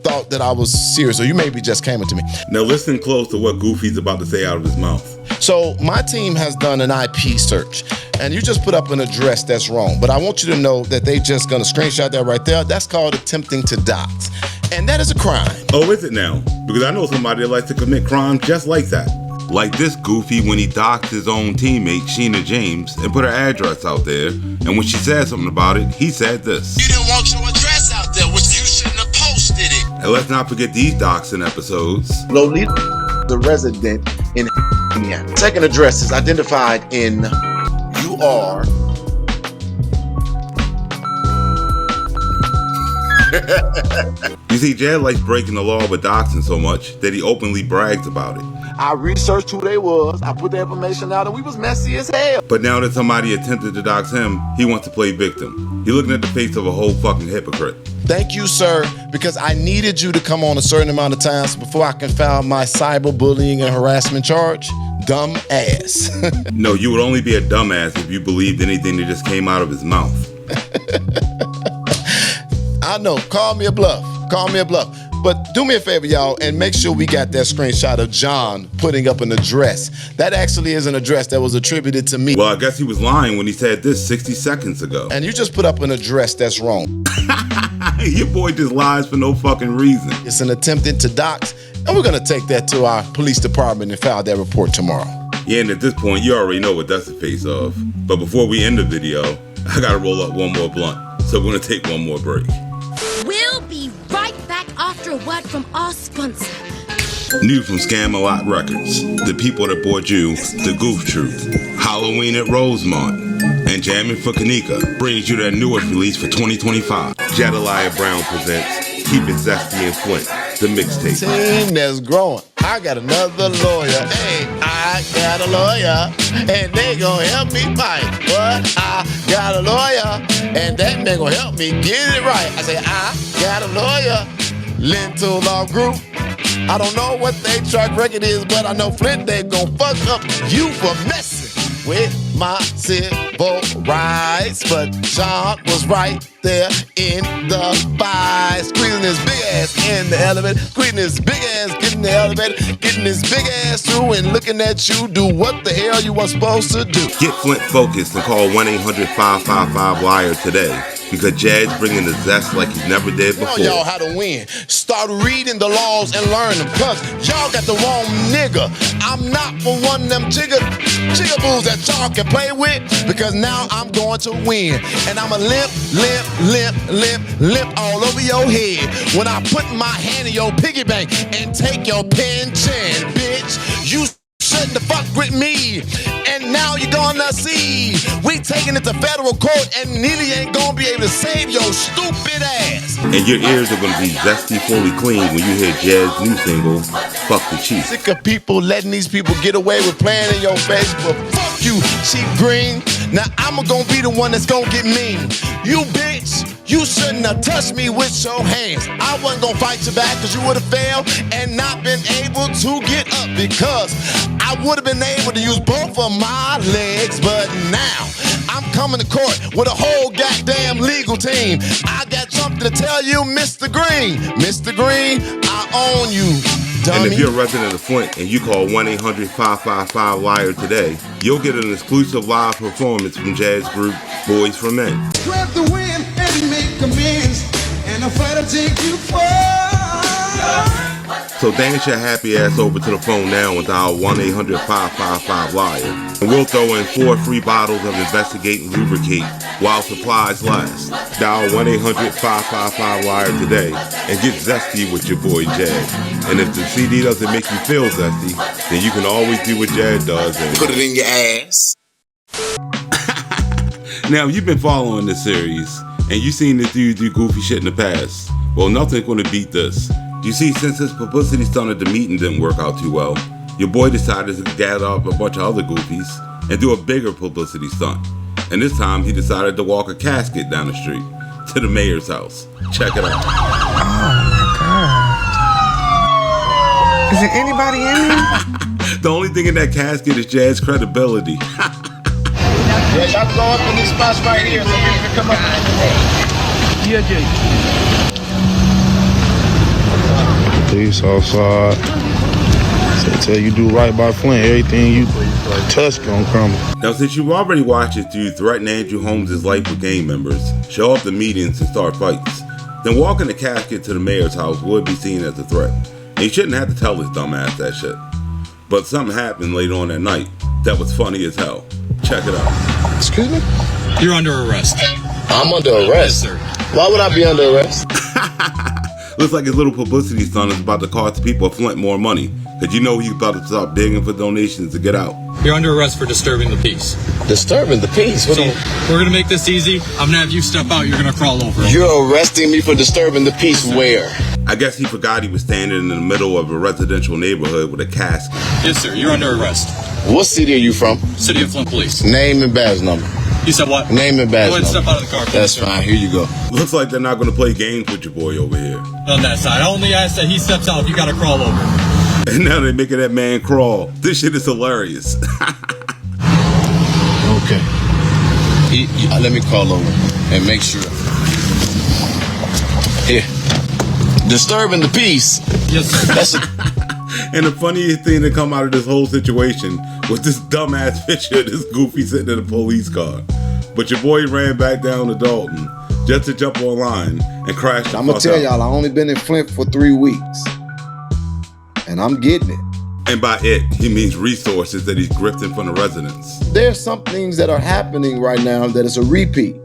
thought that I was serious, or you maybe just came into me. Now listen close to what Goofy's about to say out of his mouth. So my team has done an IP search, and you just put up an address that's wrong. But I want you to know that they just gonna screenshot that right there. That's called attempting to dox, and that is a crime. Oh, is it now? Because I know somebody that likes to commit crime just like that. Like this Goofy when he doxed his own teammate, Sheena James, and put her address out there. And when she said something about it, he said this. You didn't want your address out there, which you shouldn't have posted it. And let's not forget these doxing episodes. Lolita, the resident in Indiana. Second address is identified in UR. You see, Jed likes breaking the law with doxing so much that he openly brags about it. I researched who they was, I put the information out, and we was messy as hell. But now that somebody attempted to dox him, he wants to play victim. You're looking at the face of a whole fucking hypocrite. Thank you, sir, because I needed you to come on a certain amount of times before I can file my cyberbullying and harassment charge. Dumb ass. No, you would only be a dumbass if you believed anything that just came out of his mouth. I know, call me a bluff. But do me a favor, y'all, and make sure we got that screenshot of John putting up an address. That actually is an address that was attributed to me. Well, I guess he was lying when he said this 60 seconds ago. And you just put up an address that's wrong. Your boy just lies for no fucking reason. It's an attempted to dox, and we're gonna take that to our police department and file that report tomorrow. Yeah, and at this point, you already know what that's the face of. But before we end the video, I gotta roll up one more blunt. So we're gonna take one more break. We'll be right back after a word from our sponsor. New from Scam-A-Lot Records, the people that brought you The Goof Troop, Halloween at Rosemont, and Jamming for Kanika brings you their newest release for 2025. Jediliar Brown presents Keep It Zesty and Flint, the mixtape. Team that's growing. I got another lawyer. Hey, I got a lawyer, and they gonna help me fight. But I got a lawyer, and that man gonna help me get it right. I say, I got a lawyer, Lentil Law Group. I don't know what they track record is, but I know Flint, they gon' fuck up you for messing with my civil rights. But John was right there in the fight, squeezing his big ass in the elevator, squeezing his big ass, getting the elevator, getting his big ass through, and looking at you do what the hell you were supposed to do. Get Flint focused and call 1-800-555-LIAR today, because Jed's bringing the zest like he's never did before. Tell y'all how to win. Start reading the laws and learn them, cause y'all got the wrong nigga. I'm not for one of them jigaboos that y'all can play with, because now I'm going to win. And I'ma limp all over your head when I put my hand in your piggy bank and take your pension, bitch. You shouldn't have fucked with me, and now you're gonna see we taking it to federal court, and Neely ain't gonna be able to save your stupid ass. And your ears are gonna be zesty, fully clean when you hear Jed's new single, Fuck the Chief. Sick of people letting these people get away with playing in your face, but fuck you, Chief Green. Now I'm gonna be the one that's gonna get mean. You bitch, you shouldn't have touched me with your hands. I wasn't gonna fight you back, cause you would've failed and not been able to get up, because I would've been able to use both of my legs. But now I'm coming to court with a whole goddamn legal team. I got something to tell you, Mr. Green. Mr. Green, I own you, dummy. And if you're a resident of Flint and you call 1-800-555-LIAR today, you'll get an exclusive live performance from Jed's group, Boys for Men. Grab the win and make amends, and I'll fight to take you far. So dance your happy ass over to the phone now and dial 1-800-555-LIAR. And we'll throw in 4 free bottles of Investigate and Lubricate while supplies last. Dial 1-800-555-LIAR today and get zesty with your boy Jed. And if the CD doesn't make you feel zesty, then you can always do what Jed does and put it in your ass. Now, you've been following this series, and you've seen this dude do goofy shit in the past. Well, nothing's going to beat this. You see, since his publicity stunt at the meeting didn't work out too well, your boy decided to gather up a bunch of other goofies and do a bigger publicity stunt. And this time, he decided to walk a casket down the street to the mayor's house. Check it out. Oh my God. Is there anybody in here? The only thing in that casket is Jazz credibility. Yeah, y'all can go up in these spots right here so people can come up. Yeah, Jay. Police outside. So tell you do right by Flint, everything you touch gonna crumble. Now, since you've already watched this dude threaten Andrew Holmes' life with gang members, show up to meetings and start fights, then walking the casket to the mayor's house would be seen as a threat. And you shouldn't have to tell his dumb ass that shit. But something happened later on that night that was funny as hell. Check it out. Excuse me? You're under arrest. I'm under arrest? Yes, sir. Why would I be under arrest? Looks like his little publicity stunt is about to cost the people of Flint more money, because you know he's about to start begging for donations to get out. You're under arrest for disturbing the peace. Disturbing the peace? So, we're going to make this easy. I'm going to have you step out. You're going to crawl over. You're arresting me for disturbing the peace where? I guess he forgot he was standing in the middle of a residential neighborhood with a casket. Yes, sir. You're under arrest. What city are you from? City of Flint Police. Name and badge number. You said what? Name and badge number. Go ahead and step out of the car. That's fine. Here you go. Looks like they're not going to play games with your boy over here. On that side. I only ask that he steps out. You got to crawl over. And now they're making that man crawl. This shit is hilarious. Okay. Let me crawl over and make sure. Here. Disturbing the peace. Yes, sir. That's And the funniest thing to come out of this whole situation was this dumbass picture of this goofy sitting in a police car. But your boy ran back down to Dolton just to jump online and crash the I'm gonna tell out. y'all, I only been in Flint for 3 weeks. And I'm getting it. And by it, he means resources that he's grifting from the residents. There's some things that are happening right now that is a repeat.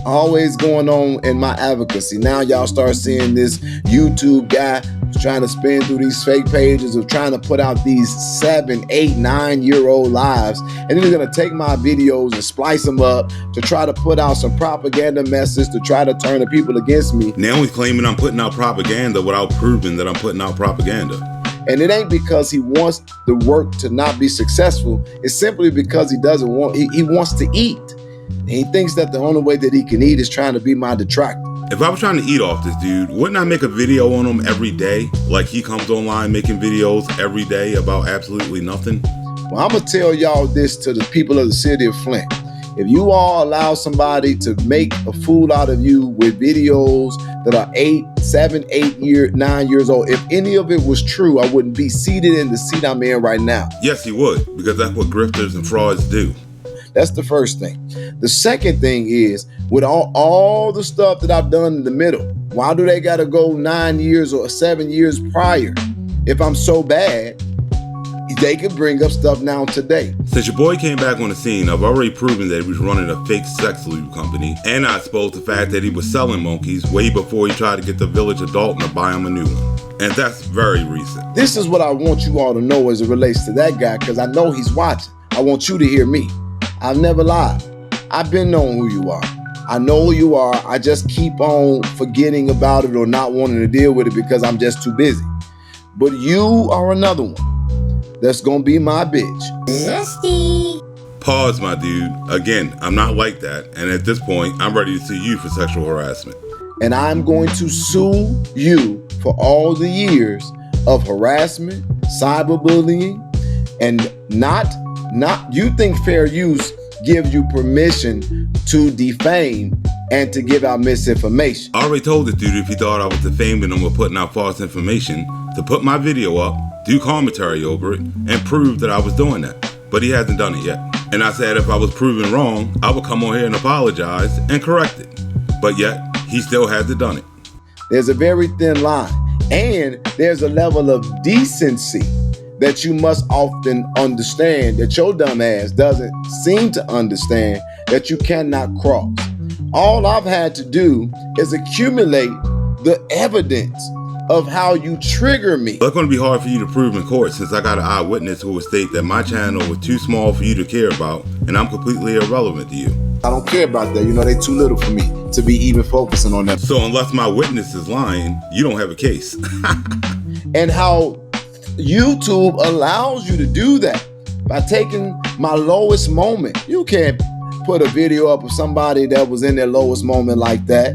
Always going on in my advocacy. Now y'all start seeing this YouTube guy trying to spin through these fake pages of trying to put out these 7, 8, 9-year-old lives. And then he's gonna take my videos and splice them up to try to put out some propaganda message to try to turn the people against me. Now he's claiming I'm putting out propaganda without proving that I'm putting out propaganda. And it ain't because he wants the work to not be successful. It's simply because he doesn't want, he wants to eat. And he thinks that the only way that he can eat is trying to be my detractor. If I was trying to eat off this dude, wouldn't I make a video on him every day? Like he comes online making videos every day about absolutely nothing? Well, I'm going to tell y'all this to the people of the city of Flint. If you all allow somebody to make a fool out of you with videos that are 7, 8, 9 years old, if any of it was true, I wouldn't be seated in the seat I'm in right now. Yes, he would, because that's what grifters and frauds do. That's the first thing. The second thing is, with all the stuff that I've done in the middle, why do they got to go 9 years or 7 years prior? If I'm so bad, they could bring up stuff now today. Since your boy came back on the scene, I've already proven that he was running a fake sex lube company, and I exposed the fact that he was selling monkeys way before he tried to get the village of Dolton to buy him a new one. And that's very recent. This is what I want you all to know as it relates to that guy, because I know he's watching. I want you to hear me. I've never lied. I've been knowing who you are. I know who you are. I just keep on forgetting about it or not wanting to deal with it because I'm just too busy. But you are another one that's gonna be my bitch. Pause, my dude. Again, I'm not like that. And at this point, I'm ready to sue you for sexual harassment. And I'm going to sue you for all the years of harassment, cyberbullying, and not you think fair use gives you permission to defame and to give out misinformation. I already told this dude if he thought I was defaming him or putting out false information to put my video up, do commentary over it, and prove that I was doing that. But he hasn't done it yet. And I said if I was proven wrong, I would come on here and apologize and correct it. But yet, he still hasn't done it. There's a very thin line. And there's a level of decency that you must often understand that your dumb ass doesn't seem to understand that you cannot cross. All I've had to do is accumulate the evidence of how you trigger me. Well, it's going to be hard for you to prove in court since I got an eyewitness who would state that my channel was too small for you to care about and I'm completely irrelevant to you. I don't care about that. You know, they too little for me to be even focusing on that. So unless my witness is lying, you don't have a case. And how YouTube allows you to do that by taking my lowest moment. You can't put a video up of somebody that was in their lowest moment like that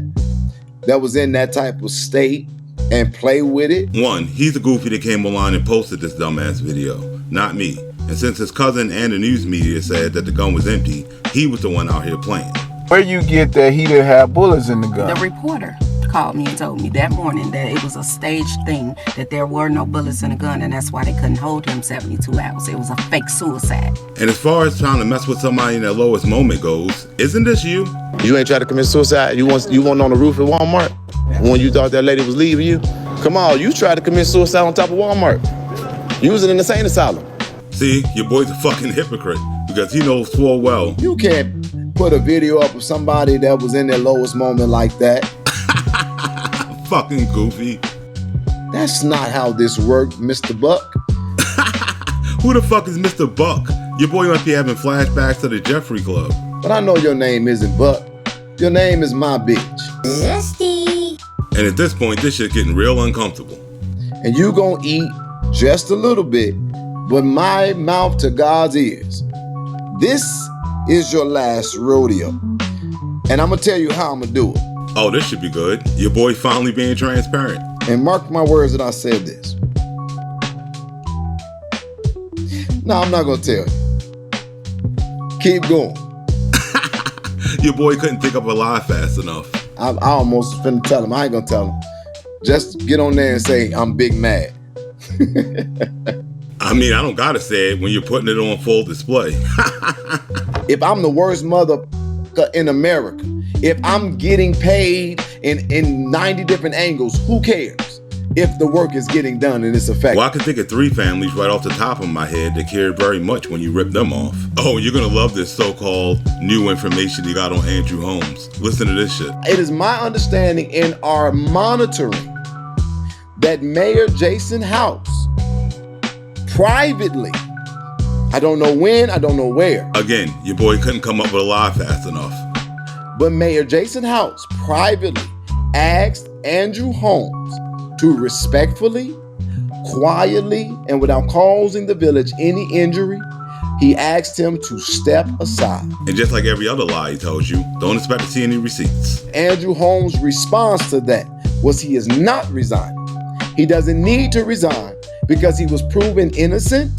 was in that type of state, and play with it. One, he's a goofy that came online and posted this dumbass video, not me. And since his cousin and the news media said that the gun was empty, he was the one out here playing. Where you get that he didn't have bullets in the gun? The reporter called me and told me that morning that it was a staged thing, that there were no bullets in the gun, and that's why they couldn't hold him 72 hours. It was a fake suicide. And as far as trying to mess with somebody in their lowest moment goes, isn't this you? You ain't tried to commit suicide? You weren't on the roof at Walmart when you thought that lady was leaving you? Come on, you tried to commit suicide on top of Walmart. You was in an insane asylum. See, your boy's a fucking hypocrite because he knows full well. You can't put a video up of somebody that was in their lowest moment like that. Fucking goofy. That's not how this worked, Mr. Buck. Who the fuck is Mr. Buck? Your boy might be having flashbacks to the Jeffrey Club. But I know your name isn't Buck. Your name is my bitch. Zesty. And at this point, this shit's getting real uncomfortable. And you gonna eat just a little bit, but my mouth to God's ears. This is your last rodeo. And I'm gonna tell you how I'm gonna do it. Oh, this should be good. Your boy finally being transparent. And mark my words that I said this. No, I'm not gonna tell you. Keep going. Your boy couldn't think up a lie fast enough. I almost finna tell him. I ain't gonna tell him. Just get on there and say, I'm big mad. I mean, I don't gotta say it when you're putting it on full display. If I'm the worst mother in America, if I'm getting paid in 90 different angles, who cares if the work is getting done and it's effective? Well, I can think of 3 families right off the top of my head that cared very much when you ripped them off. Oh, you're gonna love this so-called new information you got on Andrew Holmes. Listen to this shit. It is my understanding in our monitoring that Mayor Jason House privately, I don't know when, I don't know where. Again, your boy couldn't come up with a lie fast enough. But Mayor Jason House privately asked Andrew Holmes to respectfully, quietly, and without causing the village any injury, he asked him to step aside. And just like every other lie he tells you, don't expect to see any receipts. Andrew Holmes' response to that was he is not resigning. He doesn't need to resign because he was proven innocent.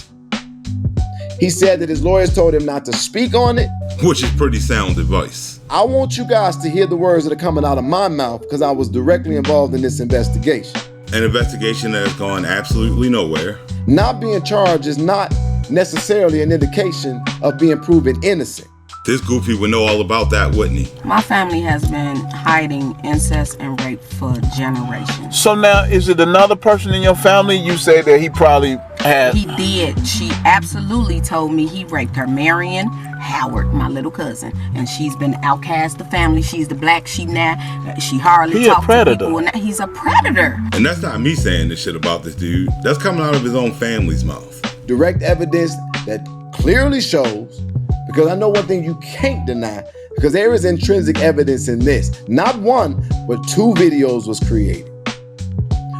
He said that his lawyers told him not to speak on it. Which is pretty sound advice. I want you guys to hear the words that are coming out of my mouth because I was directly involved in this investigation. An investigation that has gone absolutely nowhere. Not being charged is not necessarily an indication of being proven innocent. This goofy would know all about that, wouldn't he? My family has been hiding incest and rape for generations. So now, is it another person in your family? You say that he probably had... He did. She absolutely told me he raped her. Marion Howard, my little cousin. And she's been outcast the family. She's the black sheep now. She hardly talks to people. And he's a predator. And that's not me saying this shit about this dude. That's coming out of his own family's mouth. Direct evidence that clearly shows, because I know one thing you can't deny, because there is intrinsic evidence in this. Not one, but 2 videos was created.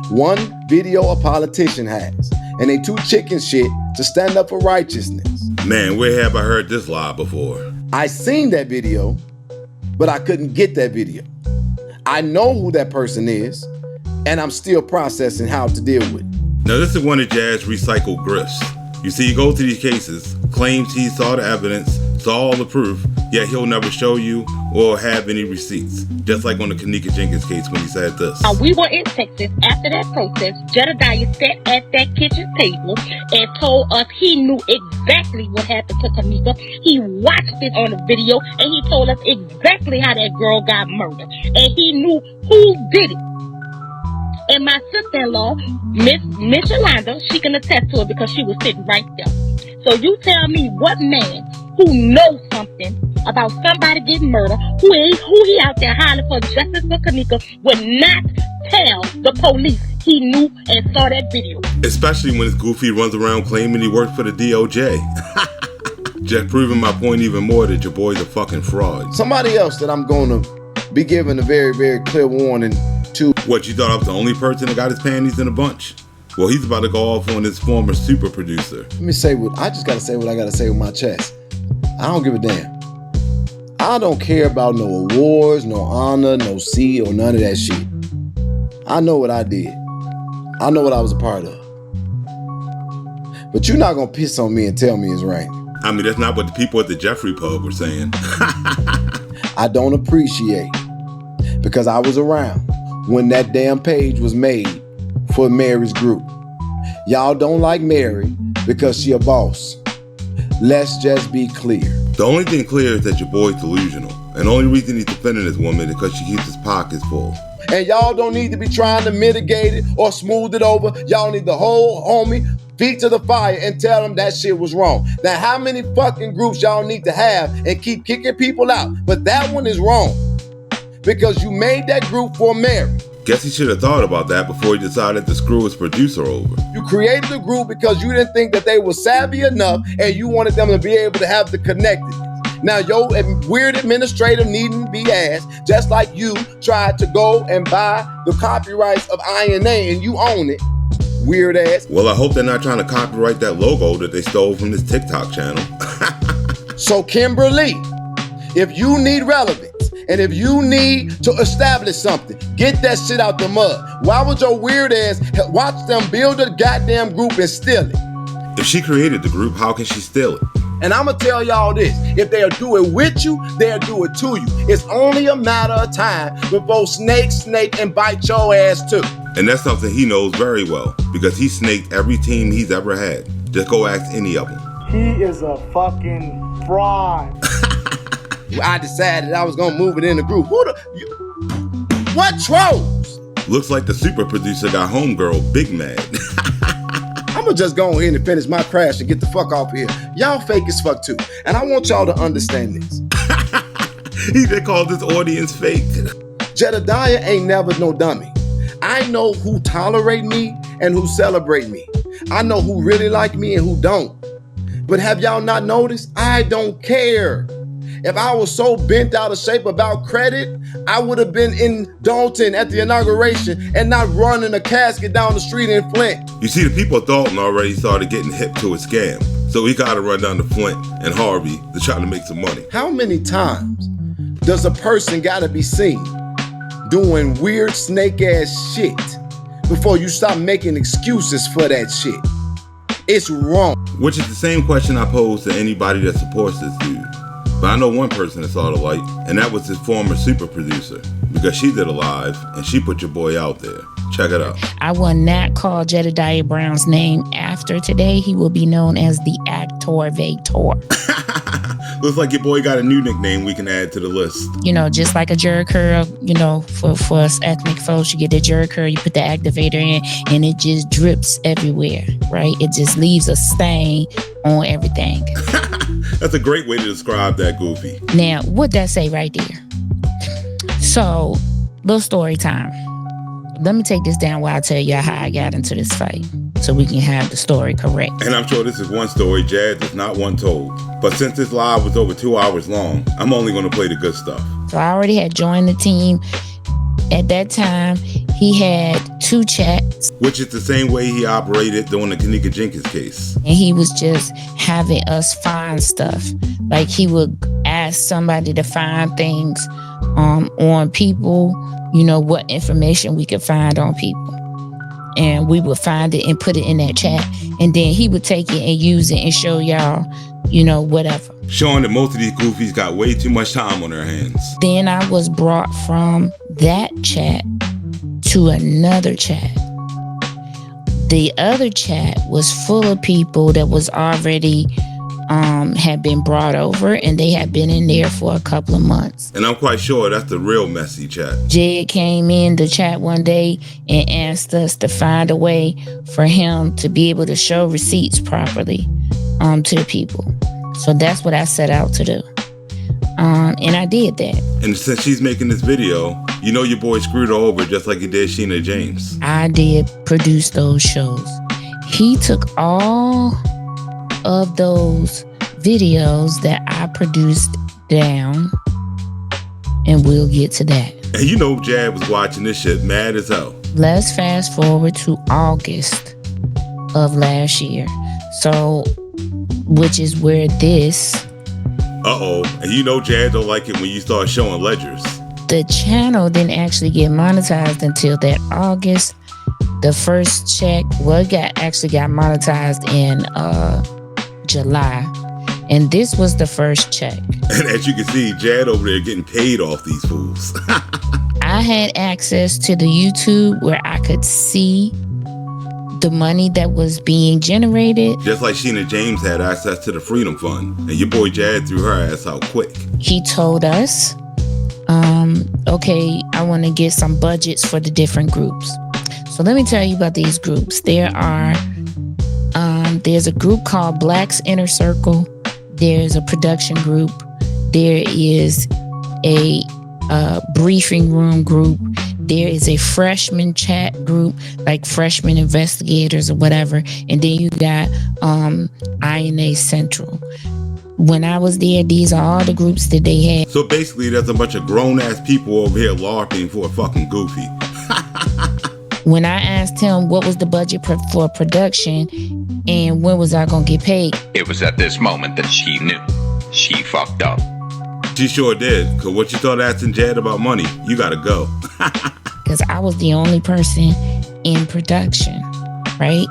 One video a politician has, and they too chicken shit to stand up for righteousness. Man, where have I heard this lie before? I seen that video, but I couldn't get that video. I know who that person is, and I'm still processing how to deal with it. Now this is one of Jazz recycled grifts. You see, he goes to these cases, claims he saw the evidence, saw all the proof, yet he'll never show you or have any receipts. Just like on the Kanika Jenkins case when he said this. We were in Texas after that protest. Jedidiah sat at that kitchen table and told us he knew exactly what happened to Kanika. He watched it on the video and he told us exactly how that girl got murdered. And he knew who did it. And my sister-in-law, Miss Yolanda, she can attest to it because she was sitting right there. So you tell me what man who knows something about somebody getting murdered, who he out there hollering for justice for Kanika, would not tell the police he knew and saw that video. Especially when this goofy runs around claiming he worked for the DOJ. Just proving my point even more that your boy's a fucking fraud. Somebody else that I'm going to be giving a very, very clear warning to. What, you thought I was the only person that got his panties in a bunch? Well, he's about to go off on his former super producer. Let me say I just got to say what I got to say with my chest. I don't give a damn. I don't care about no awards, no honor, no C, or none of that shit. I know what I did. I know what I was a part of. But you're not going to piss on me and tell me it's right. I mean, that's not what the people at the Jeffrey pub were saying. I don't appreciate, because I was around when that damn page was made for Mary's group. Y'all don't like Mary because she a boss. Let's just be clear. The only thing clear is that your boy's delusional. And the only reason he's defending this woman is because she keeps his pockets full. And y'all don't need to be trying to mitigate it or smooth it over. Y'all need to hold homie feet to the fire and tell them that shit was wrong. Now, how many fucking groups y'all need to have and keep kicking people out? But that one is wrong because you made that group for Mary. Guess he should have thought about that before he decided to screw his producer over. You created the group because you didn't think that they were savvy enough and you wanted them to be able to have the connectedness. Now, your weird administrator needing to be asked, just like you tried to go and buy the copyrights of INA and you own it. Weird ass. Well, I hope they're not trying to copyright that logo that they stole from this TikTok channel. So, Kimberly, if you need relevance and if you need to establish something, get that shit out the mud. Why would your weird ass watch them build a goddamn group and steal it? If she created the group, how can she steal it? And I'm going to tell y'all this. If they'll do it with you, they'll do it to you. It's only a matter of time before snake and bite your ass too. And that's something he knows very well because he snaked every team he's ever had. Just go ask any of them. He is a fucking fraud. I decided I was going to move it in the group. What trolls? Looks like the super producer got homegirl big mad. I'm gonna just go ahead and finish my crash and get the fuck off here. Y'all fake as fuck too. And I want y'all to understand this. He just called this audience fake. Jedidiah ain't never no dummy. I know who tolerate me and who celebrate me. I know who really like me and who don't. But have y'all not noticed? I don't care. If I was so bent out of shape about credit, I would have been in Dolton at the inauguration and not running a casket down the street in Flint. You see, the people of Dolton already started getting hip to a scam. So he got to run down to Flint and Harvey to try to make some money. How many times does a person got to be seen doing weird snake ass shit before you stop making excuses for that shit? It's wrong. Which is the same question I pose to anybody that supports this dude. But I know one person that saw the light, and that was his former super producer, because she did a live and she put your boy out there. Check it out. I will not call Jedidiah Brown's name after today. He will be known as the Actor Vator. Looks like your boy got a new nickname we can add to the list. You know, just like a jerry curl, you know, for us ethnic folks, you get the jerry curl, you put the activator in, and it just drips everywhere, right? It just leaves a stain on everything. That's a great way to describe that, Goofy. Now, what that say right there? So, little story time. Let me take this down while I tell you how I got into this fight, so we can have the story correct. And I'm sure this is one story Jazz is not one told. But since this live was over 2 hours long, I'm only going to play the good stuff. So I already had joined the team. At that time, he had 2 chats. Which is the same way he operated during the Kanika Jenkins case. And he was just having us find stuff. Like he would ask somebody to find things on people, you know, what information we could find on people. And we would find it and put it in that chat. And then he would take it and use it and show y'all, you know, whatever. Showing that most of these goofies got way too much time on their hands. Then I was brought from that chat to another chat. The other chat was full of people that was already had been brought over, and they had been in there for a couple of months. And I'm quite sure that's the real messy chat. Jed came in the chat one day and asked us to find a way for him to be able to show receipts properly to the people. So that's what I set out to do. And I did that. And since she's making this video, you know your boy screwed her over just like he did Sheena James. I did produce those shows. He took all of those videos that I produced down, and we'll get to that. And you know Jad was watching this shit mad as hell. Let's fast forward to August of last year. So, which is where this... Uh-oh. And you know Jad don't like it when you start showing ledgers. The channel didn't actually get monetized until that August. The first check, well, it actually got monetized in July. And this was the first check. And as you can see, Jad over there getting paid off these fools. I had access to the YouTube where I could see the money that was being generated. Just like Sheena James had access to the Freedom Fund. And your boy Jad threw her ass out quick. He told us, okay, I want to get some budgets for the different groups. So let me tell you about these groups. There's a group called Black's Inner Circle. There's a production group. There is a briefing room group. There is a freshman chat group, like freshman investigators or whatever. And then you got INA Central. When I was there, these are all the groups that they had. So basically, there's a bunch of grown-ass people over here LARPing for a fucking goofy. When I asked him what was the budget for production and when was I going to get paid, it was at this moment that she knew she fucked up. She sure did, because once you start asking Jad about money, you gotta go. Because I was the only person in production, right?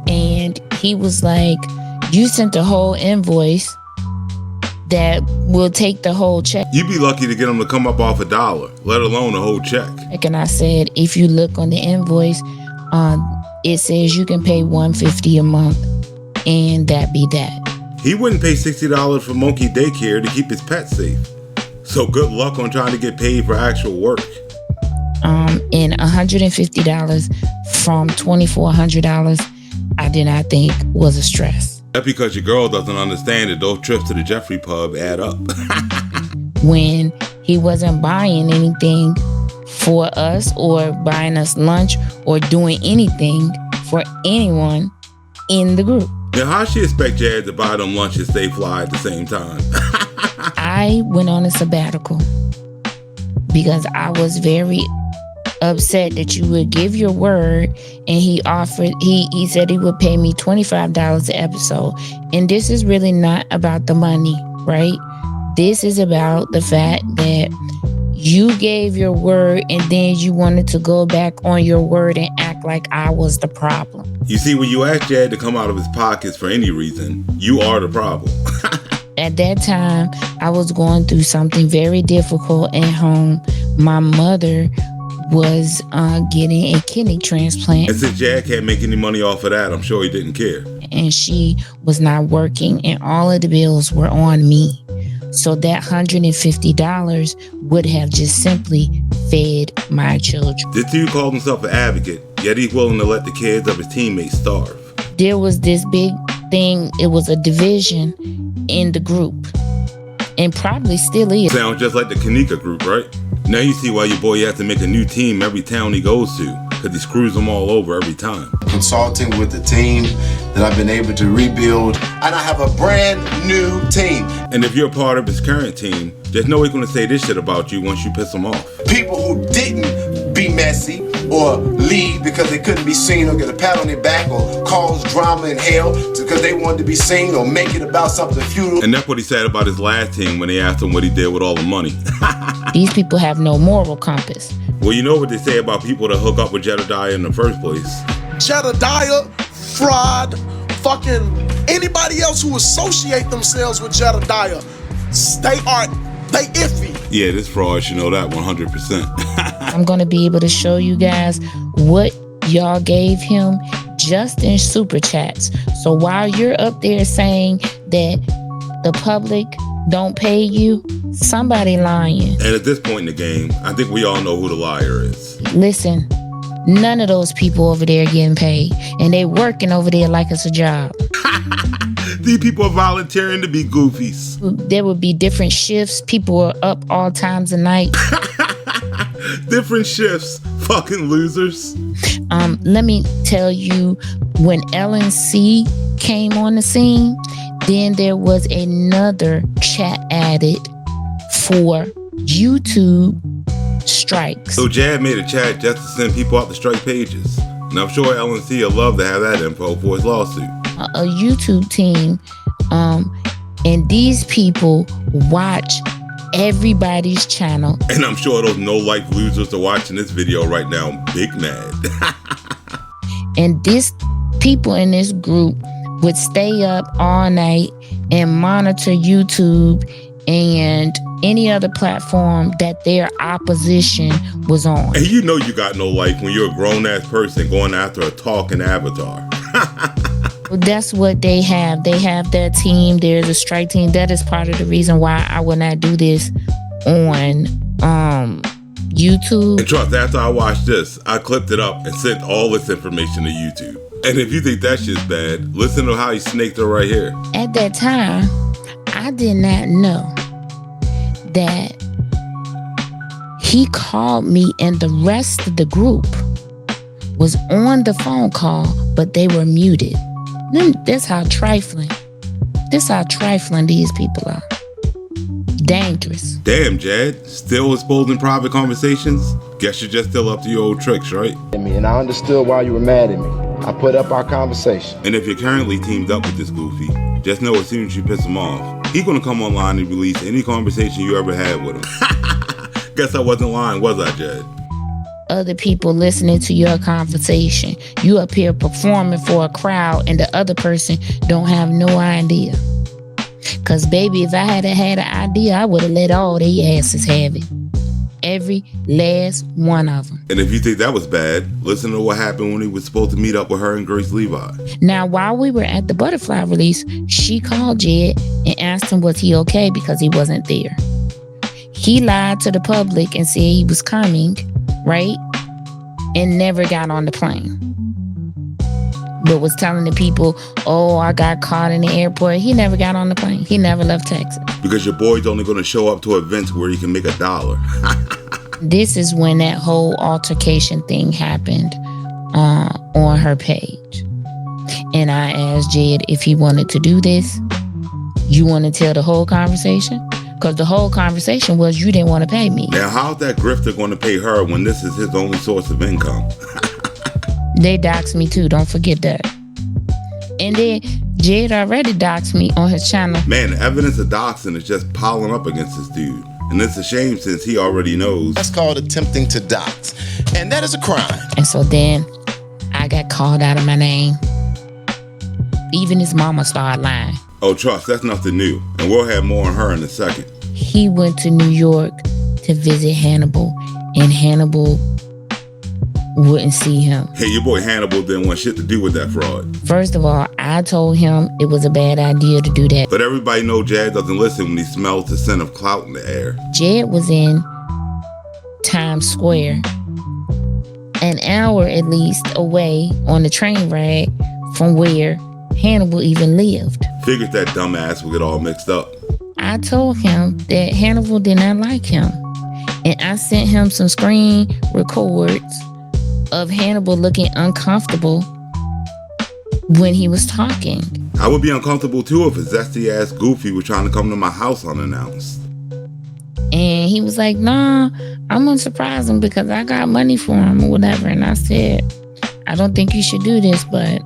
And he was like, you sent the whole invoice that will take the whole check. You'd be lucky to get them to come up off $1, let alone a whole check. And I said, if you look on the invoice, it says you can pay $150 a month, and that be that. He wouldn't pay $60 for monkey daycare to keep his pet safe. So good luck on trying to get paid for actual work. And $150 from $2,400, I did not think was a stress. That's because your girl doesn't understand that those trips to the Jeffrey pub add up. When he wasn't buying anything for us or buying us lunch or doing anything for anyone in the group. Now, how she expect Jad to buy them lunch and stay fly at the same time? I went on a sabbatical because I was very upset that you would give your word, and he said he would pay me $25 an episode. And this is really not about the money, right? This is about the fact that you gave your word and then you wanted to go back on your word and act like I was the problem. You see, when you ask Jad to come out of his pockets for any reason, you are the problem. At that time, I was going through something very difficult at home. My mother was getting a kidney transplant. And since Jad can't make any money off of that, I'm sure he didn't care. And she was not working, and all of the bills were on me. So that $150 would have just simply fed my children. This dude called himself an advocate, yet he's willing to let the kids of his teammates starve. There was this big thing. It was a division in the group, and probably still is. Sounds just like the Kanika group, right? Now you see why your boy has to make a new team every town he goes to, because he screws them all over every time. Consulting with the team that I've been able to rebuild, and I have a brand new team. And if you're a part of his current team, there's no way going to say this shit about you once you piss them off. People who didn't be messy or leave because they couldn't be seen or get a pat on their back or cause drama in hell because they wanted to be seen or make it about something futile. And that's what he said about his last team when they asked him what he did with all the money. These people have no moral compass. Well, you know what they say about people that hook up with Jedidiah in the first place. Jedidiah, fraud, fucking anybody else who associate themselves with Jedidiah, they iffy. Yeah, this fraud should know that 100%. I'm going to be able to show you guys what y'all gave him just in super chats. So while you're up there saying that the public don't pay you, somebody lying. And at this point in the game, I think we all know who the liar is. Listen, none of those people over there getting paid, and they working over there like it's a job. These people are volunteering to be goofies. There would be different shifts. People are up all times of night. Different shifts, fucking losers. Let me tell you, when Ellen C came on the scene, then there was another chat added for YouTube strikes. So Jad made a chat just to send people out to strike pages. And I'm sure LNC will love to have that info for his lawsuit. A YouTube team, and these people watch everybody's channel. And I'm sure those no-life losers are watching this video right now big mad. And this people in this group would stay up all night and monitor YouTube and any other platform that their opposition was on. And you know you got no life when you're a grown-ass person going after a talking avatar. That's what they have. They have their team. There's a strike team. That is part of the reason why I will not do this on YouTube. And trust, after I watched this, I clipped it up and sent all this information to YouTube. And if you think that shit's bad, listen to how he snaked her right here. At that time, I did not know that he called me and the rest of the group was on the phone call, but they were muted. That's how trifling. This how trifling these people are. Dangerous. Damn, Jad. Still exposing private conversations? Guess you're just still up to your old tricks, right? And I understood why you were mad at me. I put up our conversation. And if you're currently teamed up with this goofy, just know as soon as you piss him off, he's gonna come online and release any conversation you ever had with him. Guess I wasn't lying, was I, Jad? Other people listening to your conversation. You up here performing for a crowd and the other person don't have no idea. Cause baby, if I had an idea, I would have let all they asses have it. Every last one of them. And if you think that was bad, listen to what happened when he was supposed to meet up with her and Grace Levi. Now, while we were at the butterfly release, she called Jed and asked him was he okay because he wasn't there. He lied to the public and said he was coming, right? And never got on the plane. But was telling the people, oh, I got caught in the airport. He never got on the plane. He never left Texas. Because your boy's only going to show up to events where he can make $1. This is when that whole altercation thing happened on her page. And I asked Jed if he wanted to do this. You want to tell the whole conversation? Because the whole conversation was you didn't want to pay me. Now, how's that grifter going to pay her when this is his only source of income? They doxed me too, don't forget that. And then Jed already doxed me on his channel. Man, the evidence of doxing is just piling up against this dude. And it's a shame since he already knows. That's called attempting to dox. And that is a crime. And so then I got called out of my name. Even his mama started lying. Oh, trust, that's nothing new. And we'll have more on her in a second. He went to New York to visit Hannibal, and Hannibal wouldn't see him. Hey, your boy Hannibal didn't want shit to do with that fraud. First of all, I told him it was a bad idea to do that. But everybody knows Jad doesn't listen when he smells the scent of clout in the air. Jed was in Times Square, an hour at least away on the train ride from where Hannibal even lived. Figured that dumbass would get all mixed up. I told him that Hannibal did not like him. And I sent him some screen records of Hannibal looking uncomfortable when he was talking. I would be uncomfortable too if a zesty ass goofy was trying to come to my house unannounced. And he was like, nah, I'm gonna surprise him because I got money for him or whatever. And I said, I don't think you should do this, but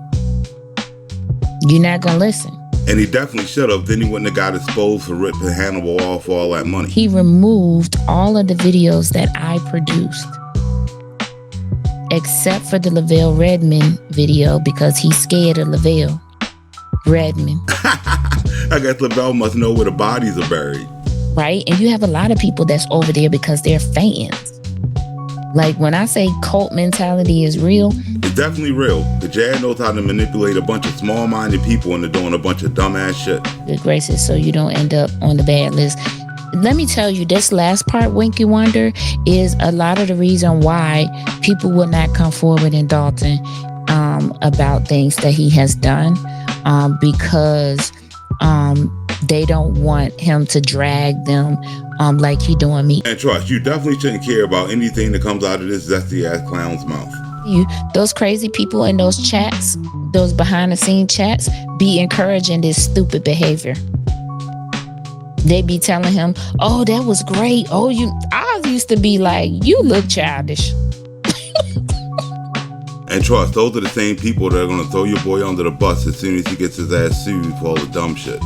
you're not gonna listen. And he definitely should have, then he wouldn't have got exposed for ripping Hannibal off for all that money. He removed all of the videos that I produced, except for the Lavelle Redmond video because he's scared of Lavelle Redmond. I guess Lavelle must know where the bodies are buried. Right? And you have a lot of people that's over there because they're fans. Like when I say cult mentality is real, it's definitely real. The Jad knows how to manipulate a bunch of small-minded people into doing a bunch of dumbass shit. Good gracious, so you don't end up on the bad list. Let me tell you, this last part, Winky Wonder, is a lot of the reason why people will not come forward in Dolton about things that he has done because they don't want him to drag them like he doing me. And trust, you definitely shouldn't care about anything that comes out of this zesty ass clown's mouth. those crazy people in those chats, those behind the scene chats, be encouraging this stupid behavior. They be telling him, oh, that was great. Oh, I used to be like, you look childish. And trust, those are the same people that are going to throw your boy under the bus as soon as he gets his ass sued for all the dumb shit.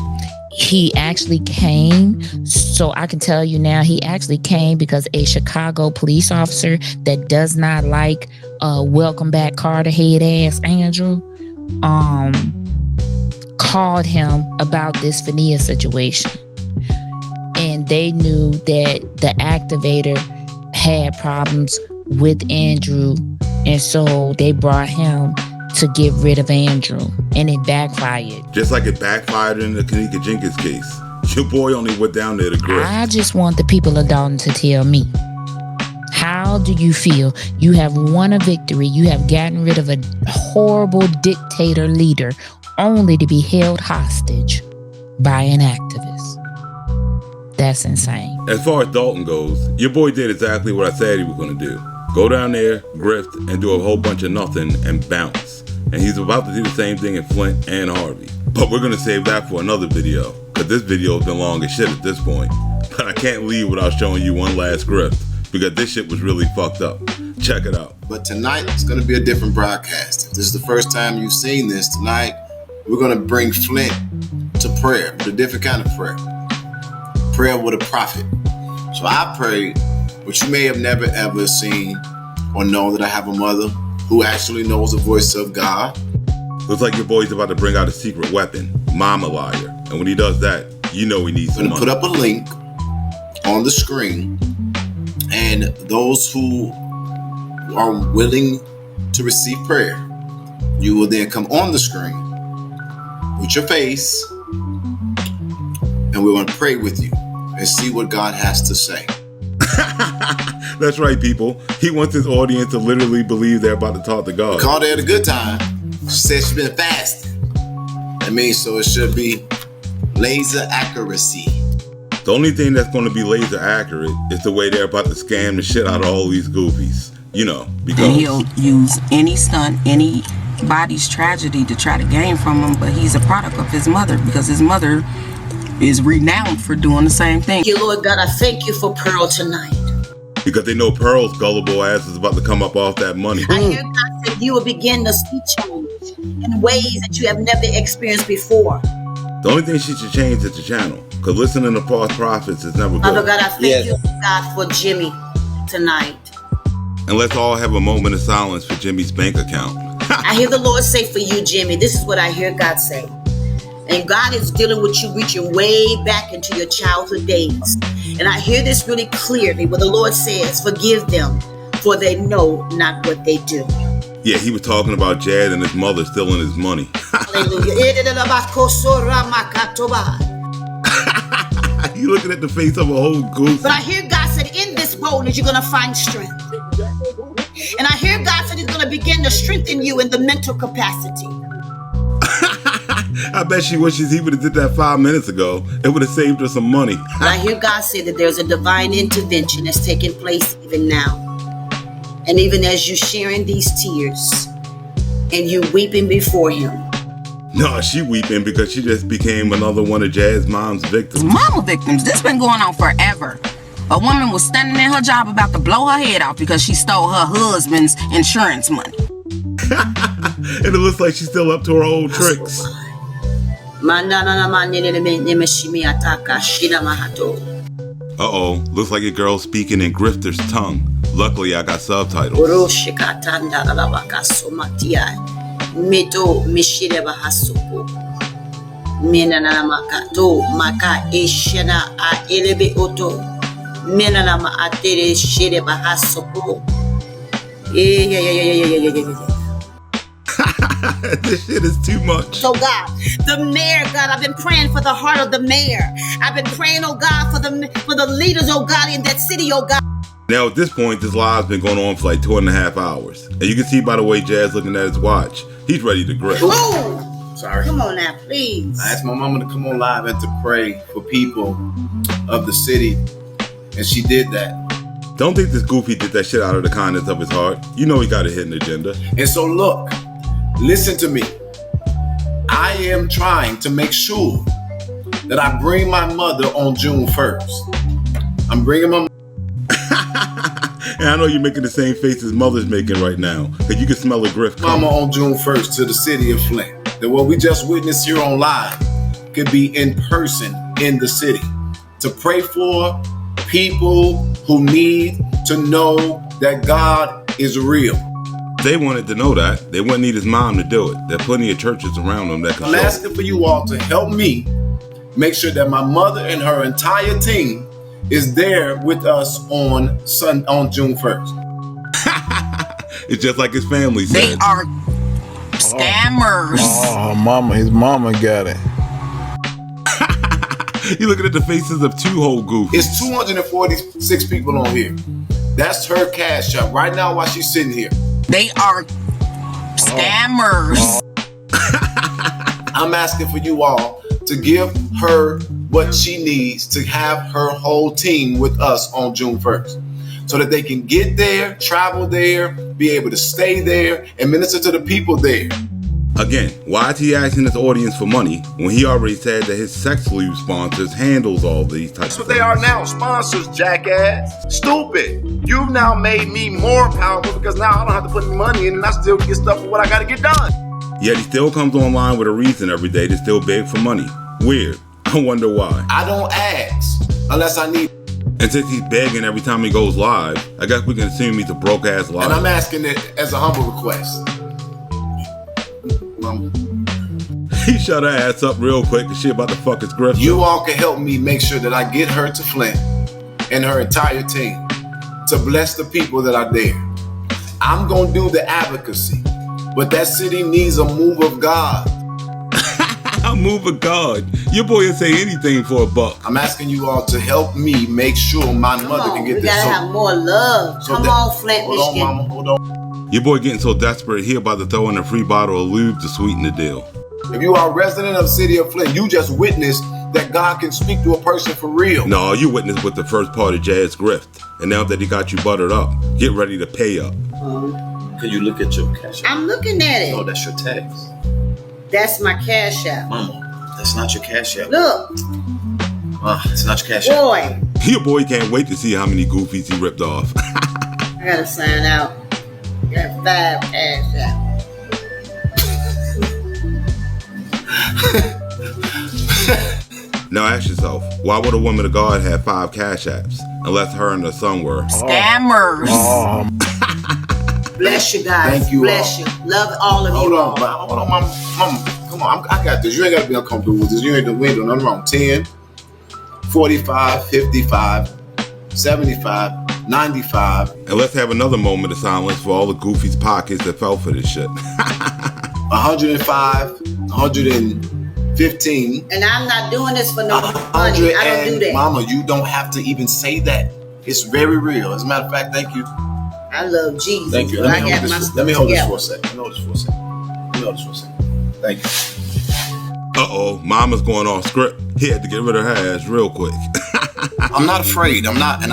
He actually came, so I can tell you now, he actually came because a Chicago police officer that does not like welcome back Carter head ass Andrew called him about this Fania situation. And they knew that the activator had problems with Andrew, and so they brought him to get rid of Andrew, and it backfired. Just like it backfired in the Kanika Jenkins case. Your boy only went down there to grip. I just want the people of Dolton to tell me, how do you feel? You have won a victory. You have gotten rid of a horrible dictator leader only to be held hostage by an activist. That's insane. As far as Dolton goes, your boy did exactly what I said he was going to do. Go down there, grift, and do a whole bunch of nothing and bounce. And he's about to do the same thing in Flint and Harvey. But we're going to save that for another video, because this video has been long as shit at this point. But I can't leave without showing you one last grift, because this shit was really fucked up. Check it out. But tonight, it's going to be a different broadcast. If this is the first time you've seen this, tonight, we're going to bring Flint to prayer, but a different kind of prayer. Prayer with a prophet. So I pray, which you may have never ever seen or know, that I have a mother who actually knows the voice of God. Looks like your boy's about to bring out a secret weapon, Mama Liar. And when he does that, you know he needs some money. I'm going to put up a link on the screen, and those who are willing to receive prayer, you will then come on the screen with your face, and we're going to pray with you and see what God has to say. That's right, people. He wants his audience to literally believe they're about to talk to God. Called her at a good time. She said she's been fasting. I mean, so it should be laser accuracy. The only thing that's going to be laser accurate is the way they're about to scam the shit out of all these goofies. You know, because... And he'll use any stunt, anybody's tragedy to try to gain from him, but he's a product of his mother, because his mother is renowned for doing the same thing. Thank you, Lord God, I thank you for Pearl tonight. Because they know Pearl's gullible ass is about to come up off that money. I hear God said you will begin to see change in ways that you have never experienced before. The only thing she should change is the channel, because listening to false prophets is never good. Father God, I thank you, God, for Jimmy tonight. And let's all have a moment of silence for Jimmy's bank account. I hear the Lord say for you, Jimmy, this is what I hear God say. And God is dealing with you, reaching way back into your childhood days. And I hear this really clearly where the Lord says, forgive them, for they know not what they do. Yeah, he was talking about Jed and his mother stealing his money. Hallelujah. You looking at the face of a whole goose. But I hear God said, in this boldness, you're going to find strength. And I hear God said he's going to begin to strengthen you in the mental capacity. I bet she wishes he would have did that 5 minutes ago. It would have saved her some money. I hear God say that there's a divine intervention that's taking place even now. And even as you're sharing these tears and you weeping before him. No, she weeping because she just became another one of Jaz's mom's victims. Mama victims. This been going on forever. A woman was standing in her job about to blow her head off because she stole her husband's insurance money. And it looks like she's still up to her old tricks. Uh-oh, looks like a girl speaking in grifter's tongue. Luckily, I got subtitles. This shit is too much. So God, the mayor, God, I've been praying for the heart of the mayor. I've been praying, oh God, for the leaders, oh God, in that city, oh God. Now at this point, this live's been going on for like 2.5 hours. And you can see by the way Jazz looking at his watch, he's ready to grip. Ooh. Sorry. Come on now, please. I asked my mama to come on live and to pray for people of the city, and she did that. Don't think this goofy did that shit out of the kindness of his heart. You know he got a hidden agenda. And so look, listen to me. I am trying to make sure that I bring my mother on June 1st. I'm bringing my And I know you're making the same face his mother's making right now, because you can smell the grift coming. mama on June 1st to the city of Flint. That what we just witnessed here on live could be in person in the city. To pray for people who need to know that God is real. They wanted to know that. They wouldn't need his mom to do it. There are plenty of churches around them that can I'm show. asking for you all to help me make sure that my mother and her entire team is there with us on June 1st. It's just like his family said. They are scammers. Oh, his mama got it. You're looking at the faces of two whole goofies. It's 246 people on here. That's her cash app right now while she's sitting here. They are scammers. I'm asking for you all to give her what she needs to have her whole team with us on June 1st. So that they can get there, travel there, be able to stay there, and minister to the people there. Again, why is he asking his audience for money when he already said that his sex lube sponsors handles all these types That's of what they are now, sponsors, jackass. Stupid. You've now made me more powerful because now I don't have to put any money in and I still get stuff for what I got to get done. Yet he still comes online with a reason every day to still beg for money. Weird. I wonder why. I don't ask unless I need. And since he's begging every time he goes live, I guess we can assume he's a broke ass liar. And I'm asking it as a humble request. He shut her ass up real quick and she about to fuck his grift. You all can help me make sure that I get her to Flint and her entire team to bless the people that are there. I'm going to do the advocacy, but that city needs a move of God. A move of God? Your boy will say anything for a buck. I'm asking you all to help me make sure my mother can get we this. gotta have more love. Come on, Flint, Hold Michigan. on, mama, hold on. Your boy getting so desperate, he about to throw in a free bottle of lube to sweeten the deal. If you are a resident of the city of Flint, you just witnessed that God can speak to a person for real. No, you witnessed with the first part of Jazz grift. And now that he got you buttered up, get ready to pay up. Can you look at your cash app? I'm looking at it. No, that's your tax. That's my cash app. Mama, that's not your cash app. Look. It's not your cash app. Boy. Your boy can't wait to see how many goofies he ripped off. I gotta sign out. Got 5 cash app. Now ask yourself, why would a woman of God have 5 cash apps unless her and her son were scammers? Bless you guys. Thank you. Bless you. Love all of you. Hold on, mama. Come on. I got this. You ain't got to be uncomfortable with this. You ain't doing nothing wrong. 10, 45, 55, 75, 95. And let's have another moment of silence for all the goofies' pockets that fell for this shit. 105, 115. And I'm not doing this for no money. I don't do that. Mama, you don't have to even say that. It's very real. As a matter of fact, thank you. I love Jesus. Thank you. Let me hold this for a second. Thank you. Uh-oh, mama's going off script. He had to get rid of her ass real quick. I'm not afraid. I'm not going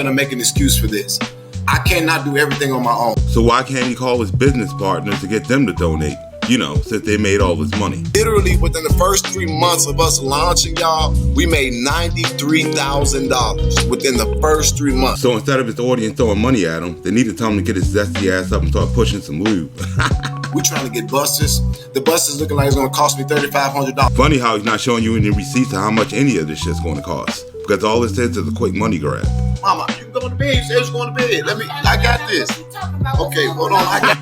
to make an excuse for this. I cannot do everything on my own. So why can't he call his business partners to get them to donate? You know, since they made all this money. Literally within the first 3 months of us launching, y'all, we made $93,000 within the first 3 months. So instead of his audience throwing money at him, they need to tell him to get his zesty ass up and start pushing some lube. We're trying to get buses. The bus is looking like it's going to cost me $3,500. Funny how he's not showing you any receipts of how much any of this shit's going to cost. Because all this is a quick money grab. Mama, you can go to bed. You said you're going to bed. I got this. Okay, hold on. I got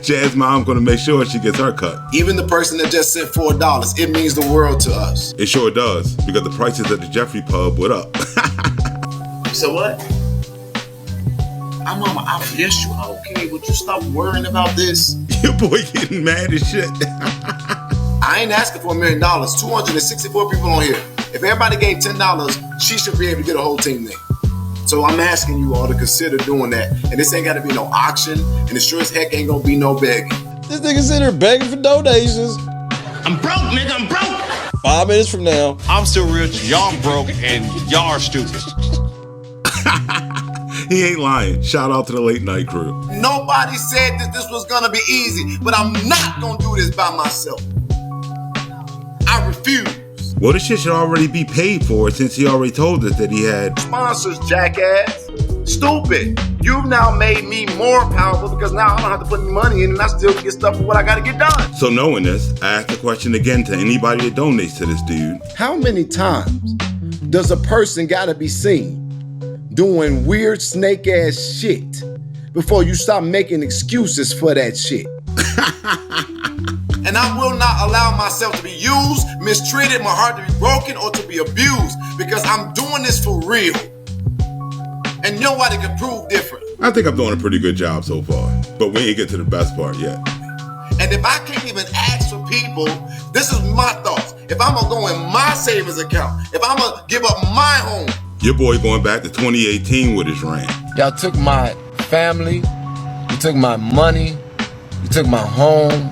Jazz mom gonna make sure she gets her cut. Even the person that just sent $4, it means the world to us. It sure does, because the prices at the Jeffrey pub went up. You said what? Mama, yes, you are okay. Would you stop worrying about this? Your boy getting mad as shit. I ain't asking for $1 million. 264 people on here. If everybody gave $10, she should be able to get a whole team there. So I'm asking you all to consider doing that. And this ain't got to be no auction. And it sure as heck ain't going to be no begging. This nigga sitting there begging for donations. I'm broke, nigga. I'm broke. 5 minutes from now, I'm still rich, y'all broke, and y'all are stupid. He ain't lying. Shout out to the late night crew. Nobody said that this was gonna be easy, but I'm not gonna do this by myself. I refuse. Well, this shit should already be paid for since he already told us that he had sponsors, jackass. Stupid. You've now made me more powerful because now I don't have to put any money in and I still get stuff for what I gotta get done. So knowing this, I asked the question again to anybody that donates to this dude. How many times does a person gotta be seen doing weird snake ass shit before you stop making excuses for that shit? And I will not allow myself to be used, mistreated, my heart to be broken, or to be abused because I'm doing this for real. And nobody can prove different. I think I'm doing a pretty good job so far, but we ain't get to the best part yet. And if I can't even ask for people, this is my thoughts. If I'm gonna go in my savings account, if I'm gonna give up my home. Your boy going back to 2018 with his rant. Y'all took my family, you took my money, you took my home.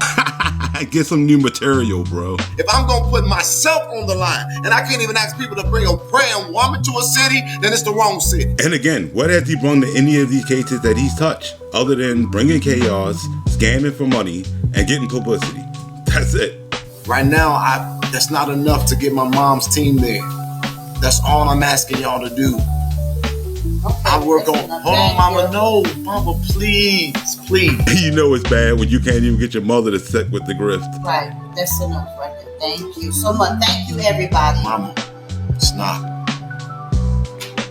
Get some new material, bro. If I'm gonna put myself on the line and I can't even ask people to bring a praying woman to a city, then it's the wrong city. And again, what has he brought to any of these cases that he's touched other than bringing chaos, scamming for money, and getting publicity? That's it. Right now, that's not enough to get my mom's team there. That's all I'm asking y'all to do. I work on. Hold on, Mama. No, Mama, please. You know it's bad when you can't even get your mother to sit with the grift. Right. That's enough right there. Thank you so much. Thank you, everybody. Mama, it's not.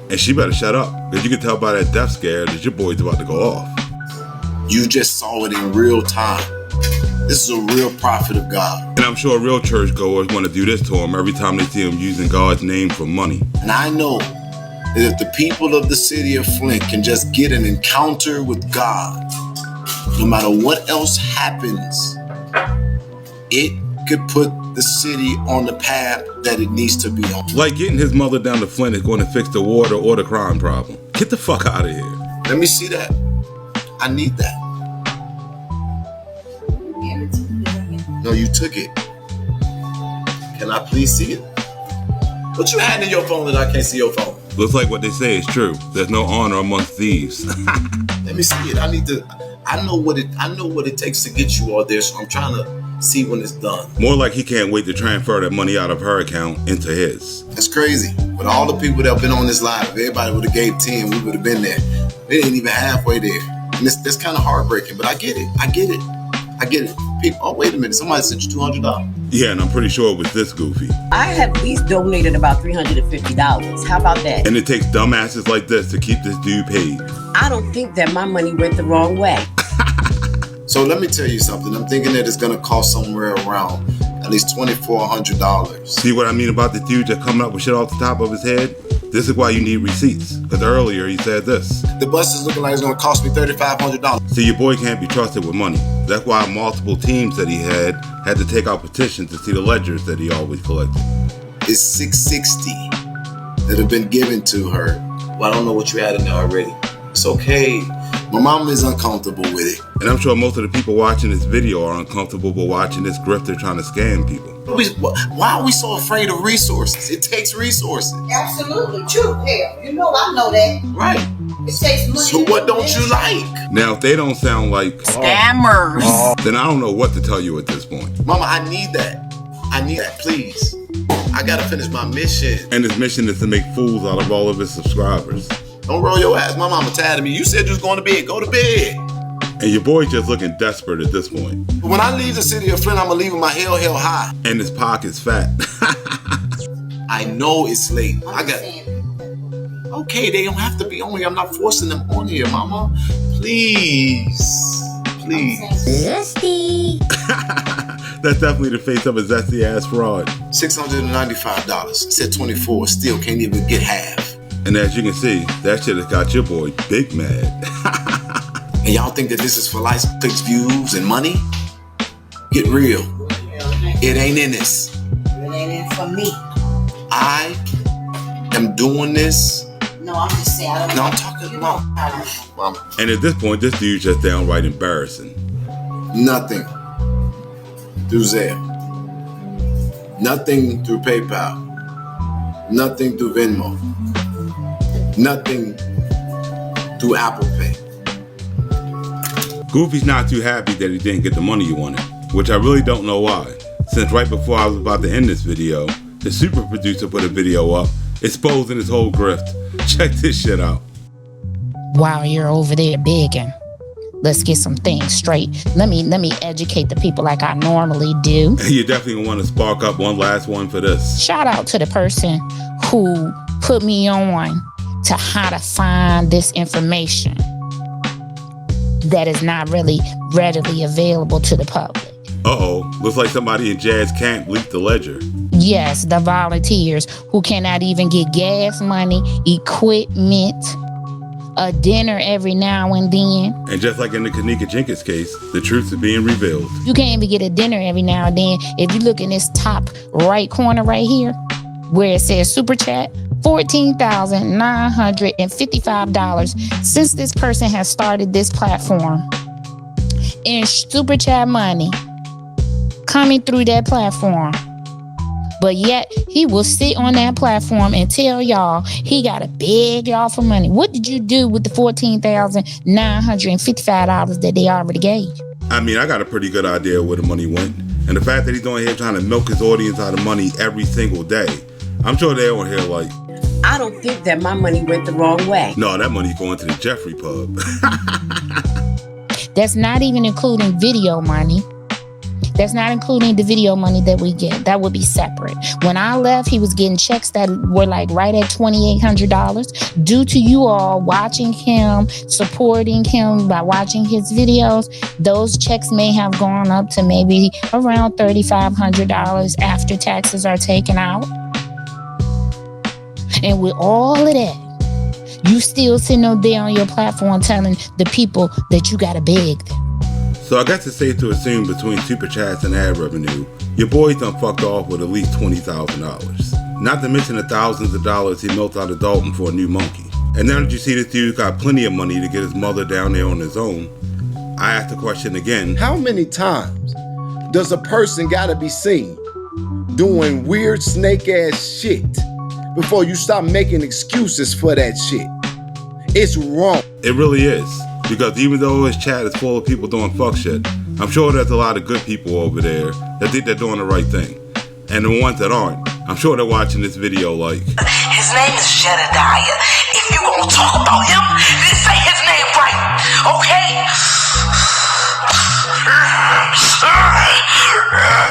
And she better shut up, because you can tell by that death scare that your boy's about to go off. You just saw it in real time. This is a real prophet of God. And I'm sure real churchgoers want to do this to him every time they see him using God's name for money. And I know that if the people of the city of Flint can just get an encounter with God, no matter what else happens, it could put the city on the path that it needs to be on. Like getting his mother down to Flint is going to fix the water or the crime problem. Get the fuck out of here. Let me see that. I need that. No, you took it. Can I please see it? What you had in your phone that I can't see your phone? Looks like what they say is true. There's no honor amongst thieves. Let me see it. I know what it takes to get you all there, so I'm trying to see when it's done. More like he can't wait to transfer that money out of her account into his. That's crazy. With all the people that have been on this live, if everybody would have gave 10, we would have been there. They ain't even halfway there. And that's kind of heartbreaking, but I get it. People, oh, wait a minute. Somebody sent you $200. Yeah, and I'm pretty sure it was this goofy. I have at least donated about $350. How about that? And it takes dumbasses like this to keep this dude paid. I don't think that my money went the wrong way. So let me tell you something. I'm thinking that it's going to cost somewhere around at least $2,400. See what I mean about the dude that coming up with shit off the top of his head? This is why you need receipts. Because earlier he said this. The bus is looking like it's going to cost me $3,500. See, your boy can't be trusted with money. That's why multiple teams that he had to take out petitions to see the ledgers that he always collected. It's $660 that have been given to her. Well, I don't know what you had in there already. It's okay. My mom is uncomfortable with it. And I'm sure most of the people watching this video are uncomfortable with watching this grifter trying to scam people. Why are we so afraid of resources? It takes resources. Absolutely true. Hell, you know I know that. Right. It takes money. So what don't you like? Now, if they don't sound like scammers, then I don't know what to tell you at this point. Mama, I need that, please. I gotta finish my mission. And his mission is to make fools out of all of his subscribers. Don't roll your ass. My mama tired of me. You said you was going to bed. Go to bed. And your boy's just looking desperate at this point. When I leave the city of Flint, I'm gonna leave with my hell high. And his pocket's fat. I know it's late. Okay, they don't have to be on here. I'm not forcing them on here, Mama. Please. Zesty. That's definitely the face of a zesty ass fraud. $695. Said 24. Still can't even get half. And as you can see, that shit has got your boy big mad. And y'all think that this is for likes, clicks, views, and money? Get real. It ain't in this. It ain't in for me. I am doing this. No, I'm just saying. I don't know. I'm talking about Mama. And at this point, this dude's just downright embarrassing. Nothing through Zelle. Nothing through PayPal. Nothing through Venmo. Nothing through Apple Pay. Goofy's not too happy that he didn't get the money he wanted, which I really don't know why, since right before I was about to end this video, the super producer put a video up exposing his whole grift. Check this shit out. While you're over there begging, let's get some things straight. Let me educate the people like I normally do. You definitely want to spark up one last one for this. Shout out to the person who put me on to how to find this information that is not really readily available to the public. Uh-oh, looks like somebody in Jazz camp leaked the ledger. Yes, the volunteers who cannot even get gas money, equipment, a dinner every now and then. And just like in the Kanika Jenkins case, the truth is being revealed. You can't even get a dinner every now and then. If you look in this top right corner right here, where it says Super Chat, $14,955 since this person has started this platform. And Super Chat money coming through that platform. But yet, he will sit on that platform and tell y'all he got to beg y'all for money. What did you do with the $14,955 that they already gave you? I mean, I got a pretty good idea where the money went. And the fact that he's on here trying to milk his audience out of money every single day, I'm sure they're on here like, I don't think that my money went the wrong way. no, that money's going to the Jeffrey pub. That's not even including video money. That's not including the video money that we get. That would be separate. When I left, he was getting checks that were like right at $2,800. Due to you all watching him, supporting him by watching his videos, those checks may have gone up to maybe around $3,500 after taxes are taken out. And with all of that, you still sitting up there on your platform telling the people that you gotta beg them. So I guess it's safe to assume between super chats and ad revenue, your boy's done fucked off with at least $20,000. Not to mention the thousands of dollars he milked out of Dolton for a new monkey. And now that you see this dude got plenty of money to get his mother down there on his own, I ask the question again. How many times does a person gotta be seen doing weird snake ass shit before you stop making excuses for that shit? It's wrong. It really is. Because even though his chat is full of people doing fuck shit, I'm sure there's a lot of good people over there that think they're doing the right thing. And the ones that aren't, I'm sure they're watching this video like, his name is Jedidiah. If you gonna talk about him, then say his name right, okay?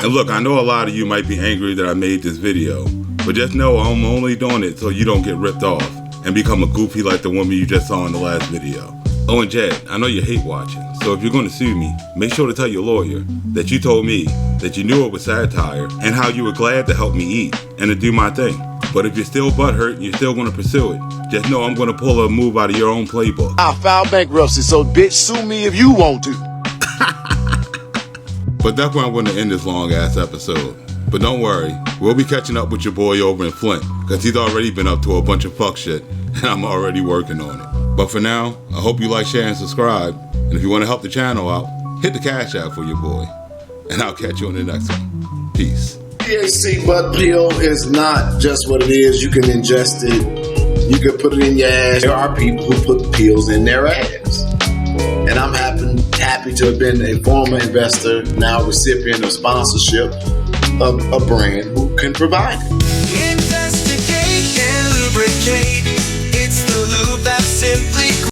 And look, I know a lot of you might be angry that I made this video, but just know I'm only doing it so you don't get ripped off and become a goofy like the woman you just saw in the last video. Oh, and Jed, I know you hate watching, so if you're going to sue me, make sure to tell your lawyer that you told me that you knew it was satire and how you were glad to help me eat and to do my thing. But if you're still butthurt and you're still going to pursue it, just know I'm going to pull a move out of your own playbook. I filed bankruptcy, so bitch, sue me if you want to. But that's where I'm going to end this long-ass episode. But don't worry, we'll be catching up with your boy over in Flint, because he's already been up to a bunch of fuck shit, and I'm already working on it. But for now, I hope you like, share, and subscribe. And if you want to help the channel out, hit the cash out for your boy. And I'll catch you on the next one. Peace. THC bud pill is not just what it is. You can ingest it. You can put it in your ass. There are people who put pills in their ass. And I'm happy to have been a former investor, now recipient of sponsorship of a brand who can provide it.